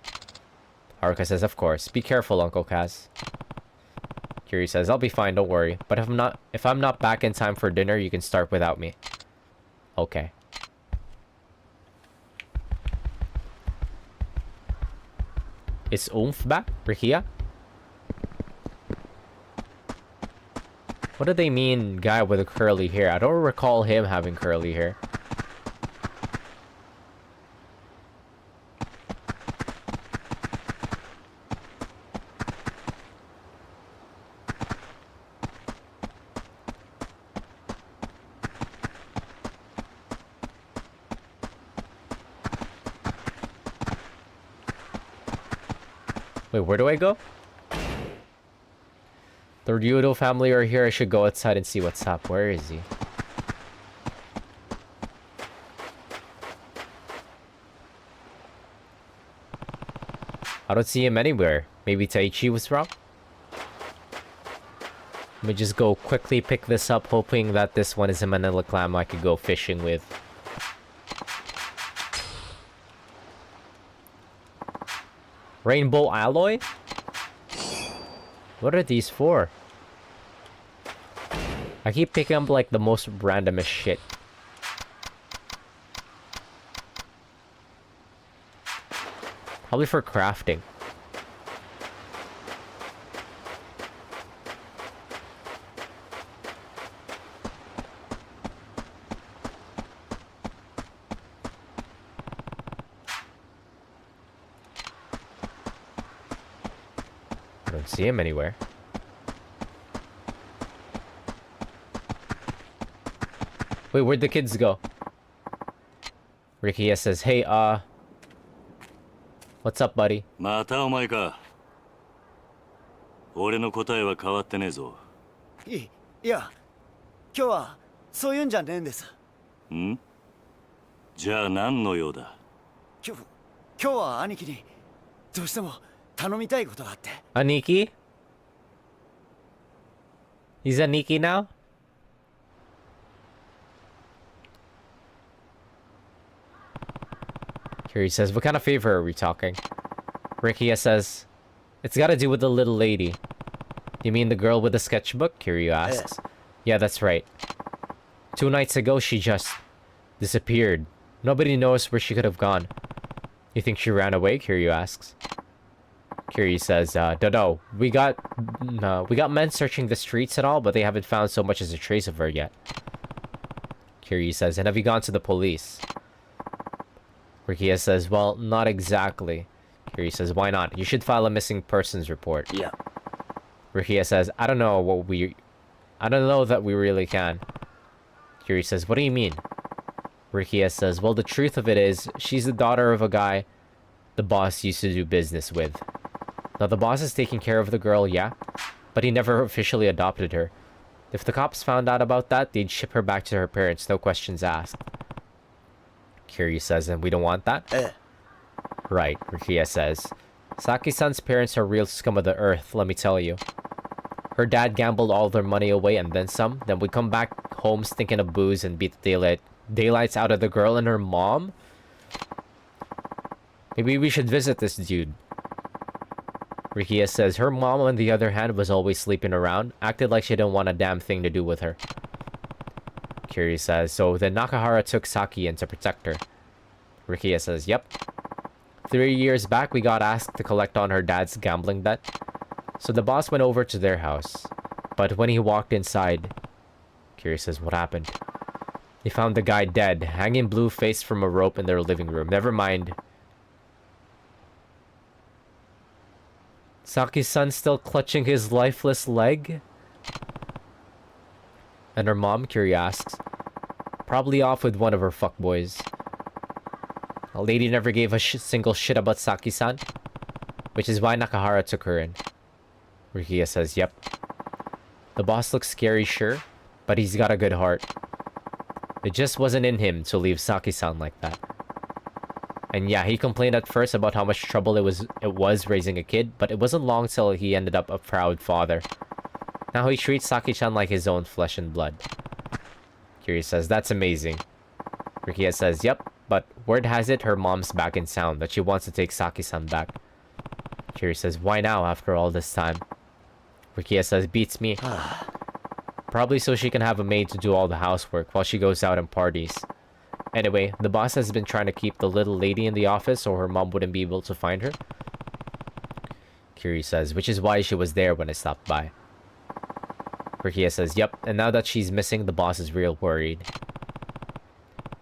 S1: Haruka says, of course. Be careful, Uncle Kaz. Kiri says, I'll be fine, don't worry. But if I'm not back in time for dinner, you can start without me. Okay. Is Oomph back? Rikia? What do they mean, guy with a curly hair? I don't recall him having curly hair. Wait, where do I go? The Ryudo family are here. I should go outside and see what's up. Where is he? I don't see him anywhere. Maybe Taichi was wrong? Let me just go quickly pick this up, hoping that this one is a manila clam I could go fishing with. Rainbow alloy? What are these for? I keep picking up like the most randomest shit. Probably for crafting. I don't see him anywhere. Wait, where'd the kids go? Rikia says, hey, what's up, buddy?
S3: またお前か。俺の答えは変わってねえぞ。
S6: いや、今日はそういうんじゃねえんです。
S3: ん？じゃあ何の用だ？
S6: 今日は兄貴にどうしても頼みたいことがあって。
S1: Aniki? He's Aniki now? Kiri says, what kind of favor are we talking? Rikia says, it's gotta do with the little lady. You mean the girl with the sketchbook? Kiryu asks. Yeah, that's right. 2 nights ago, she just disappeared. Nobody knows where she could have gone. You think she ran away? Kiryu asks. Kiryu says, no. We got men searching the streets and all, but they haven't found so much as a trace of her yet. Kiryu says, and have you gone to the police? Rikia says, well, not exactly. Kiryu says, why not? You should file a missing persons report.
S6: Yeah.
S1: Rikia says, I don't know that we really can. Kiryu says, what do you mean? Rikia says, well, the truth of it is, she's the daughter of a guy the boss used to do business with. Now, the boss is taking care of the girl, yeah, but he never officially adopted her. If the cops found out about that, they'd ship her back to her parents, no questions asked. Kiryu says, and we don't want that? Right, Rikia says. Saki-san's parents are real scum of the earth, let me tell you. Her dad gambled all their money away and then some, then we come back home stinking of booze and beat the daylights out of the girl and her mom? Maybe we should visit this dude. Rikia says her mom, on the other hand, was always sleeping around, acted like she didn't want a damn thing to do with her. Kiri says, so then Nakahara took Saki in to protect her. Rikia says, yep. 3 years back, we got asked to collect on her dad's gambling debt. So the boss went over to their house. But when he walked inside, Kiri says, what happened? He found the guy dead, hanging blue-faced from a rope in their living room. Never mind. Saki's son still clutching his lifeless leg? And her mom, Kiri asks, probably off with one of her fuckboys. A lady never gave a single shit about Saki-san, which is why Nakahara took her in. Rikia says, yep. The boss looks scary, sure, but he's got a good heart. It just wasn't in him to leave Saki-san like that. And yeah, he complained at first about how much trouble it was raising a kid, but it wasn't long till he ended up a proud father. Now he treats Saki-chan like his own flesh and blood. Kiri says, that's amazing. Rikia says, yep, but word has it her mom's back in sound, that she wants to take Saki-san back. Kiri says, why now after all this time? Rikia says, beats me. Probably so she can have a maid to do all the housework while she goes out and parties. Anyway, the boss has been trying to keep the little lady in the office so her mom wouldn't be able to find her. Kiri says, which is why she was there when I stopped by. Rikia says, yep, and now that she's missing, the boss is real worried.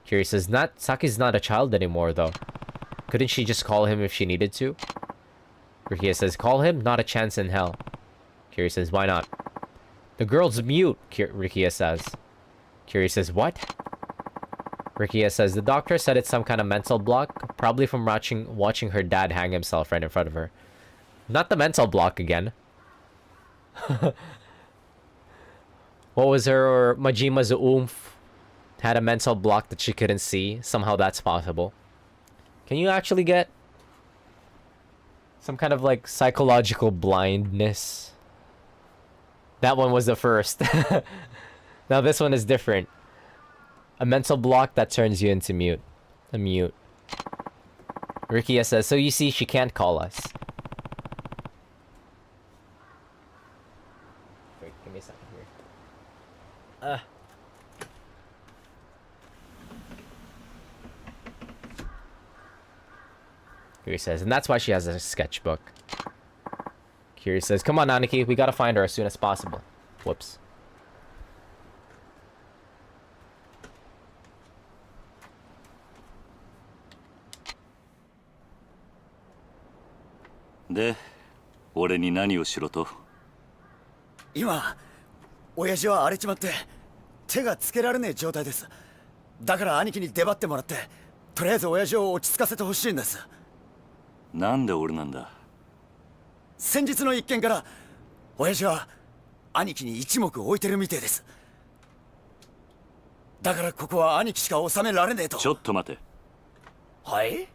S1: Kiri says, Saki's not a child anymore though. Couldn't she just call him if she needed to? Rikia says, call him? Not a chance in hell. Kiri says, why not? The girl's mute, Rikia says. Kiri says, what? Rikia says, the doctor said it's some kind of mental block, probably from watching her dad hang himself right in front of her. Not the mental block again. What was her Majima's oomph? Had a mental block that she couldn't see. Somehow that's possible. Can you actually get some kind of like psychological blindness? That one was the first. Now this one is different. A mental block that turns you into mute. A mute. Rikia says, so you see, she can't call us. Wait, give me a second here. Kiri says, and that's why she has a sketchbook. Kiri says, come on, Aniki, we gotta find her as soon as possible. Whoops.
S3: De, 俺に何をしろと？
S6: 今親父は荒れちまって手がつけられねえ状態です。だから兄貴に出張ってもらってとりあえず親父を落ち着かせてほしいんです。
S3: なんで俺なんだ？
S6: 先日の一件から親父は兄貴に一目置いてるみてえです。だからここは兄貴しか収められねえと。
S3: ちょっと待て。
S6: はい？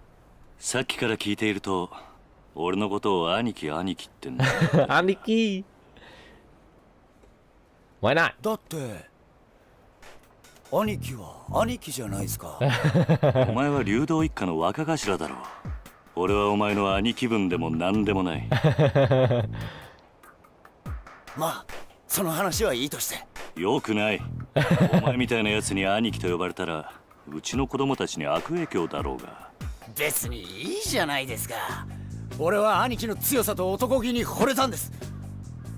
S3: さっきから聞いていると俺のことを兄貴兄貴ってんだ。
S1: 兄貴 Why not?
S6: だって兄貴は兄貴じゃないですか。
S3: お前は流動一家の若頭だろう。俺はお前の兄貴分でも何でもない。
S6: まあその話はいいとして。
S3: よくない。お前みたいなやつに兄貴と呼ばれたらうちの子供たちに悪影響だろうが。
S6: 別にいいじゃないですか。俺は兄貴の強さと男気に惚れたんです。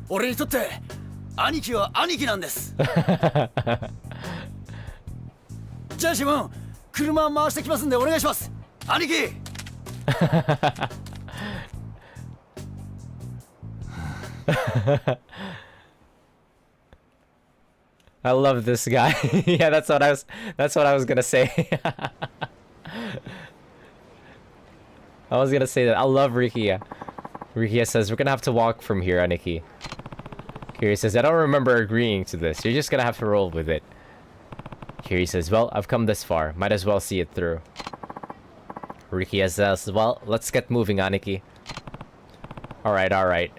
S6: 俺にとって兄貴は兄貴なんです。じゃあシモン、車回してきますんでお願いします。兄貴。
S1: I love this guy. Yeah, that's what I was gonna say. I was gonna say that. I love Rikia. Rikia says, we're gonna have to walk from here, Aniki. Kiri says, I don't remember agreeing to this. You're just gonna have to roll with it. Kiri says, well, I've come this far. Might as well see it through. Rikia says, well, let's get moving, Aniki. Alright, alright.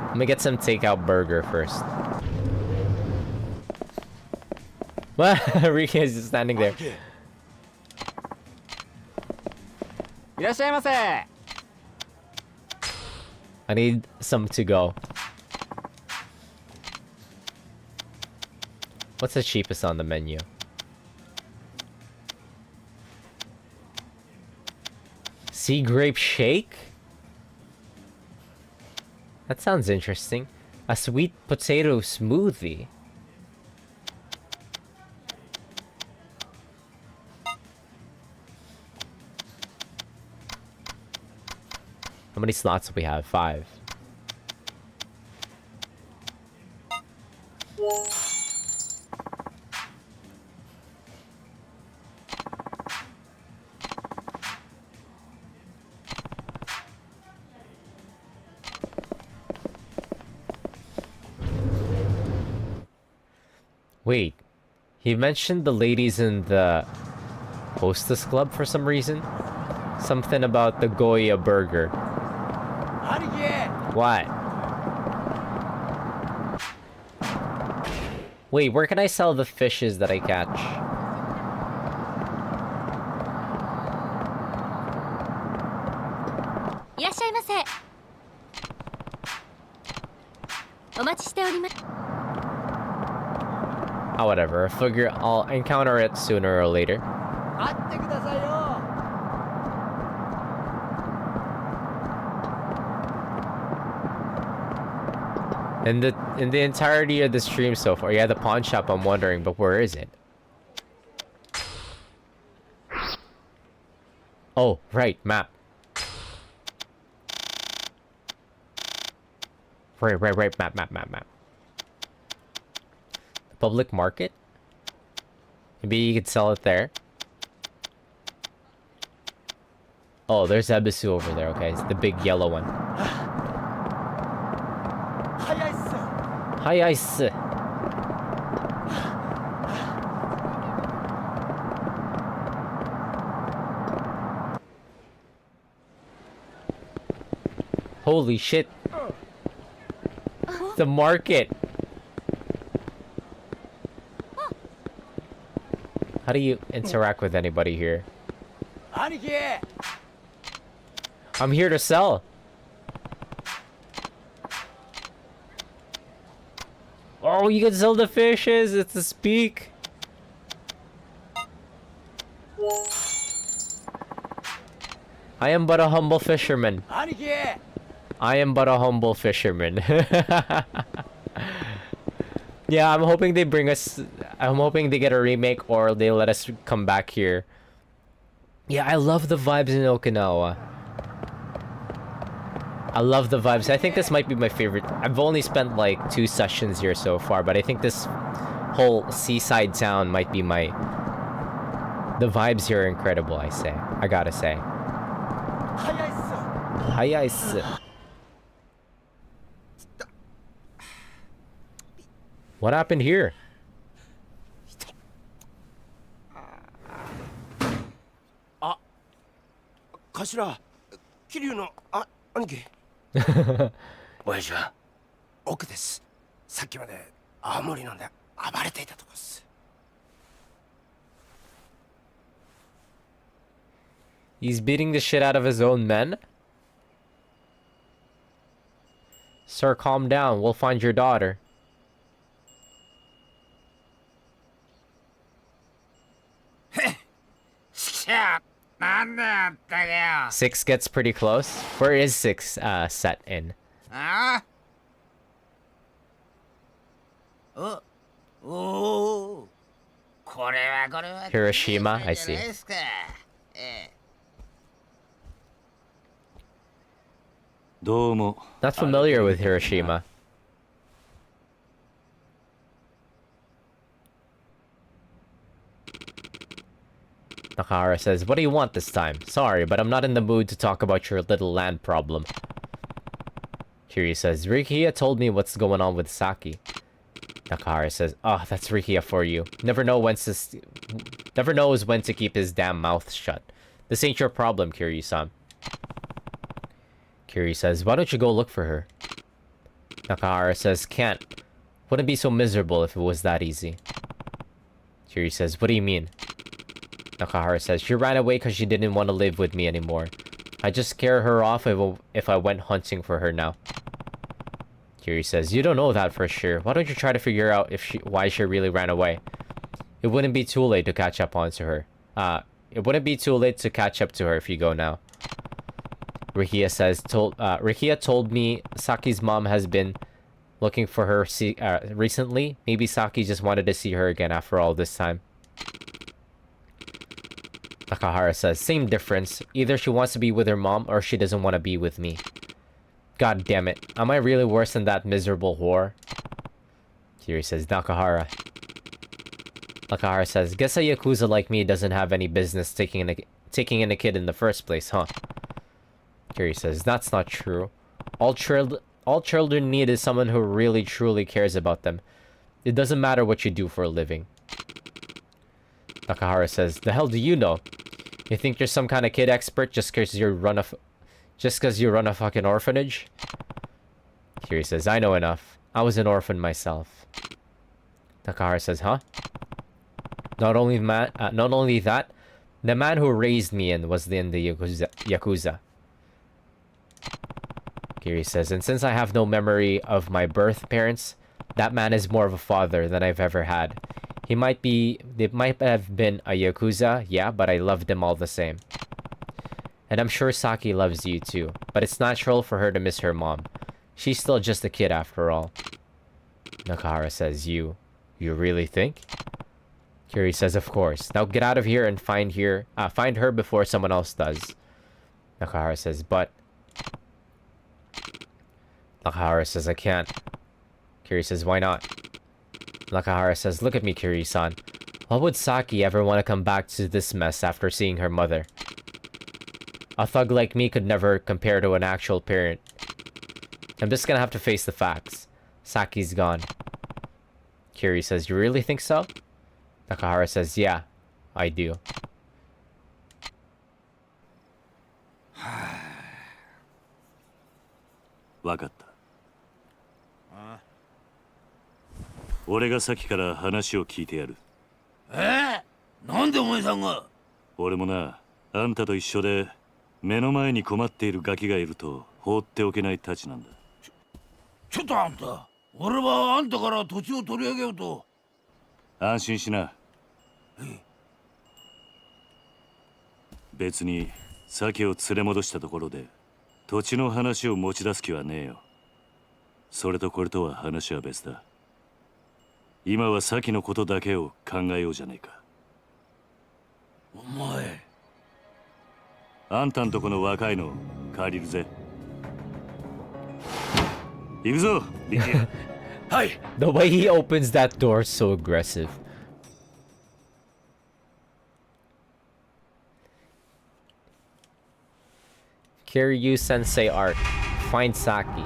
S1: Let me get some takeout burger first. What? Riki is just standing there.
S7: いらっしゃいませ。
S1: I need some to go. What's the cheapest on the menu? Sea grape shake? That sounds interesting. A sweet potato smoothie. How many slots do we have? 5. Wait, he mentioned the ladies in the hostess club for some reason? Something about the Goya burger. What? Wait, where can I sell the fishes that I catch? Oh, whatever. I figure I'll encounter it sooner or later. In the entirety of the stream so far, yeah, the pawn shop, I'm wondering, but where is it? Oh, right, map. Right, map. The public market? Maybe you could sell it there. Oh, there's Ebisu over there, okay, it's the big yellow one. Hi, ice. Holy shit. The market. How do you interact with anybody here? I'm here to sell. Oh, you can sell the fishes. It's a speak. I am but a humble fisherman. I am but a humble fisherman. Yeah, I'm hoping they bring us... I'm hoping they get a remake or they let us come back here. Yeah, I love the vibes in Okinawa. I love the vibes. I think this might be my favorite. I've only spent like 2 sessions here so far, but I think this whole seaside town might be my... The vibes here are incredible, I say. I gotta say. Hayaisu. What happened here?
S5: 頭、桐生の兄貴。親父は奥です。さっきまで青森飲んで暴れていたとこです。
S1: He's beating the shit out of his own men? Sir, calm down. We'll find your daughter. Six gets pretty close. Where is 6 set in? Hiroshima, I see. Not familiar with Hiroshima. Nakahara says, what do you want this time? Sorry, but I'm not in the mood to talk about your little land problem. Kiryu says, Rikiya told me what's going on with Saki. Nakahara says, oh, that's Rikiya for you. Never knows when to keep his damn mouth shut. This ain't your problem, Kiryu-san. Kiryu says, why don't you go look for her? Nakahara says, can't. Wouldn't be so miserable if it was that easy. Kiri says, what do you mean? Nakahara says, she ran away because she didn't want to live with me anymore. I just scare her off if I went hunting for her now. Kiri says, you don't know that for sure. Why don't you try to figure out why she really ran away? It wouldn't be too late to catch up onto her. It wouldn't be too late to catch up to her if you go now. Rikia says, Rikia told me Saki's mom has been looking for her recently. Maybe Saki just wanted to see her again after all this time. Nakahara says, same difference. Either she wants to be with her mom or she doesn't want to be with me. God damn it. Am I really worse than that miserable whore? Kiri says, Nakahara. Nakahara says, guess a Yakuza like me doesn't have any business taking in a kid in the first place, huh? Kiri says, that's not true. All children need is someone who really truly cares about them. It doesn't matter what you do for a living. Nakahara says, the hell do you know? You think you're some kind of kid expert just because you run a fucking orphanage? Kiri says, I know enough. I was an orphan myself. Nakahara says, huh? Not only that, the man who raised me was in the Yakuza. Kiri says, and since I have no memory of my birth parents, that man is more of a father than I've ever had. They might have been a Yakuza, yeah, but I loved them all the same. And I'm sure Saki loves you too, but it's natural for her to miss her mom. She's still just a kid after all. Nakahara says, you really think? Kiri says, of course. Now get out of here and find her before someone else does. Nakahara says, but... Nakahara says, I can't. Kiri says, why not? Nakahara says, look at me, Kiri-san. Why would Saki ever want to come back to this mess after seeing her mother? A thug like me could never compare to an actual parent. I'm just gonna have to face the facts. Saki's gone. Kiri says, you really think so? Nakahara says, yeah, I do.
S3: Wakata. 俺が先から話を聞いてやる。
S5: なんでお前さんが？
S3: 俺もな、あんたと一緒で目の前に困っているガキがいると放っておけないたちなんだ。
S5: ちょっとあんた、俺はあんたから土地を取り上げようと。
S3: 安心しな。別に鮭を連れ戻したところで土地の話を持ち出す気はねえよ。それとこれとは話は別だ。今は鮭のことだけを考えようじゃねえか。
S5: お前、
S3: あんたんとこの若いの借りるぜ。行くぞ、リキヤ。
S5: はい。
S1: The way he opens that door is so aggressive. Kiryu Sensei art. Find Saki.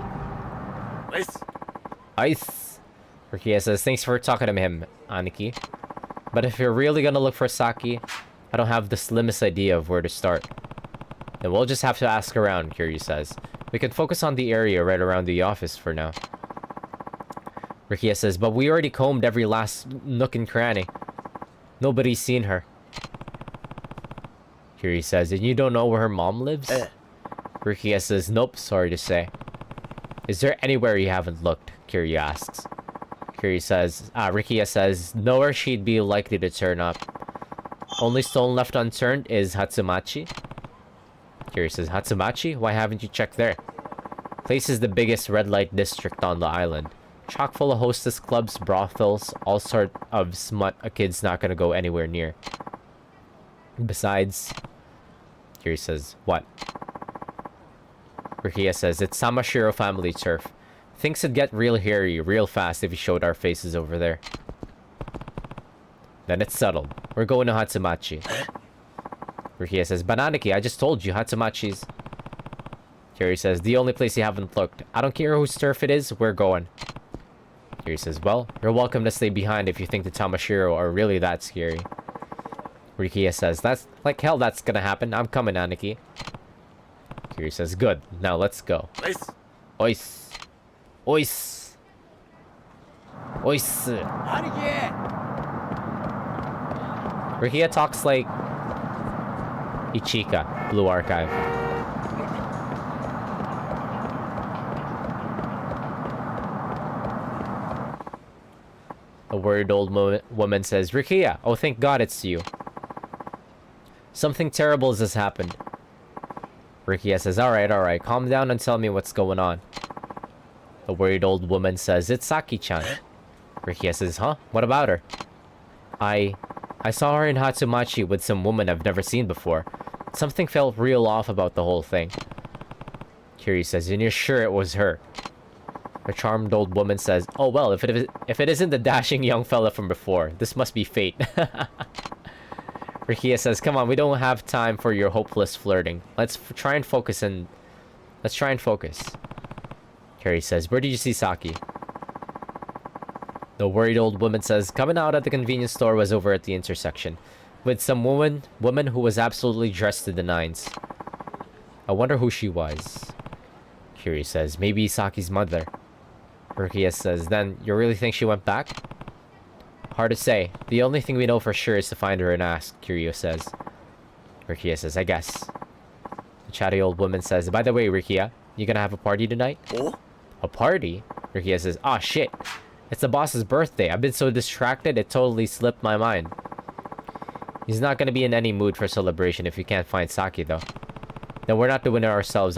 S1: Ice. Rikia says, thanks for talking to him, Aniki. But if you're really gonna look for Saki, I don't have the slimmest idea of where to start. Then we'll just have to ask around, Kiryu says. We can focus on the area right around the office for now. Rikia says, but we already combed every last nook and cranny. Nobody's seen her. Kiryu says, and you don't know where her mom lives? Rikia says, nope, sorry to say. Is there anywhere you haven't looked? Kiryu asks. Rikia says, nowhere she'd be likely to turn up. Only stone left unturned is Hatsumachi. Kiryu says, Hatsumachi? Why haven't you checked there? Place is the biggest red light district on the island. Chock full of hostess clubs, brothels, all sort of smut a kid's not gonna go anywhere near. Besides... Kiryu says, what? Rikia says, it's Samashiro family turf. Things would get real hairy real fast if you showed our faces over there. Then it's settled. We're going to Hatsumachi. Rikia says, Bananiki, I just told you, Hatsumachi's... Kiryu says, the only place you haven't looked. I don't care whose turf it is, we're going. Kiryu says, well, you're welcome to stay behind if you think the Tamashiro are really that scary. Rikia says, that's like hell that's gonna happen. I'm coming, Aniki. Kiryu says, good. Now let's go. Ois. Ois. Ois. Rikia talks like Ichika, Blue Archive. A worried old woman says, Rikia, oh thank God it's you. Something terrible has happened. Rikia says, alright, calm down and tell me what's going on. The worried old woman says, it's Saki-chan. Rikia says, huh? What about her? I saw her in Hatsumachi with some woman I've never seen before. Something felt real off about the whole thing. Kiryu says, and you're sure it was her? The charmed old woman says, oh well, if it isn't the dashing young fella from before, this must be fate. Rikia says, come on, we don't have time for your hopeless flirting. Let's try and focus. Kiryu says, where did you see Saki? The worried old woman says, coming out at the convenience store was over at the intersection, with some woman who was absolutely dressed to the nines. I wonder who she was. Kiryu says, maybe Saki's mother. Rikia says, then you really think she went back? Hard to say. The only thing we know for sure is to find her and ask, Kiryu says. Rikia says, I guess. The chatty old woman says, by the way, Rikia, you gonna have a party tonight?
S5: Oh?
S1: A party? Rikia says, ah, shit. It's the boss's birthday. I've been so distracted, it totally slipped my mind. He's not gonna be in any mood for celebration if you can't find Saki, though. Then we're not doing ourselves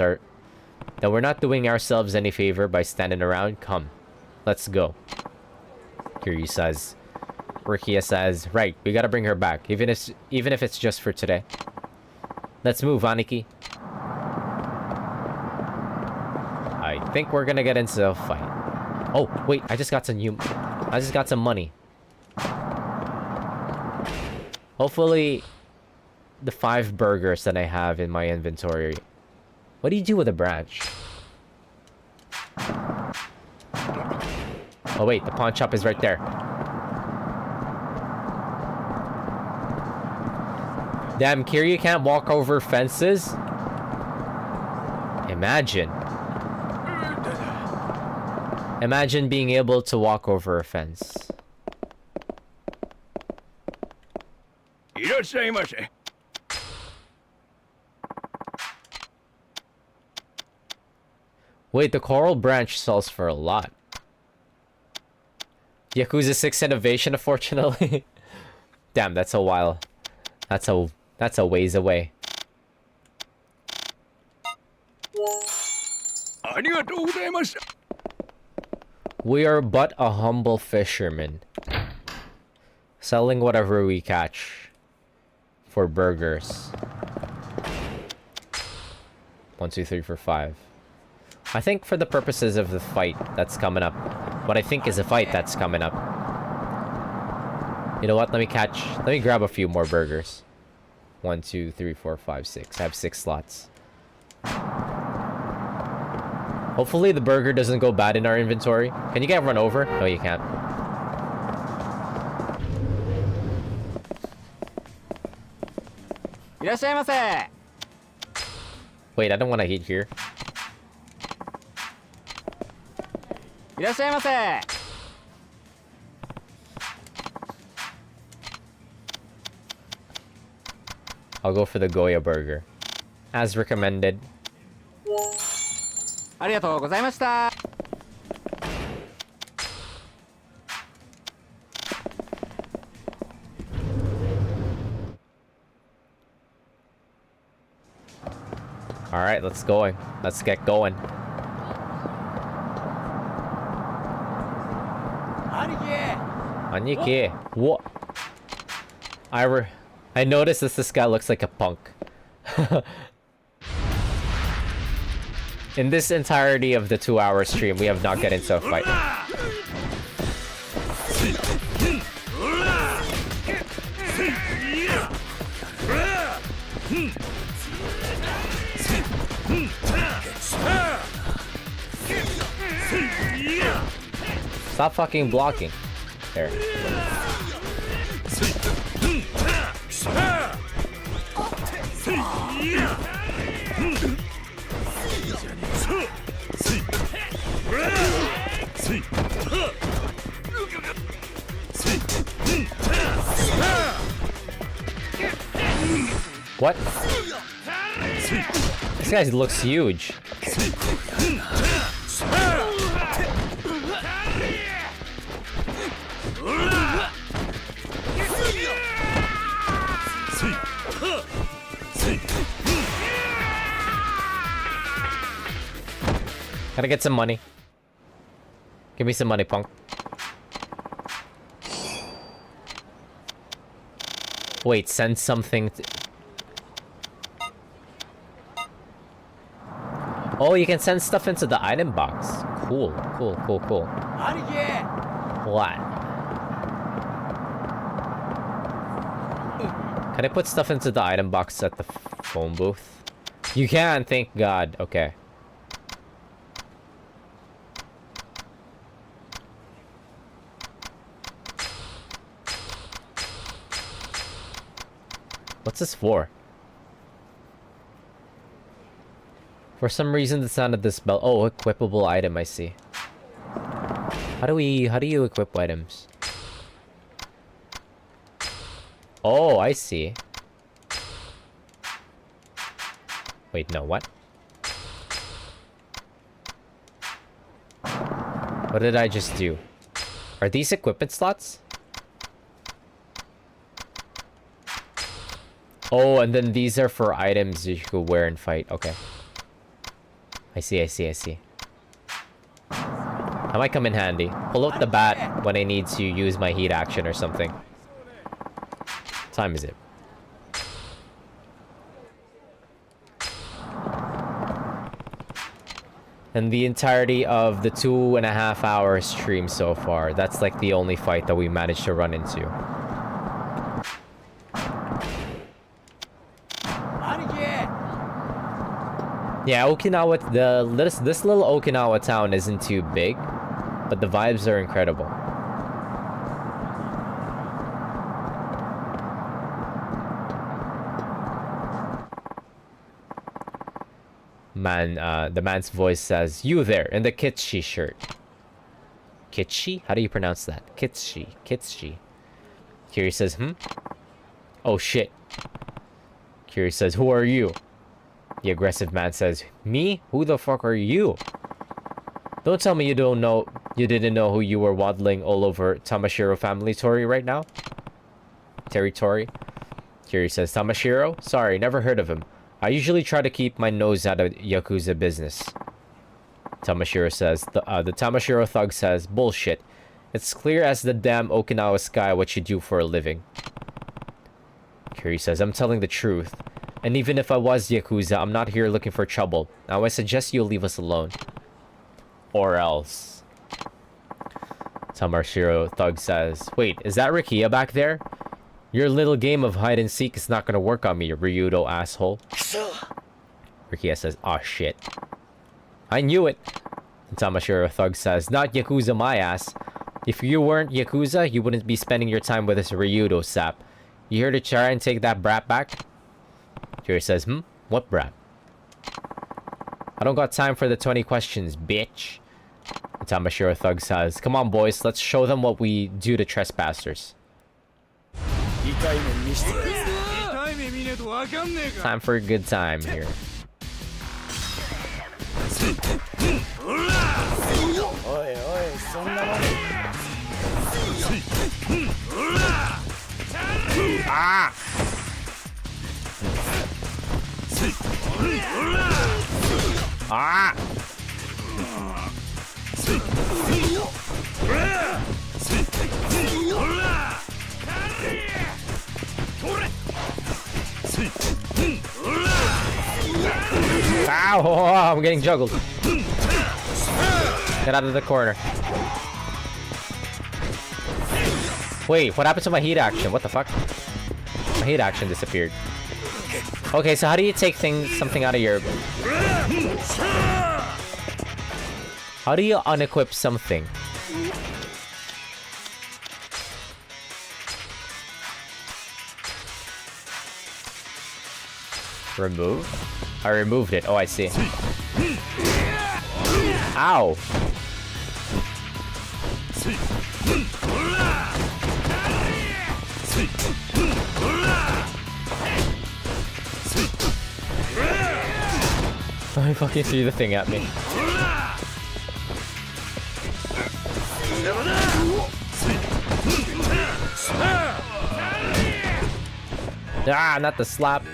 S1: any favor by standing around. Come, let's go. Kiryu says. Rikia says, right, we gotta bring her back, even if it's just for today. Let's move, Aniki. I think we're gonna get into a fight. Oh, wait, I just got some money. Hopefully, the 5 burgers that I have in my inventory. What do you do with a branch? Oh wait, the pawn shop is right there. Damn, Kiryu can't walk over fences? Imagine being able to walk over a fence. Wait, the coral branch sells for a lot. Yakuza 6 innovation, unfortunately. Damn, that's a while. That's a ways away. We are but a humble fisherman, selling whatever we catch for burgers. 1, 2, 3, 4, 5. I think for the purposes of the fight that's coming up, what I think is a fight that's coming up. You know what? Let me grab a few more burgers. 1, 2, 3, 4, 5, 6. I have 6 slots. Hopefully the burger doesn't go bad in our inventory. Can you get run over? No, you can't. Wait, I don't want to eat here. I'll go for the Goya burger, as recommended. Alright, let's get going. Aniki. What? I noticed that this guy looks like a punk. In this entirety of the 2-hour stream, we have not get into a fight. Stop fucking blocking. There. What? This guy looks huge. Gotta get some money. Give me some money, punk. Wait, send something to... Oh, you can send stuff into the item box. Cool, cool, cool, cool. What? Can I put stuff into the item box at the phone booth? You can, thank God. Okay. What's this for? For some reason, the sound of this bell. Oh, equipable item. I see. How do you equip items? Oh, I see. Wait, no, what? What did I just do? Are these equipment slots? Oh, and then these are for items you could wear and fight. Okay. I see, I see, I see. That might come in handy. Pull out the bat when I need to use my heat action or something. What time is it? And the entirety of the 2.5 hour stream so far, that's like the only fight that we managed to run into. Yeah, Okinawa, this little Okinawa town isn't too big, but the vibes are incredible. Man, the man's voice says, "You there, in the Kitschy shirt." Kitschy? How do you pronounce that? Kitschy. Kitschy. Kiri says, Oh shit. Kiri says, "Who are you?" The aggressive man says, "Me? Who the fuck are you? Don't tell me you didn't know who you were waddling all over Tamashiro family right now." Territory. Kiri says, "Tamashiro? Sorry, never heard of him. I usually try to keep my nose out of Yakuza business." Tamashiro says, the Tamashiro thug says, "Bullshit. It's clear as the damn Okinawa sky what you do for a living." Kiri says, "I'm telling the truth. And even if I was Yakuza, I'm not here looking for trouble. Now I suggest you leave us alone. Or else." Tamashiro thug says, "Wait, is that Rikia back there? Your little game of hide and seek is not gonna work on me, you Ryudo asshole." Rikia says, "Aw shit. I knew it." And Tamashiro thug says, "Not Yakuza my ass. If you weren't Yakuza, you wouldn't be spending your time with this Ryudo sap. You here to try and take that brat back?" Kiri says, "What brat?" "I don't got time for the 20 questions, bitch." And Tamashiro thug says, "Come on, boys, let's show them what we do to trespassers." Time for a good time here. Ah! Ah! Ow! Oh, I'm getting juggled. Get out of the corner. Wait, what happened to my heat action? What the fuck? My heat action disappeared. Okay, so how do you take something out of your... How do you unequip something? Remove? I removed it. Oh, I see. Ow! Oh, he fucking threw the thing at me. Ah, not the slap.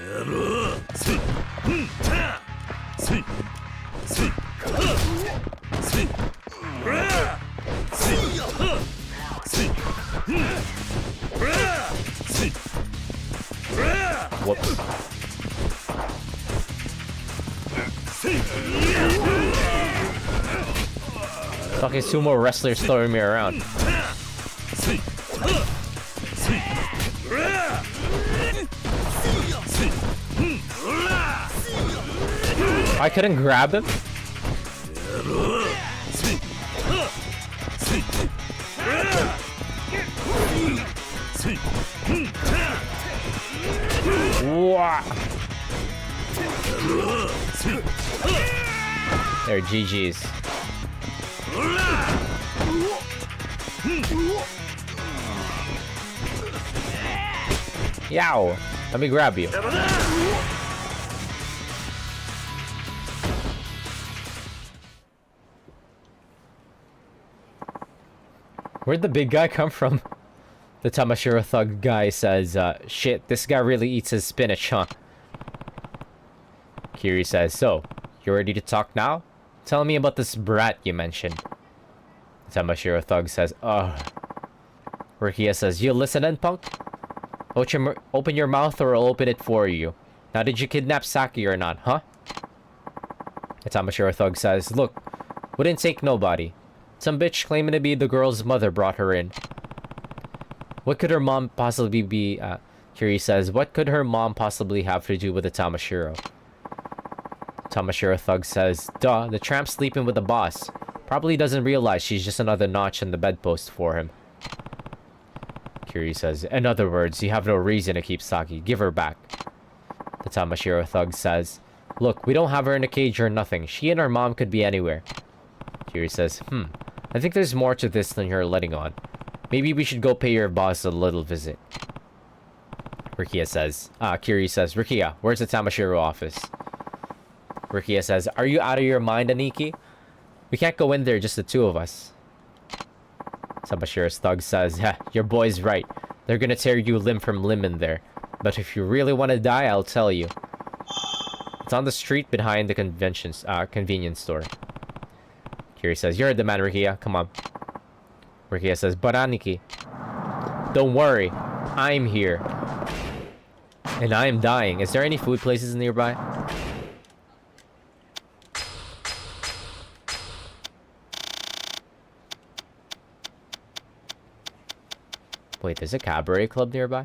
S1: Whoops. Fucking sumo wrestlers throwing me around. I couldn't grab him? Wow. They're GG's. Yow! Let me grab you. Where'd the big guy come from? The Tamashiro thug guy says, shit, this guy really eats his spinach, huh? Kiri says, so, you ready to talk now? Tell me about this brat you mentioned. The Tamashiro thug says, ugh. Rukia says, you listen then, punk? Open your mouth or I'll open it for you. Now did you kidnap Saki or not, huh? The Tamashiro thug says, look, wouldn't take nobody. Some bitch claiming to be the girl's mother brought her in. What could her mom possibly be, Kiri says, what could her mom possibly have to do with the Tamashiro? Tamashiro thug says, duh, the tramp's sleeping with the boss. Probably doesn't realize she's just another notch in the bedpost for him. Kiri says, in other words, you have no reason to keep Saki. Give her back. The Tamashiro thug says, look, we don't have her in a cage or nothing. She and her mom could be anywhere. Kiri says, I think there's more to this than you're letting on. Maybe we should go pay your boss a little visit. Kiri says, Rukia, where's the Tamashiro office? Rukia says, are you out of your mind, Aniki? We can't go in there, just the two of us. Tamashiro's thug says, your boy's right. They're gonna tear you limb from limb in there. But if you really want to die, I'll tell you. It's on the street behind the convenience store. Kiri says, you're the man, Rukia. Come on. Rukia says, but Aniki, don't worry. I'm here. And I am dying. Is there any food places nearby? Wait, there's a cabaret club nearby?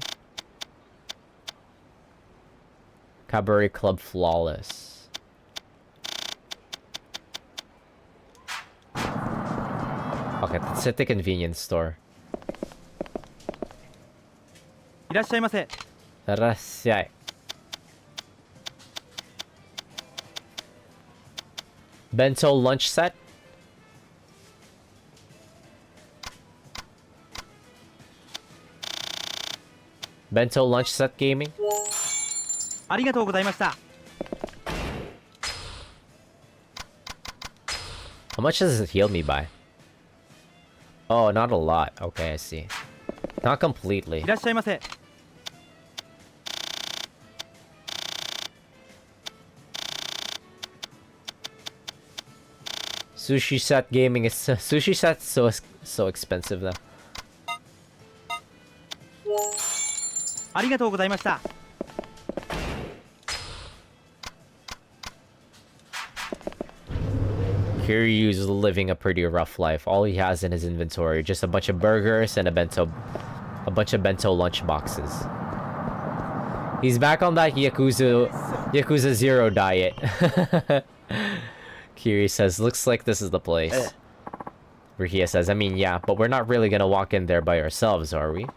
S1: Cabaret Club Flawless. Okay, let's hit the convenience store.
S7: いらっしゃいませ。
S1: いらっしゃい。Bento lunch set? Bento lunch set gaming?
S7: ありがとうございました。
S1: How much does it heal me by? Oh, not a lot. Okay, I see. Not completely.
S7: いらっしゃいませ。
S1: Sushi set gaming is sushi set's so expensive though.
S7: ありがとうございました。
S1: Kiryu's living a pretty rough life. All he has in his inventory, just a bunch of burgers and a bunch of bento lunch boxes. He's back on that Yakuza 0 diet. Kiryu says, looks like this is the place. Rukia says, I mean, yeah, but we're not really gonna walk in there by ourselves, are we?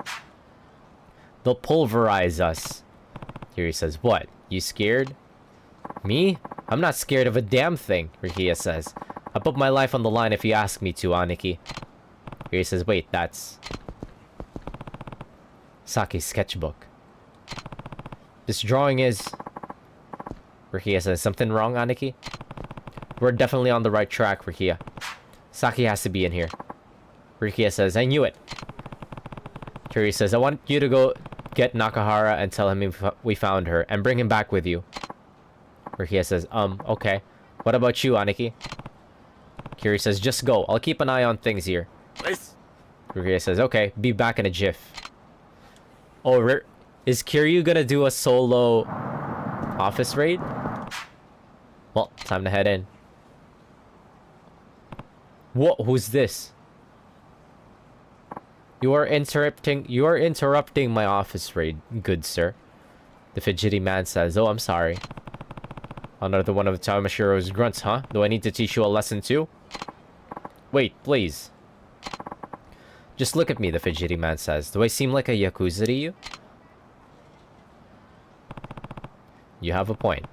S1: They'll pulverize us. Kiryu says, what? You scared? Me? I'm not scared of a damn thing, Rukia says. I put my life on the line if you ask me to, Aniki. Kiryu says, wait, that's Saki's sketchbook. This drawing is... Rukia says, something wrong, Aniki? We're definitely on the right track, Rikia. Saki has to be in here. Rikia says, I knew it. Kiryu says, I want you to go get Nakahara and tell him we found her, and bring him back with you. Rikia says, okay. What about you, Aniki? Kiryu says, just go. I'll keep an eye on things here.
S2: Nice.
S1: Rikia says, okay, be back in a jiff. Oh, is Kiryu gonna do a solo office raid? Well, time to head in. What? Who's this? You are interrupting my office raid, good sir. The fidgety man says, oh, I'm sorry. Another one of Tamashiro's grunts, huh? Do I need to teach you a lesson too? Wait, please. Just look at me, the fidgety man says. Do I seem like a Yakuza to you? You have a point.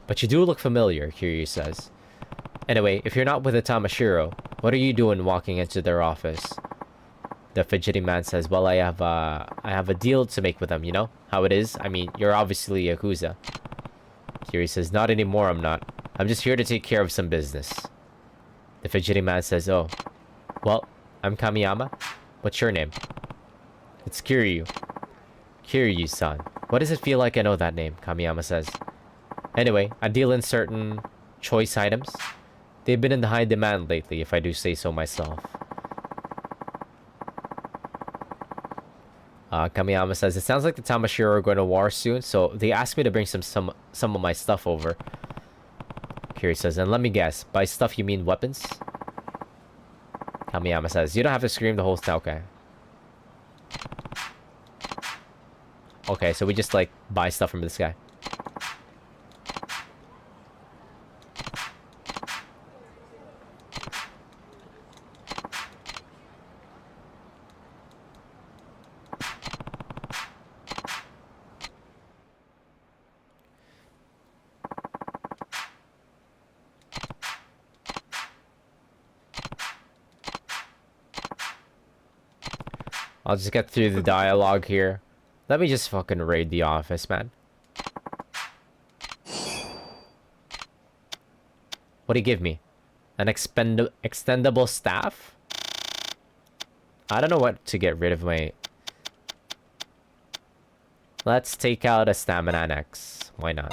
S1: But you do look familiar, Kiryu says. Anyway, if you're not with the Tamashiro, what are you doing walking into their office? The fidgety man says, well, I have a deal to make with them, you know? How it is? I mean, you're obviously Yakuza. Kiryu says, not anymore, I'm not. I'm just here to take care of some business. The fidgety man says, oh. Well, I'm Kamiyama. What's your name? It's Kiryu. Kiryu-san. What does it feel like I know that name? Kamiyama says. Anyway, I deal in certain choice items. They've been in the high demand lately, if I do say so myself. Kamiyama says, it sounds like the Tamashiro are going to war soon, so they asked me to bring some of my stuff over. Kiryu says, and let me guess, by stuff you mean weapons? Kamiyama says, you don't have to scream the whole time. Okay. Okay, so we just, like, buy stuff from this guy. I'll just get through the dialogue here. Let me just fucking raid the office, man. What do you give me? An extendable staff? I don't know what to get rid of my... Let's take out a stamina X. Why not?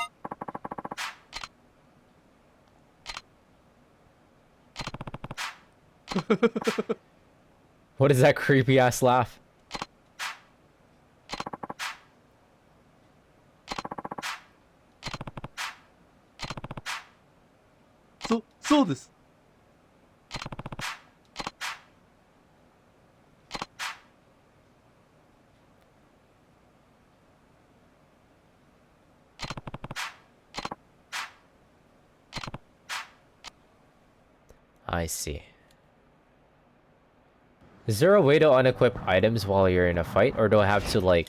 S1: What is that creepy ass laugh?
S7: So this.
S1: I see. Is there a way to unequip items while you're in a fight, or do I have to, like...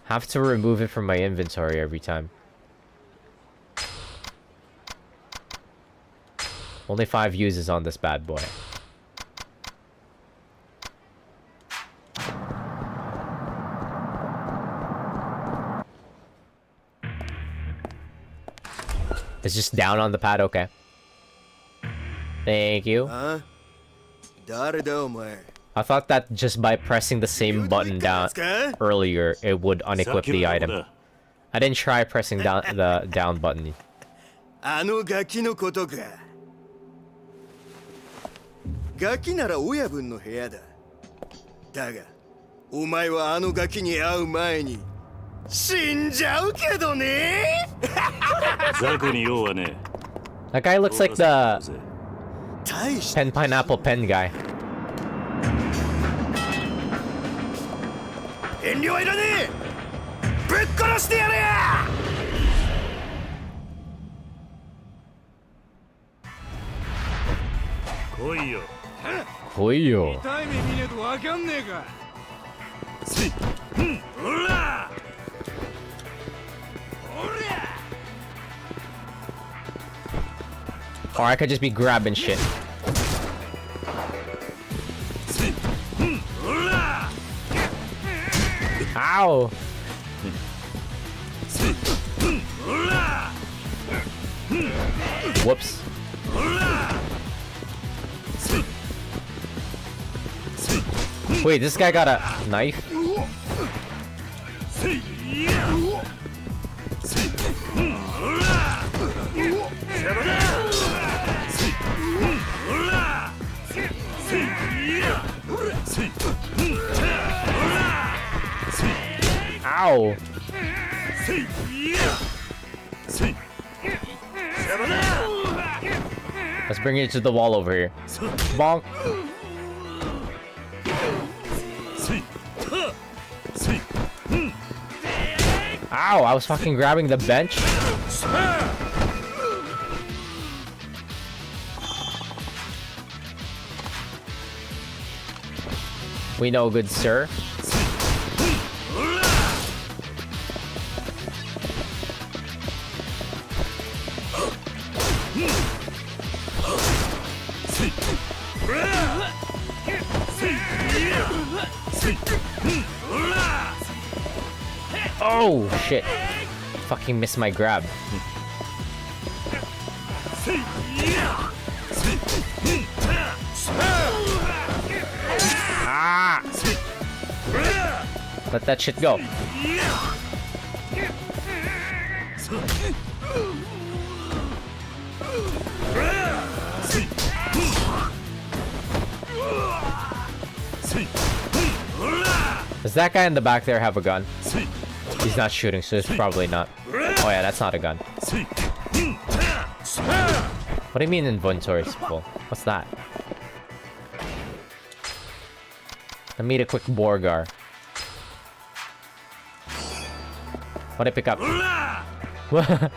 S1: have to remove it from my inventory every time? Only 5 uses on this bad boy. It's just down on the pad, okay. Thank you. I thought that just by pressing the same button down earlier, it would unequip the item. I didn't try pressing down the down button.
S5: ガキなら親分の部屋だ。だが、お前はあのガキに会う前に死んじゃうけどね。
S3: ザコに用はね。
S1: That guy looks like the pen pineapple pen guy.
S5: 遠慮はいらねえ。ぶっ殺してやれや。
S3: 来いよ。
S1: 来いよ。
S5: 痛い目見ねえとわかんねえか。ほら。
S1: Or I could just be grabbing shit. Ow! Whoops. Wait, this guy got a knife? Ow! Let's bring it to the wall over here. Bonk! Ow! I was fucking grabbing the bench. We know, good sir. Oh shit! Fucking missed my grab. Ah! Let that shit go. Does that guy in the back there have a gun? He's not shooting, so it's probably not. Oh yeah, that's not a gun. What do you mean inventory is full? What's that? I made a quick Borgar. What'd I pick up? What?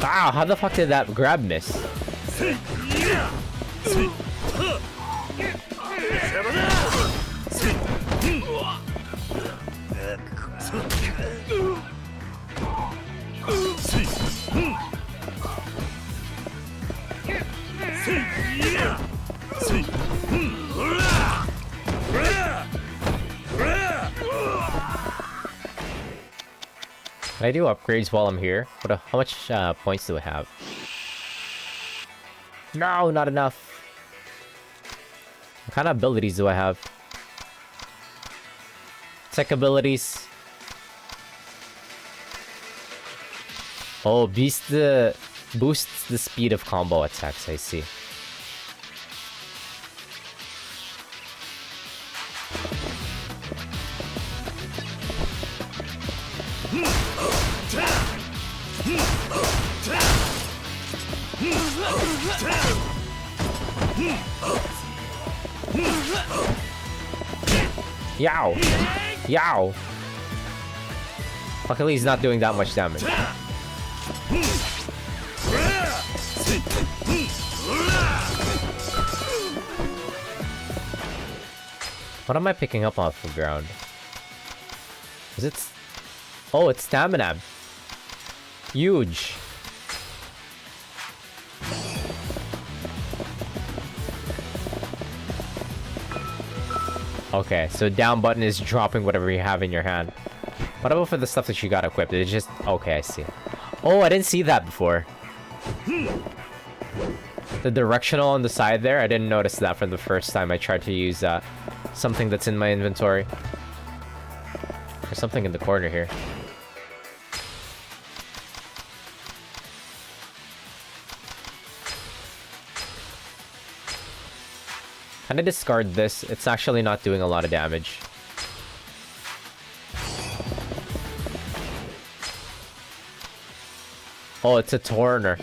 S1: Wow, how the fuck did that grab miss? Can I do upgrades while I'm here? How much points do I have? No, not enough. What kind of abilities do I have? Tech abilities. Oh, boosts the speed of combo attacks, I see. Yow! Yow! Luckily he's not doing that much damage. What am I picking up off the ground? Is it... Oh, it's stamina. Huge. Okay, so down button is dropping whatever you have in your hand. What about for the stuff that you got equipped? It's just... Okay, I see. Oh, I didn't see that before. The directional on the side there, I didn't notice that from the first time I tried to use something that's in my inventory. There's something in the corner here. Can I discard this? It's actually not doing a lot of damage. Oh, it's a Torner.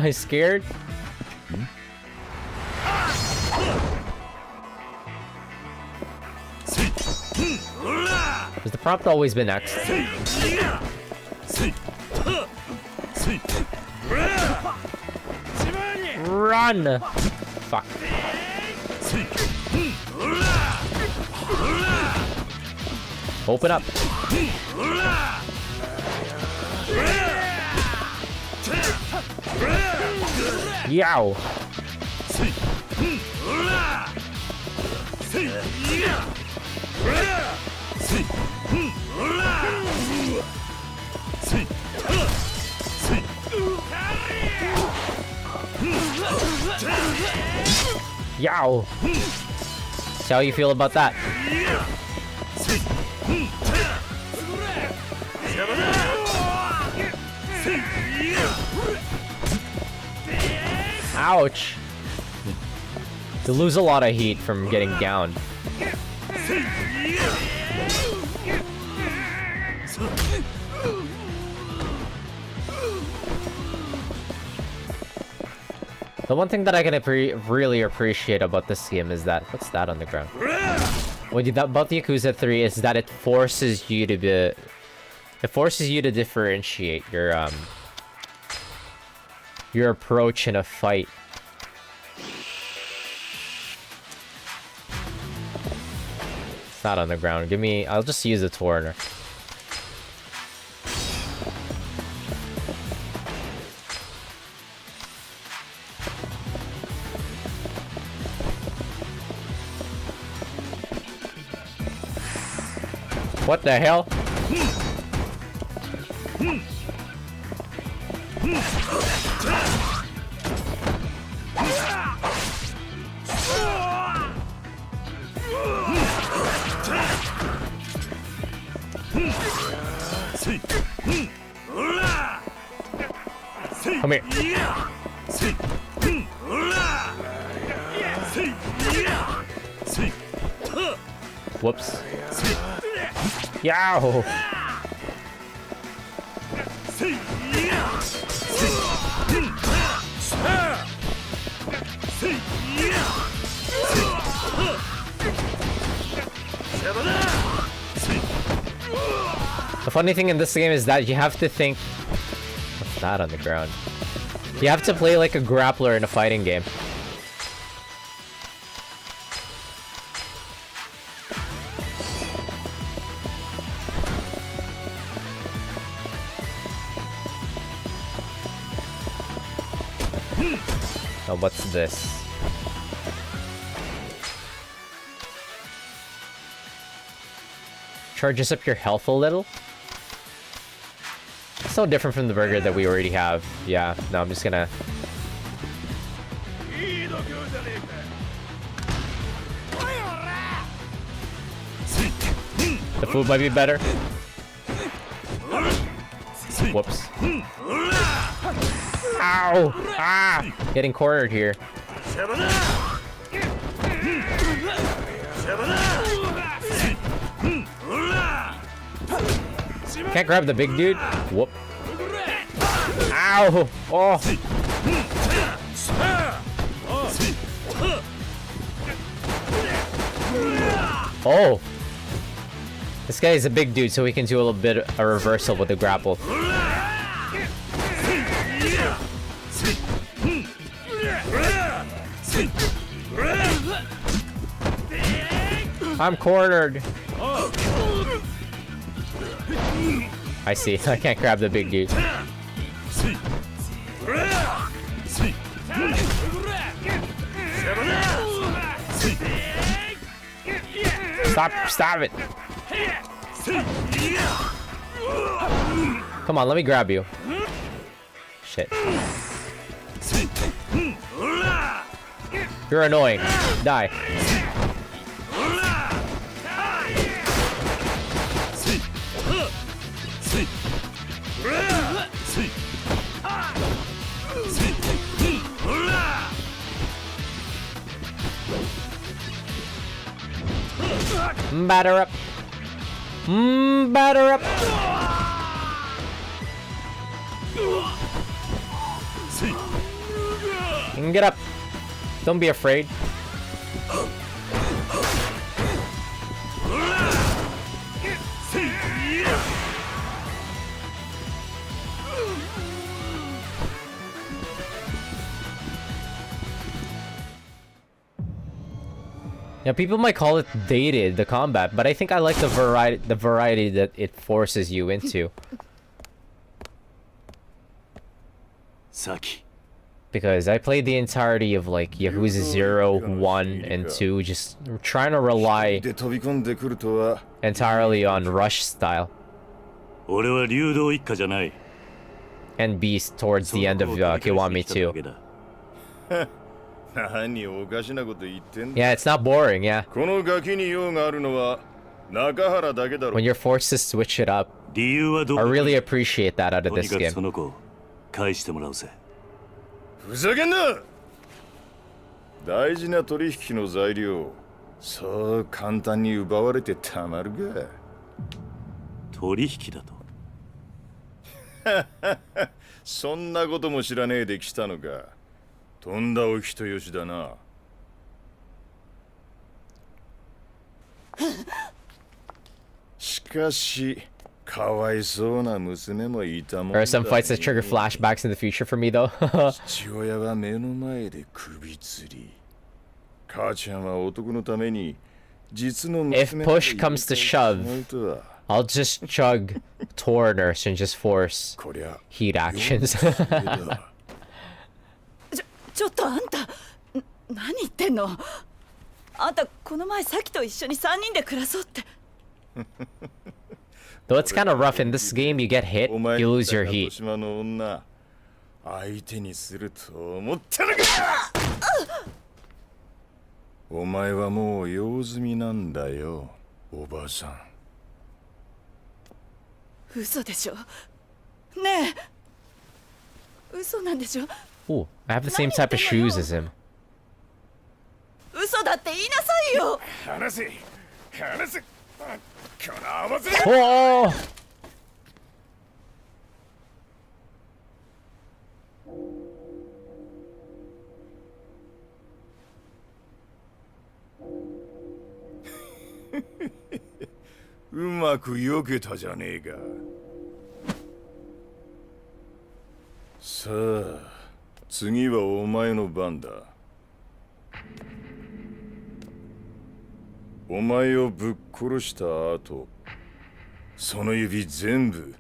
S1: He's scared? Has the prompt always been X? Run! Fuck. Open up. Yow. Yow. See how you feel about that? Ouch. You lose a lot of heat from getting downed. The one thing that I can really appreciate about this game is that... What's that on the ground? About the Yakuza 3 is that it forces you to be... It forces you to differentiate your approach in a fight. It's not on the ground. Give me... I'll just use the Torrenter. What the hell? Come here. Whoops. Yow! The funny thing in this game is that you have to think... What's that on the ground? You have to play like a grappler in a fighting game. Oh, what's this? Charges up your health a little? So different from the burger that we already have. Yeah, no, I'm just gonna... The food might be better. Whoops. Ow! Ah! Getting cornered here. Can't grab the big dude? Whoop. Ow! Oh! Oh! This guy is a big dude, so he can do a little bit of a reversal with the grapple. I'm cornered. I see. I can't grab the big dude. Stop it. Come on, let me grab you. Shit. You're annoying. Die. Batter up. Batter up. Get up. Don't be afraid. Yeah, people might call it dated, the combat, but I think I like the variety that it forces you into.
S3: Saki.
S1: Because I played the entirety of like Yakuza 0, 1, and 2, just trying to rely
S2: で飛び込んでくるとは
S1: entirely on rush style
S3: 俺は流動一家じゃない。
S1: and beast towards the end of Kiwami 2.
S2: 何おかしなこと言ってんだ
S1: Yeah, it's not boring, yeah.
S2: このガキに用があるのは中原だけだろ
S1: When you're forced to switch it up,
S3: 理由はどう
S1: I really appreciate that out of
S3: とに
S1: this
S3: かく
S1: game.
S3: その子返してもらうぜ。
S2: ふざけんな大事な取引の材料そう簡単に奪われてたまるか
S3: 取引だと。
S2: そんなことも知らねえで来たのかとんだお人よしだなしかしかわいそうな娘もいたもん
S1: There
S2: だ
S1: are some fights that trigger flashbacks in the future for me, though.
S2: 父親は目の前で首吊り母ちゃんは男のために実の
S1: If
S2: 娘
S1: push comes to shove,
S2: まうとは
S1: I'll just chug toward nurse and just force
S2: こりゃ
S1: heat actions.
S8: ちょっとあんた何言ってんの。あんたこの前サキと一緒に3人で暮らそうって。
S1: Though it's kind of rough in this game, you get hit,
S2: お前
S1: you
S2: み
S1: lose
S2: たい
S1: your
S2: な
S1: heat.
S2: 年の女相手にすると思ったのかお前はもう用済みなんだよおばさん
S8: 嘘でしょ。ねえ。嘘なんでしょ。
S1: Ooh, I have the same type of shoes as him.
S8: 嘘だって言いなさいよ。
S2: 話せ話せこの甘ずれ
S1: Oh!
S2: うまく避けたじゃねえかさあ次はお前の番だお前をぶっ殺した後その指全部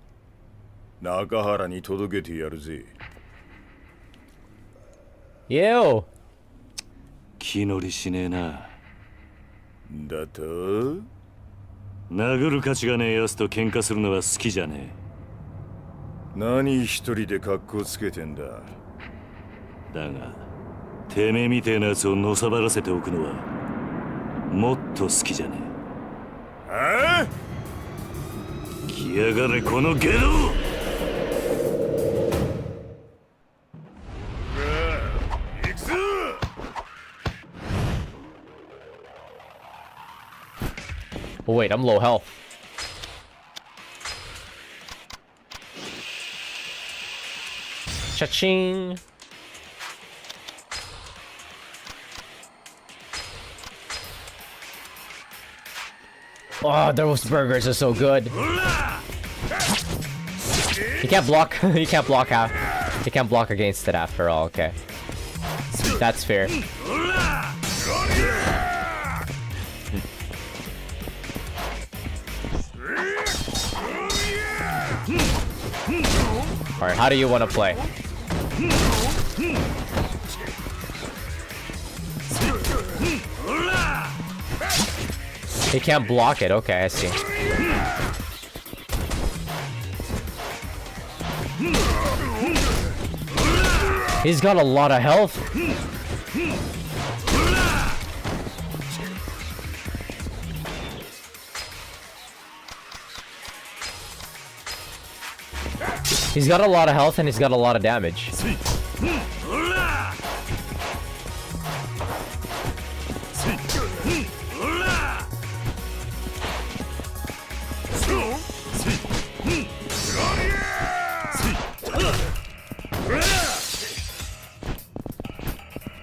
S2: 中原に届けてやるぜ
S1: Ew!
S3: 気乗りしねえな。
S2: だと
S3: 殴る価値がねえ奴と喧嘩するのは好きじゃね
S2: 何一人で格好つけてんだ
S3: え。だがてめえみてえな奴をのさばらせておくのはもっと好きじゃね
S2: ああ
S3: え。来やがれこのゲド。
S1: Oh wait, I'm low health. Cha-ching! Oh, those burgers are so good. You can't block. You can't block out. You can't block against it after all. Okay, that's fair. All right, how do you want to play? He can't block it. Okay, I see. He's got a lot of health. He's got a lot of health and he's got a lot of damage.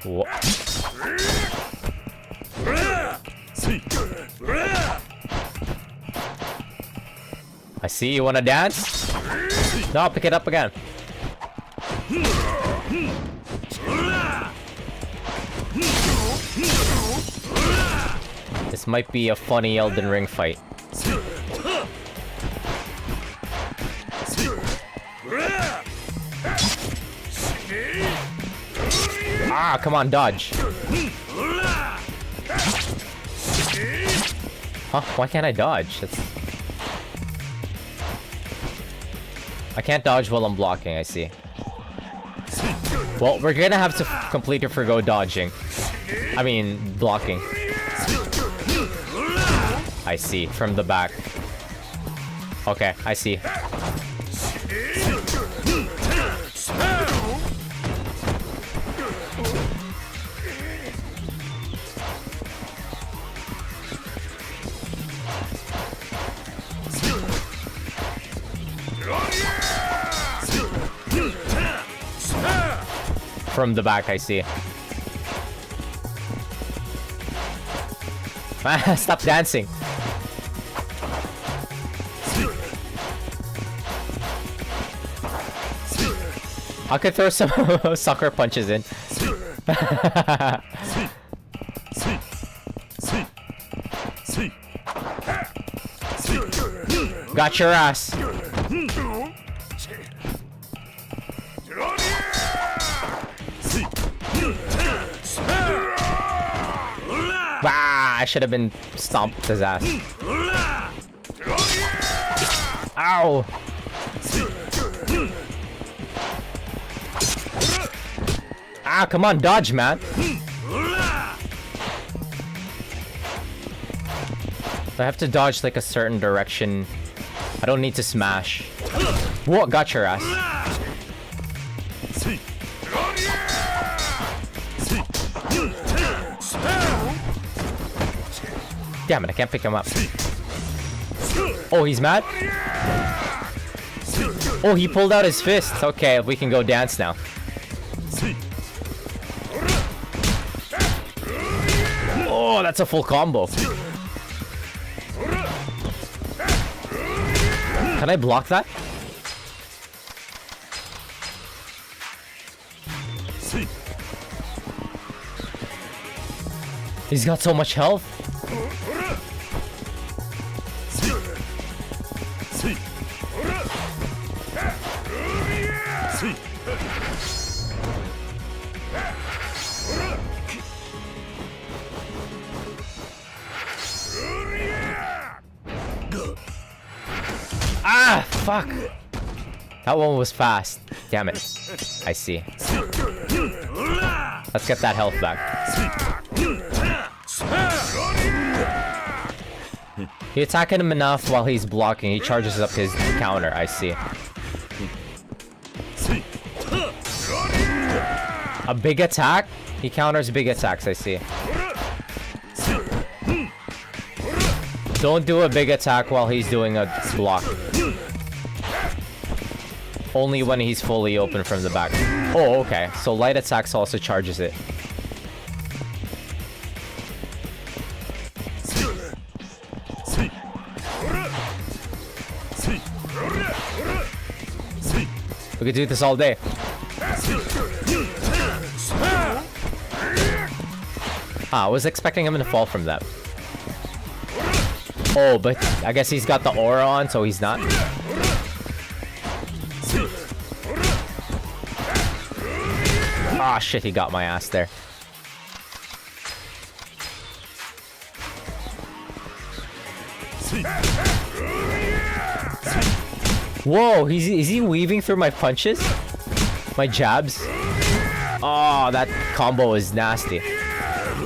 S1: Wha- I see you wanna dance? No, pick it up again. This might be a funny Elden Ring fight. Ah, come on, dodge. Huh? Why can't I dodge? I can't dodge while I'm blocking, I see. Well, we're gonna have to completely forgo dodging. I mean, blocking. I see, from the back. Okay, I see. From the back, I see. Stop dancing. I could throw some sucker punches in. Got your ass. Ah, I should have been stomped his ass. Ow! Ah, come on, dodge, man. I have to dodge like a certain direction. I don't need to smash. Whoa, got your ass. Damn it, I can't pick him up. Oh, he's mad? Oh, he pulled out his fist. Okay, we can go dance now. Oh, that's a full combo. Can I block that? He's got so much health. Ah, fuck. That one was fast. Damn it. I see. Let's get that health back. You attack him enough while he's blocking, he charges up his counter, I see. A big attack? He counters big attacks, I see. Don't do a big attack while he's doing a block. Only when he's fully open from the back. Oh, okay. So light attacks also charges it. We could do this all day. Ah, I was expecting him to fall from that. Oh, but I guess he's got the aura on, so he's not. Ah, shit, he got my ass there. Whoa, is he weaving through my punches? My jabs? Oh, that combo is nasty.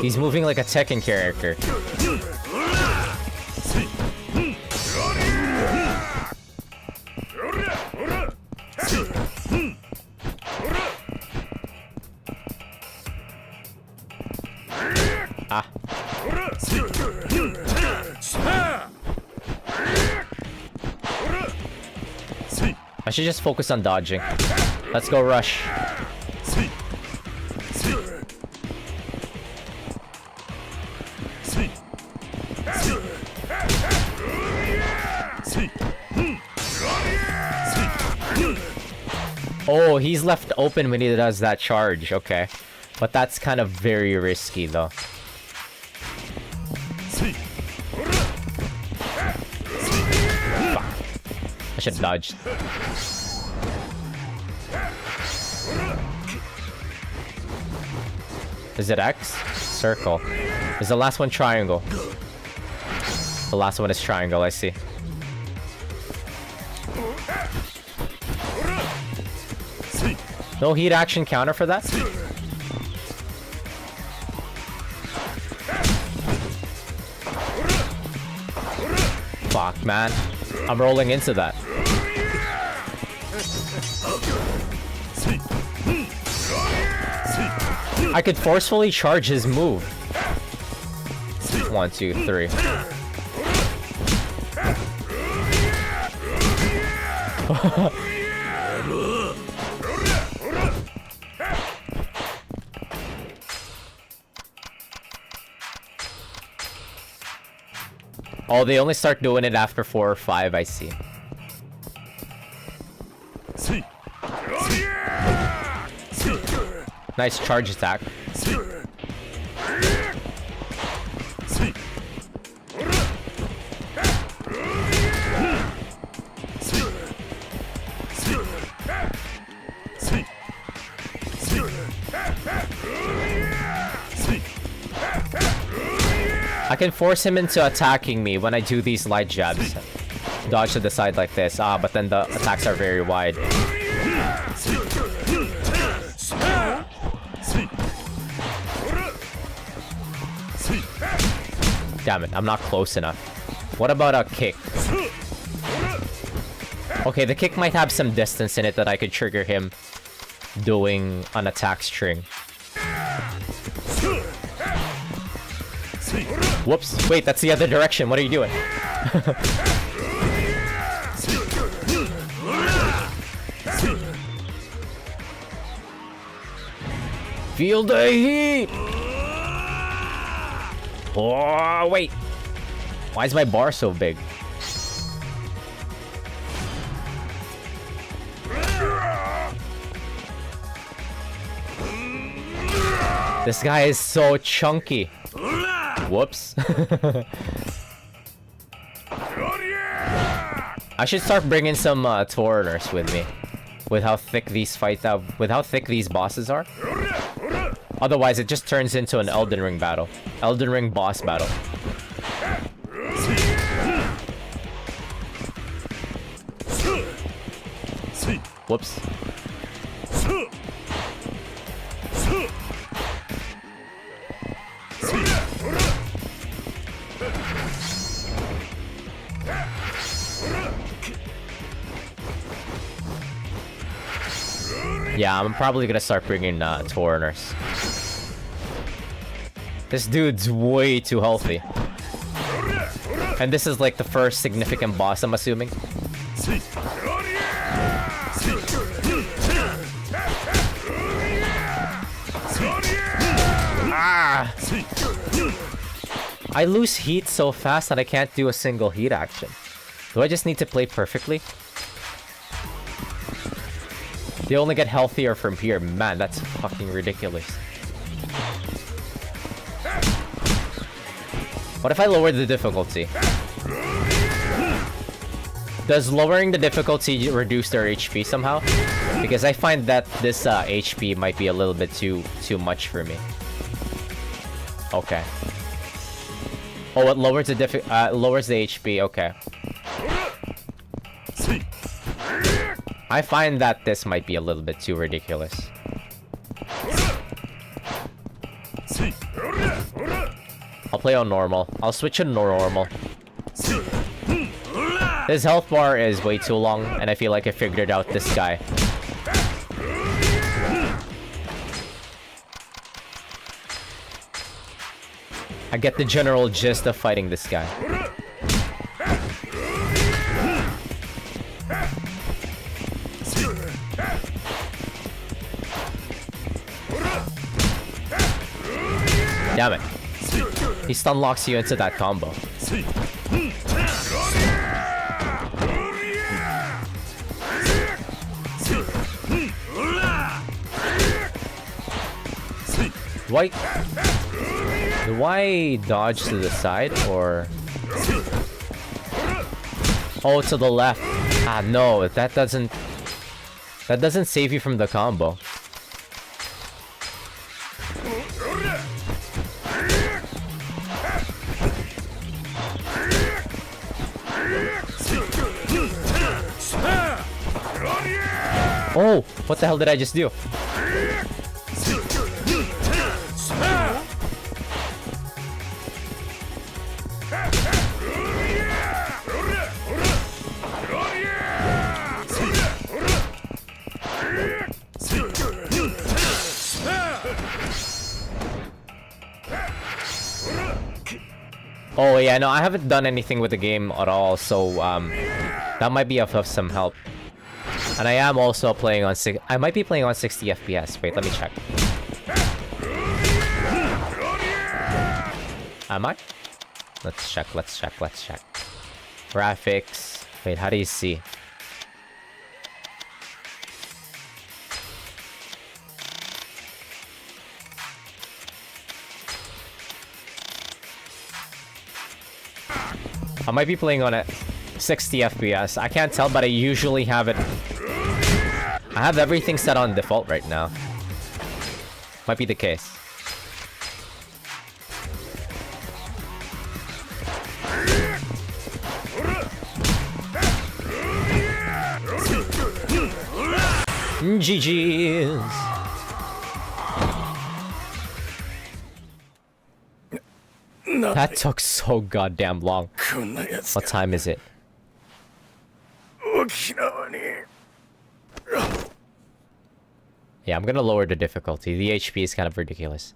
S1: He's moving like a Tekken character. Ah. I should just focus on dodging. Let's go rush. Oh, he's left open when he does that charge. Okay. But that's kind of very risky though. I should have dodged. Is it X? Circle. Is the last one triangle? The last one is triangle, I see. No heat action counter for that? Fuck, man. I'm rolling into that. I could forcefully charge his move. 1, 2, 3. Oh, they only start doing it after 4 or 5, I see. Nice charge attack. I can force him into attacking me when I do these light jabs. Dodge to the side like this. Ah, but then the attacks are very wide. Damn it, I'm not close enough. What about a kick? Okay, the kick might have some distance in it that I could trigger him doing an attack string. Whoops, wait, that's the other direction. What are you doing? Feel the heat! Oh, wait. Why is my bar so big? This guy is so chunky. Whoops. I should start bringing some foreigners with me. With how thick these with how thick these bosses are. Otherwise, it just turns into an Elden Ring battle. Elden Ring boss battle. Whoops. Yeah, I'm probably gonna start bringing foreigners. This dude's way too healthy. And this is like the first significant boss, I'm assuming. Ah! I lose heat so fast that I can't do a single heat action. Do I just need to play perfectly? They only get healthier from here. Man, that's fucking ridiculous. What if I lower the difficulty? Does lowering the difficulty reduce their HP somehow? Because I find that this HP might be a little bit too much for me. Okay. Oh, it lowers the lowers the HP. Okay. I find that this might be a little bit too ridiculous. I'll play on normal. I'll switch to normal. This health bar is way too long, and I feel like I figured out this guy. I get the general gist of fighting this guy. Damn it. He stun locks you into that combo. Do I dodge to the side or... Oh, to the left. Ah, no, that doesn't save you from the combo. Oh, what the hell did I just do? Oh yeah, no, I haven't done anything with the game at all, so that might be of some help. And I am also playing on I might be playing on 60 FPS. Wait, let me check. Am I? Let's check. Graphics. Wait, how do you see? I might be playing on it 60 FPS. I can't tell, but I usually have it. I have everything set on default right now. Might be the case. GG's. That took so goddamn long. What time is it? Yeah, I'm gonna lower the difficulty. The HP is kind of ridiculous.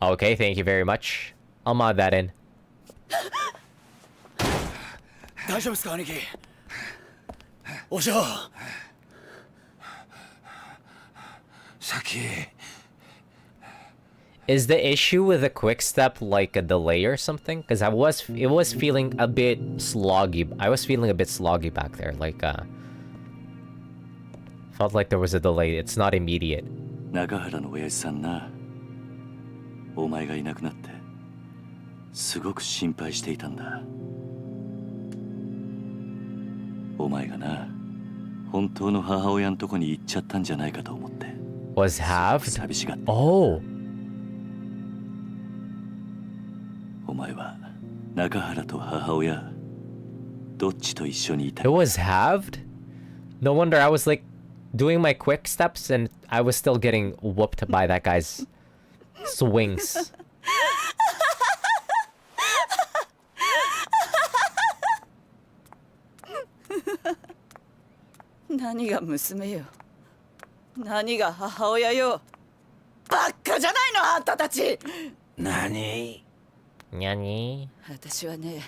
S1: Okay, thank you very much. I'll mod that in.
S6: 大丈夫ですか兄貴お嬢
S5: 先
S1: Is the issue with the quick step like a delay or something? Because it was feeling a bit sloggy. I was feeling a bit sloggy back there. Like felt like there was a delay. It's not immediate.
S3: 中原の親父さんな、お前がいなくなってすごく心配していたんだ。お前がな、本当の母親のとこに行っちゃったんじゃないかと思って。
S1: Was halved?
S3: 寂しがって。
S1: Oh.
S3: お前は中原と母親どっちと一緒にいた。
S1: It was halved? No wonder I was like doing my quick steps and I was still getting whooped by that guy's swings.
S8: 何が娘よ、何が母親よ、バッカじゃないのあんたたち。
S5: 何
S1: Nyani?
S8: 私はね、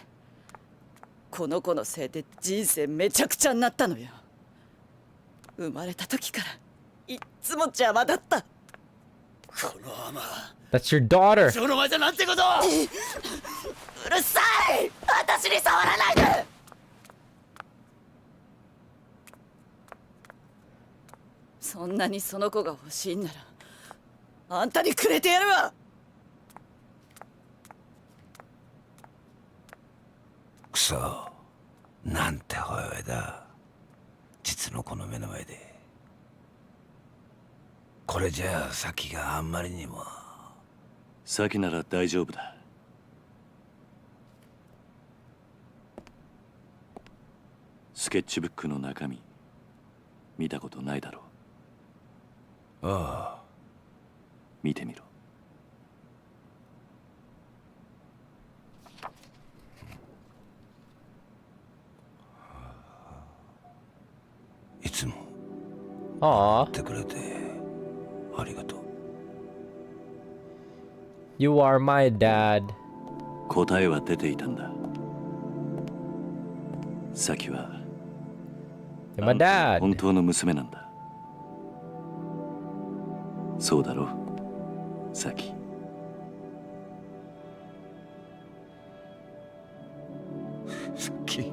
S8: この子のせいで人生めちゃくちゃになったのよ。生まれた時からいっつも邪魔だった。
S6: このアマ
S1: That's your daughter.
S6: その前じゃなんてこと
S8: うるさい、私に触らないで。そんなにその子が欲しいんならあんたにくれてやるわ。
S5: クソなんて母親だ、実の子の目の前で。これじゃあ先があんまりにも。
S3: 先なら大丈夫だ。スケッチブックの中身見たことないだろう。
S5: ああ、
S3: 見てみろ。
S5: いつも
S1: Aw,
S5: ってくれてありがとう。
S1: you are my dad.
S3: 答えは出ていたんだ。サキは
S1: You're my dad.
S3: 本当の娘なんだ。そうだろ、サキ。
S5: さっき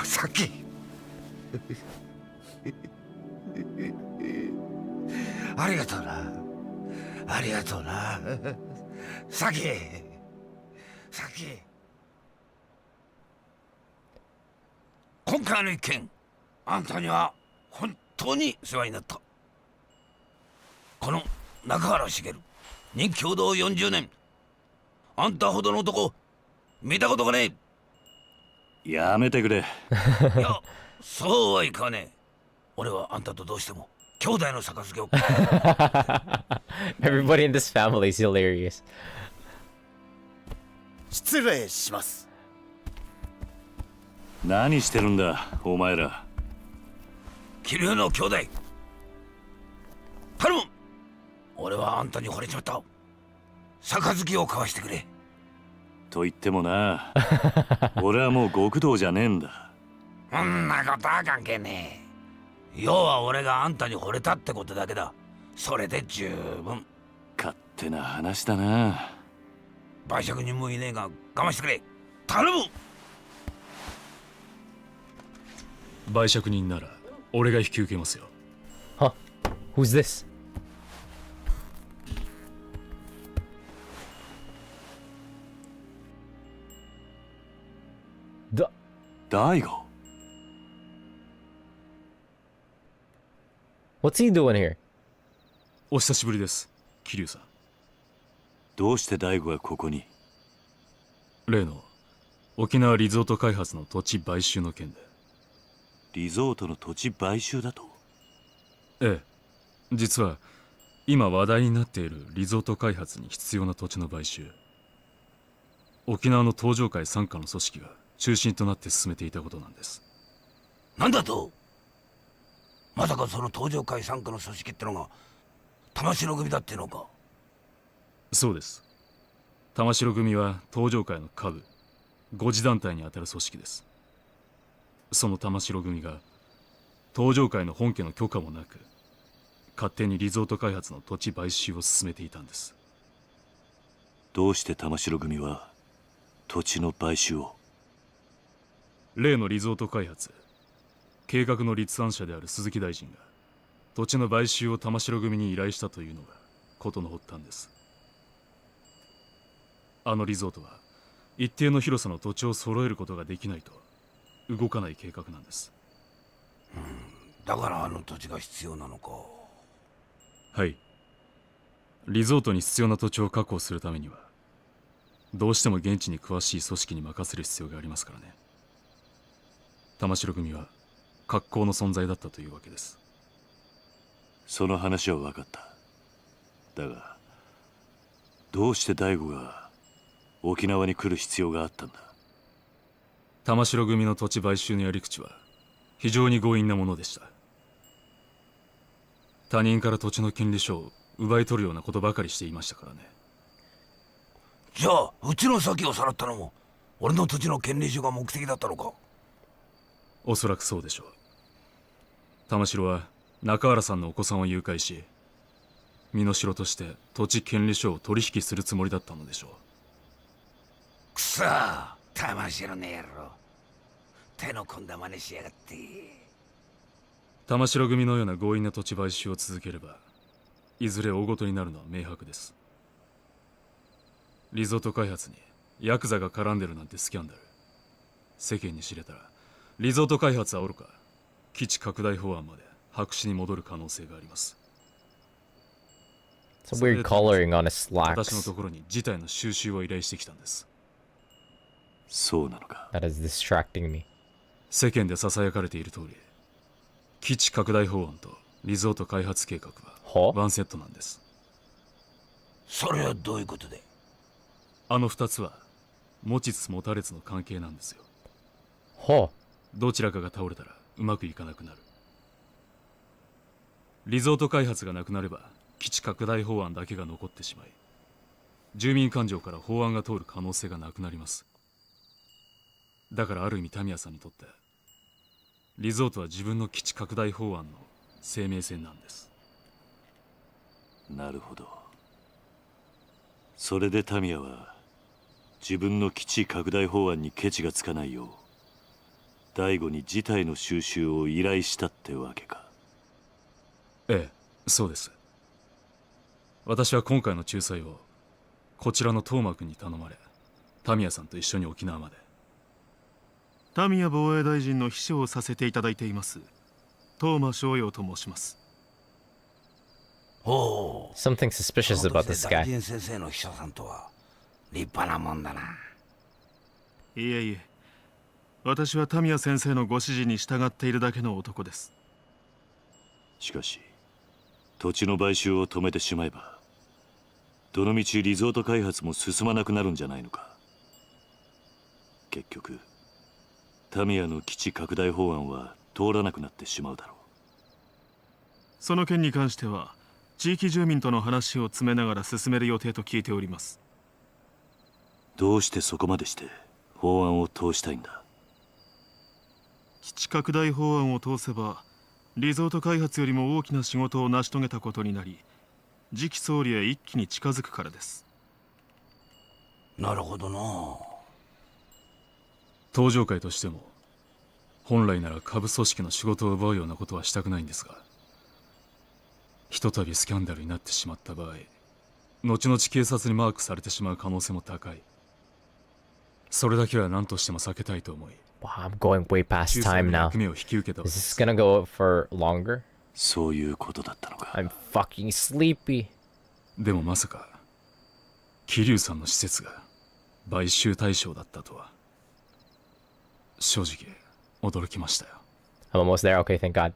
S5: さっきありがとうな、ありがとうな、さっきさっき。今回の一件、あんたには本当に世話になった。この中原茂に共同40年、あんたほどの男見たことがねえ。
S3: やめてくれ。
S5: いや、そうはいかねえ。俺はあんたとどうしても兄弟の杯を。
S1: Everybody in this family is hilarious.
S6: 失礼します。
S3: 何してるんだお前ら。
S5: 桐生の兄弟頼む。俺はあんたに惚れちまった。杯を交わしてくれ。
S3: と言ってもな、俺はもう極道じゃねえんだ。
S5: そんなことは関係ねえ。要は俺があんたに惚れたってことだけだ。それで十分。
S3: 勝手な話だな。
S5: 売借人もいねえが我慢してくれ。頼む。
S9: 売借人なら俺が引き受けますよ。
S1: Huh? Who's this?
S3: 大悟。
S1: What's he doing here?
S9: お久しぶりです、桐生さん。
S3: どうして大悟がここに？
S9: 例の沖縄リゾート開発の土地買収の件で。
S3: リゾートの土地買収だと？
S9: ええ、実は今話題になっているリゾート開発に必要な土地の買収、沖縄の東上会傘下の組織が中心となって進めていたことなんです。
S5: なんだと？まさかその東上会傘下の組織ってのが玉城組だってのか？
S9: そうです。玉城組は東上会の下部5次団体にあたる組織です。その玉城組が東上会の本家の許可もなく勝手にリゾート開発の土地買収を進めていたんです。
S3: どうして玉城組は土地の買収を？
S9: 例のリゾート開発計画の立案者である鈴木大臣が土地の買収を玉城組に依頼したというのが事の発端です。あのリゾートは一定の広さの土地を揃えることができないと動かない計画なんです。
S5: だからあの土地が必要なのか。
S9: はい。リゾートに必要な土地を確保するためにはどうしても現地に詳しい組織に任せる必要がありますからね。玉城組は格好の存在だったというわけです。
S3: その話は分かった。だがどうして大悟が沖縄に来る必要があったんだ？
S9: 玉城組の土地買収のやり口は非常に強引なものでした。他人から土地の権利書を奪い取るようなことばかりしていましたからね。
S5: じゃあうちの先をさらったのも俺の土地の権利書が目的だったのか？
S9: おそらくそうでしょう。玉城は中原さんのお子さんを誘拐し身代として土地権利書を取引するつもりだったのでしょう。
S5: くそ、玉城の野郎、手の込んだ真似しやがって。
S9: 玉城組のような強引な土地買収を続ければいずれ大事になるのは明白です。リゾート開発にヤクザが絡んでるなんてスキャンダル、世間に知れたらリゾート開発はおろか基地拡大法案まで白紙に戻る可能性があります。
S1: It's a weird coloring on his
S9: 私の
S1: slacks.
S9: ところに事態の収集を依頼してきたんです。
S3: そうなのか。
S1: That is distracting me.
S9: 世間で囁かれている通り基地拡大法案とリゾート開発計画はワンセットなんです。
S5: それはどういうことで？
S9: あの2つは持ちつ持たれつの関係なんですよ。
S1: Huh.
S9: どちらかが倒れたらうまくいかなくなる。リゾート開発がなくなれば基地拡大法案だけが残ってしまい住民感情から法案が通る可能性がなくなります。だからある意味タミヤさんにとってリゾートは自分の基地拡大法案の生命線なんです。
S3: なるほど。それでタミヤは自分の基地拡大法案にケチがつかないよう大悟に事態の収集を依頼したってわけか。
S9: ええ、そうです。私は今回の仲裁をこちらの東馬君に頼まれタミヤさんと一緒に沖縄まで。タミヤ防衛大臣の秘書をさせていただいています東間翔陽と申します。
S5: おお。
S1: Something suspicious about this
S5: 大
S1: guy.
S5: 臣先生の秘書さんとは立派なもんだな。
S9: いえいえ、私はタミヤ先生のご指示に従っているだけの男です。
S3: しかし土地の買収を止めてしまえばどのみちリゾート開発も進まなくなるんじゃないのか。結局タミヤの基地拡大法案は通らなくなってしまうだろう。
S9: その件に関しては地域住民との話を詰めながら進める予定と聞いております。
S3: どうしてそこまでして法案を通したいんだ。
S9: 基地拡大法案を通せばリゾート開発よりも大きな仕事を成し遂げたことになり、次期総理へ一気に近づくからです。
S5: なるほどな。
S9: 東上会としても本来なら下部組織の仕事を奪うようなことはしたくないんですが、ひとたびスキャンダルになってしまった場合、後々警察にマークされてしまう可能性も高い。それだけは何としても避けたいと思い、
S1: Wow, I'm going way past
S9: 中裁
S1: time
S9: の
S1: now.
S9: 役目を引き受けたわけ
S1: Is
S9: で
S1: this
S9: す。
S1: gonna go for longer?
S3: そういうことだったのか。
S1: I'm fucking sleepy.
S9: でもまさか桐生さんの施設が買収対象だったとは正直驚きましたよ。
S1: I'm almost there. Okay, thank God.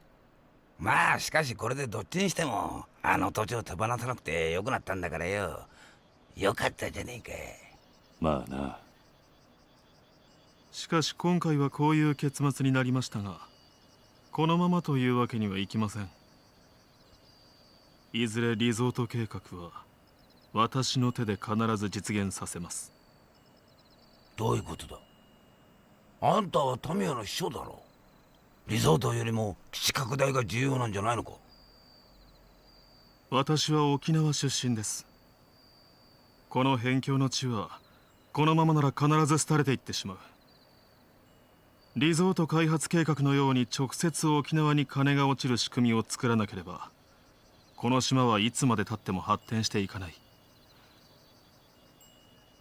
S5: まあしかしこれでどっちにしてもあの土地を手放さなくてよくなったんだからよ。よかったじゃねえか。
S3: まあな。
S9: しかし今回はこういう結末になりましたが、このままというわけにはいきません。いずれリゾート計画は私の手で必ず実現させます。
S5: どういうことだ。あんたはタミヤの秘書だろ。リゾートよりも基地拡大が重要なんじゃないのか。
S9: 私は沖縄出身です。この辺境の地はこのままなら必ず廃れていってしまう。リゾート開発計画のように直接沖縄に金が落ちる仕組みを作らなければ、この島はいつまでたっても発展していかない。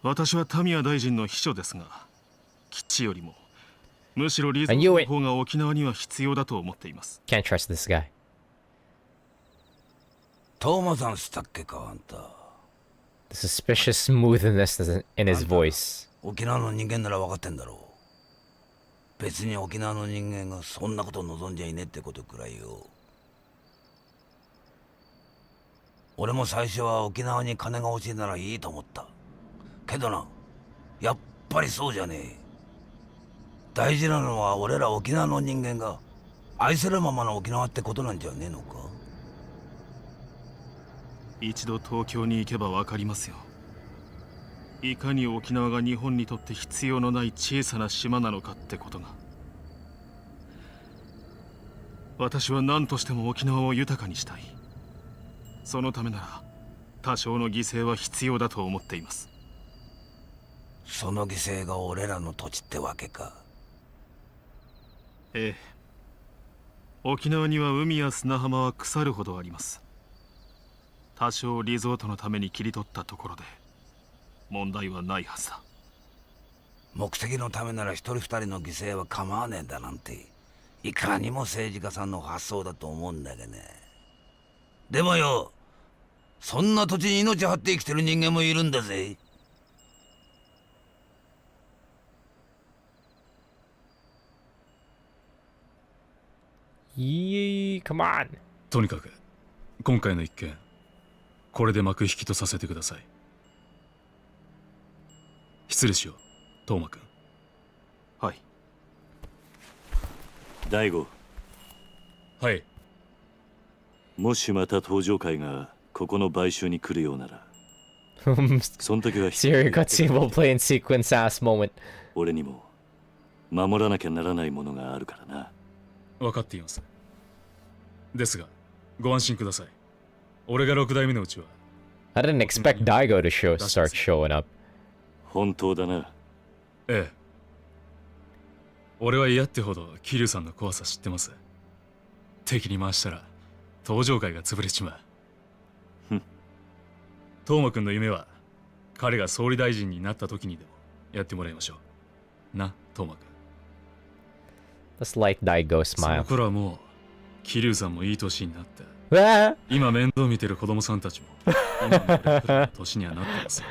S9: 私はタミヤ大臣の秘書ですが、基地よりもむしろリゾートの方が沖縄には必要だと思っています。
S1: Can't trust this guy.
S5: トーマさんしたっけかあんた。
S1: The suspicious smoothness in his voice.
S5: 沖縄の人間なら分かってんだろう。別に沖縄の人間がそんなこと望んじゃいねえってことくらいよ。俺も最初は沖縄に金が欲しいならいいと思った。けどな、やっぱりそうじゃねえ。大事なのは俺ら沖縄の人間が愛せるままの沖縄ってことなんじゃねえのか。
S9: 一度東京に行けば分かりますよ。いかに沖縄が日本にとって必要のない小さな島なのかってことが。私は何としても沖縄を豊かにしたい。そのためなら多少の犠牲は必要だと思っています。
S5: その犠牲が俺らの土地ってわけか。
S9: ええ、沖縄には海や砂浜は腐るほどあります。多少リゾートのために切り取ったところで問題はないはずだ。
S5: 目的のためなら一人二人の犠牲は構わねえんだなんて、いかにも政治家さんの発想だと思うんだけどね。でもよ、そんな土地に命張って生きてる人間もいるんだぜ。
S1: Yee, come on.
S9: とにかく今回の一件、これで幕引きとさせてください。失礼しよう、東間君。はい。
S3: 大悟、
S9: はい。
S3: もしまた登場会がここの買収に来るようなら、その時は
S1: Serial cutscene will play in sequence ass moment.
S3: 俺にも守らなきゃならないものがあるからな。
S9: 分かっています。ですがご安心ください。俺が6代目のうちは。
S1: I didn't expect Daigo to start showing up.
S3: 本当だな。
S9: ええ。俺は嫌ってほど桐生さんの怖さ知ってます。敵に回したら登場会が潰れちまう。東間君の夢は彼が総理大臣になった時にでもやってもらいましょう。な、東間君。
S1: A slight Daigo
S9: その
S1: smile.
S9: 頃はもう桐生さんもいい年になって
S1: Ah!
S9: 今面倒見てる子供さんたちも今の俺くらいの年にはなってますよ。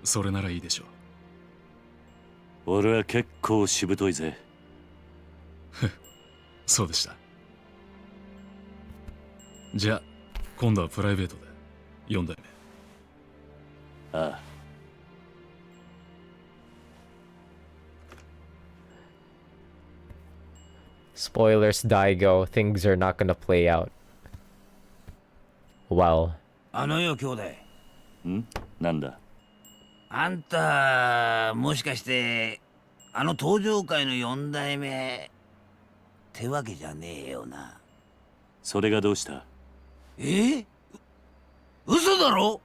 S9: それならいいでしょう。
S3: 俺は結構しぶといぜ。
S9: そうでした。じゃあ今度はプライベートで4代目。
S3: ああ。
S1: Spoilers, Daigo. Things are not gonna play out well.
S5: あのよ兄弟、
S3: なんだ。
S5: あんたもしかしてあの登場界の4代目ってわけじゃねえよな。
S3: それがどうした？
S5: 嘘だろ。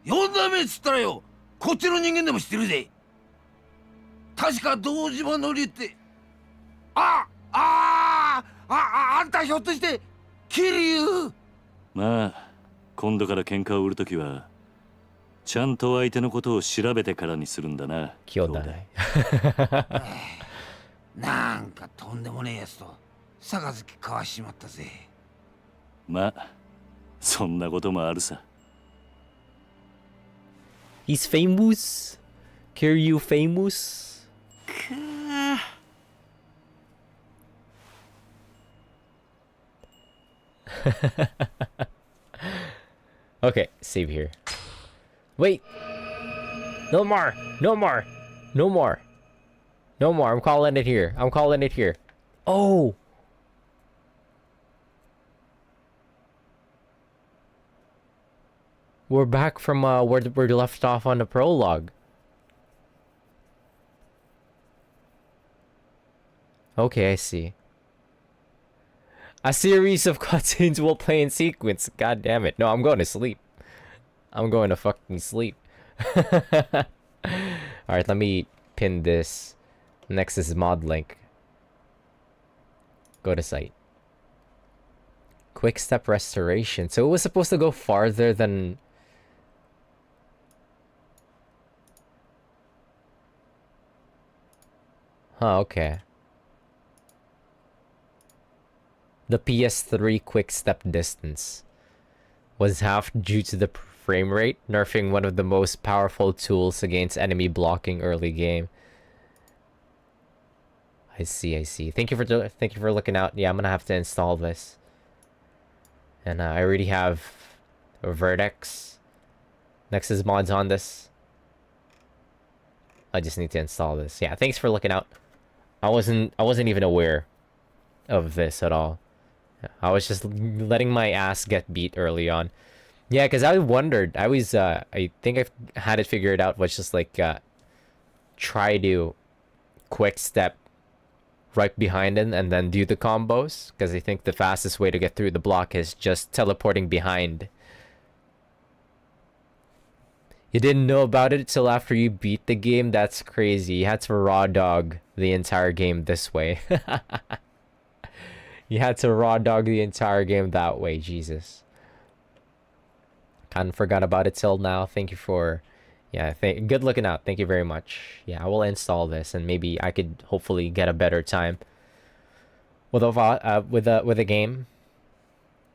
S5: 4代目っつったらよ、こっちの人間でも知ってるぜ。確か堂島のりってあんたひょっとして桐生？
S3: まあ今度から喧嘩を売るときはちゃんと相手のことを調べてからにするんだな。
S1: 兄弟。
S5: なんかとんでもねえやつと杯交わしちまったぜ。
S3: まあそんなこともあるさ。
S1: He's famous. Kiryu famous. Okay, save here. Wait. No more. No more. No more. No more. I'm calling it here. I'm calling it here. Oh. We're back from where we left off on the prologue. Okay, I see. A series of cutscenes will play in sequence. God damn it. No, I'm going to sleep. I'm going to fucking sleep. Alright, let me pin this. Next is mod link. Go to site. Quick step restoration. So it was supposed to go farther than... Huh, okay. The PS3 quick step distance was half due to the frame rate, nerfing one of the most powerful tools against enemy blocking early game. I see, I see. Thank you for looking out. Yeah, I'm gonna have to install this. And I already have a Vertex. Nexus mods on this. I just need to install this. Yeah, thanks for looking out. I wasn't even aware of this at all. I was just letting my ass get beat early on. Yeah, because I wondered. I think I've had it figured out. Was just like try to quick step right behind him and then do the combos. Because I think the fastest way to get through the block is just teleporting behind. You didn't know about it till after you beat the game? That's crazy. You had to raw dog the entire game this way. You had to raw dog the entire game that way. Jesus. Kind of forgot about it till now. Thank you for... Yeah, good looking out. Thank you very much. Yeah, I will install this and maybe I could hopefully get a better time with a game.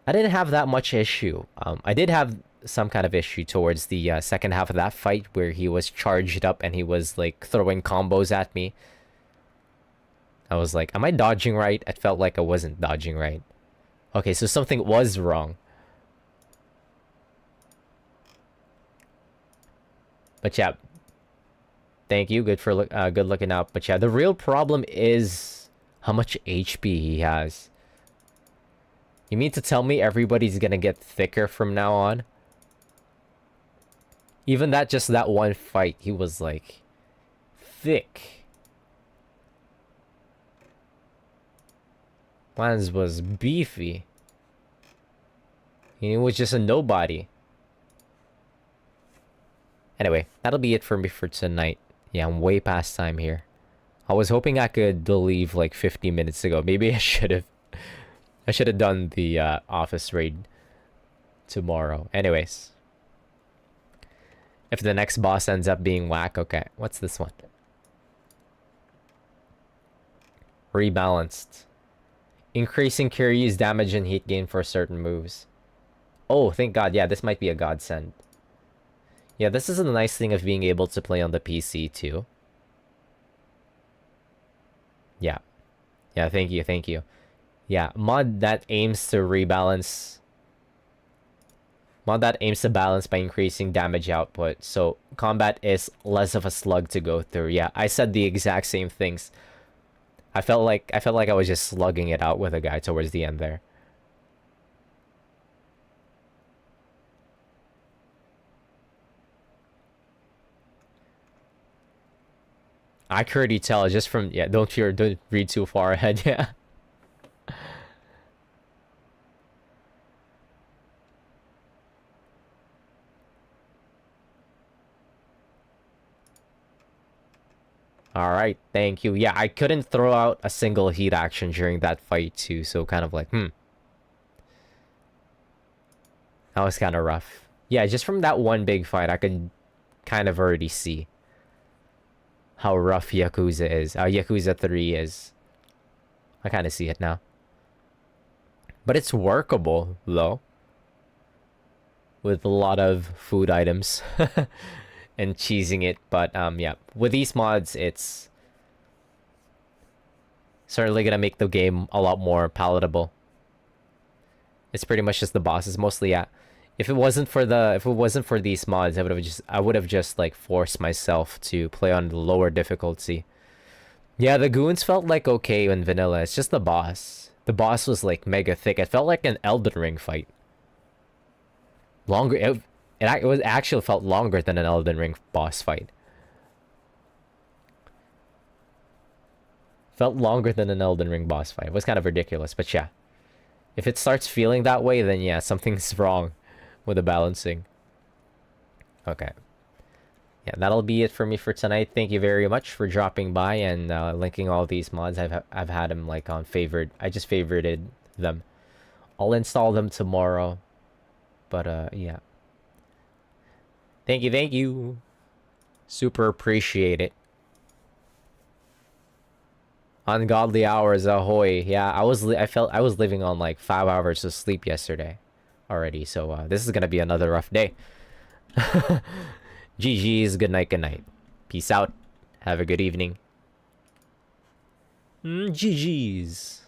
S1: I didn't have that much issue. I did have some kind of issue towards the second half of that fight where he was charged up and he was like throwing combos at me. I was like, am I dodging right? It felt like I wasn't dodging right. Okay, so something was wrong. But yeah, thank you. Good looking out. But yeah, the real problem is how much HP he has. You mean to tell me everybody's gonna get thicker from now on? Even just that one fight, he was like thick. Mans was beefy. He was just a nobody. Anyway, that'll be it for me for tonight. Yeah, I'm way past time here. I was hoping I could leave like 50 minutes ago. Maybe I should have done the office raid tomorrow. Anyways. If the next boss ends up being whack, okay. What's this one? Rebalanced. Increasing Kiryu's damage and heat gain for certain moves. Oh, thank God. Yeah, this might be a godsend. Yeah, this is a nice thing of being able to play on the PC too. Yeah. Yeah, thank you, thank you. Yeah, mod that aims to rebalance. Mod that aims to balance by increasing damage output, so combat is less of a slug to go through. Yeah, I said the exact same things. I felt like I was just slugging it out with a guy towards the end there. I could already tell just from, yeah, don't read too far ahead. Yeah. Alright, thank you. Yeah, I couldn't throw out a single heat action during that fight too, so kind of like, That was kind of rough. Yeah, just from that one big fight, I could kind of already see how rough Yakuza is. Yakuza 3 is. I kind of see it now. But it's workable, though. With a lot of food items. And cheesing it, but yeah, with these mods it's certainly gonna make the game a lot more palatable. It's pretty much just the bosses mostly. Yeah, if it wasn't for these mods, I would have just like forced myself to play on the lower difficulty. Yeah, the goons felt like okay in vanilla. It's just the boss was like mega thick. It felt like an Elden Ring fight. It was actually felt longer than an Elden Ring boss fight. Felt longer than an Elden Ring boss fight. It was kind of ridiculous, but yeah. If it starts feeling that way, then yeah, something's wrong with the balancing. Okay. Yeah, that'll be it for me for tonight. Thank you very much for dropping by and linking all these mods. I've had them like on favored. I just favorited them. I'll install them tomorrow. But yeah. Thank you. Super appreciate it. Ungodly hours, ahoy. Yeah, I felt I was living on like 5 hours of sleep yesterday already, so this is gonna be another rough day. GG's, good night. Peace out. Have a good evening. GG's.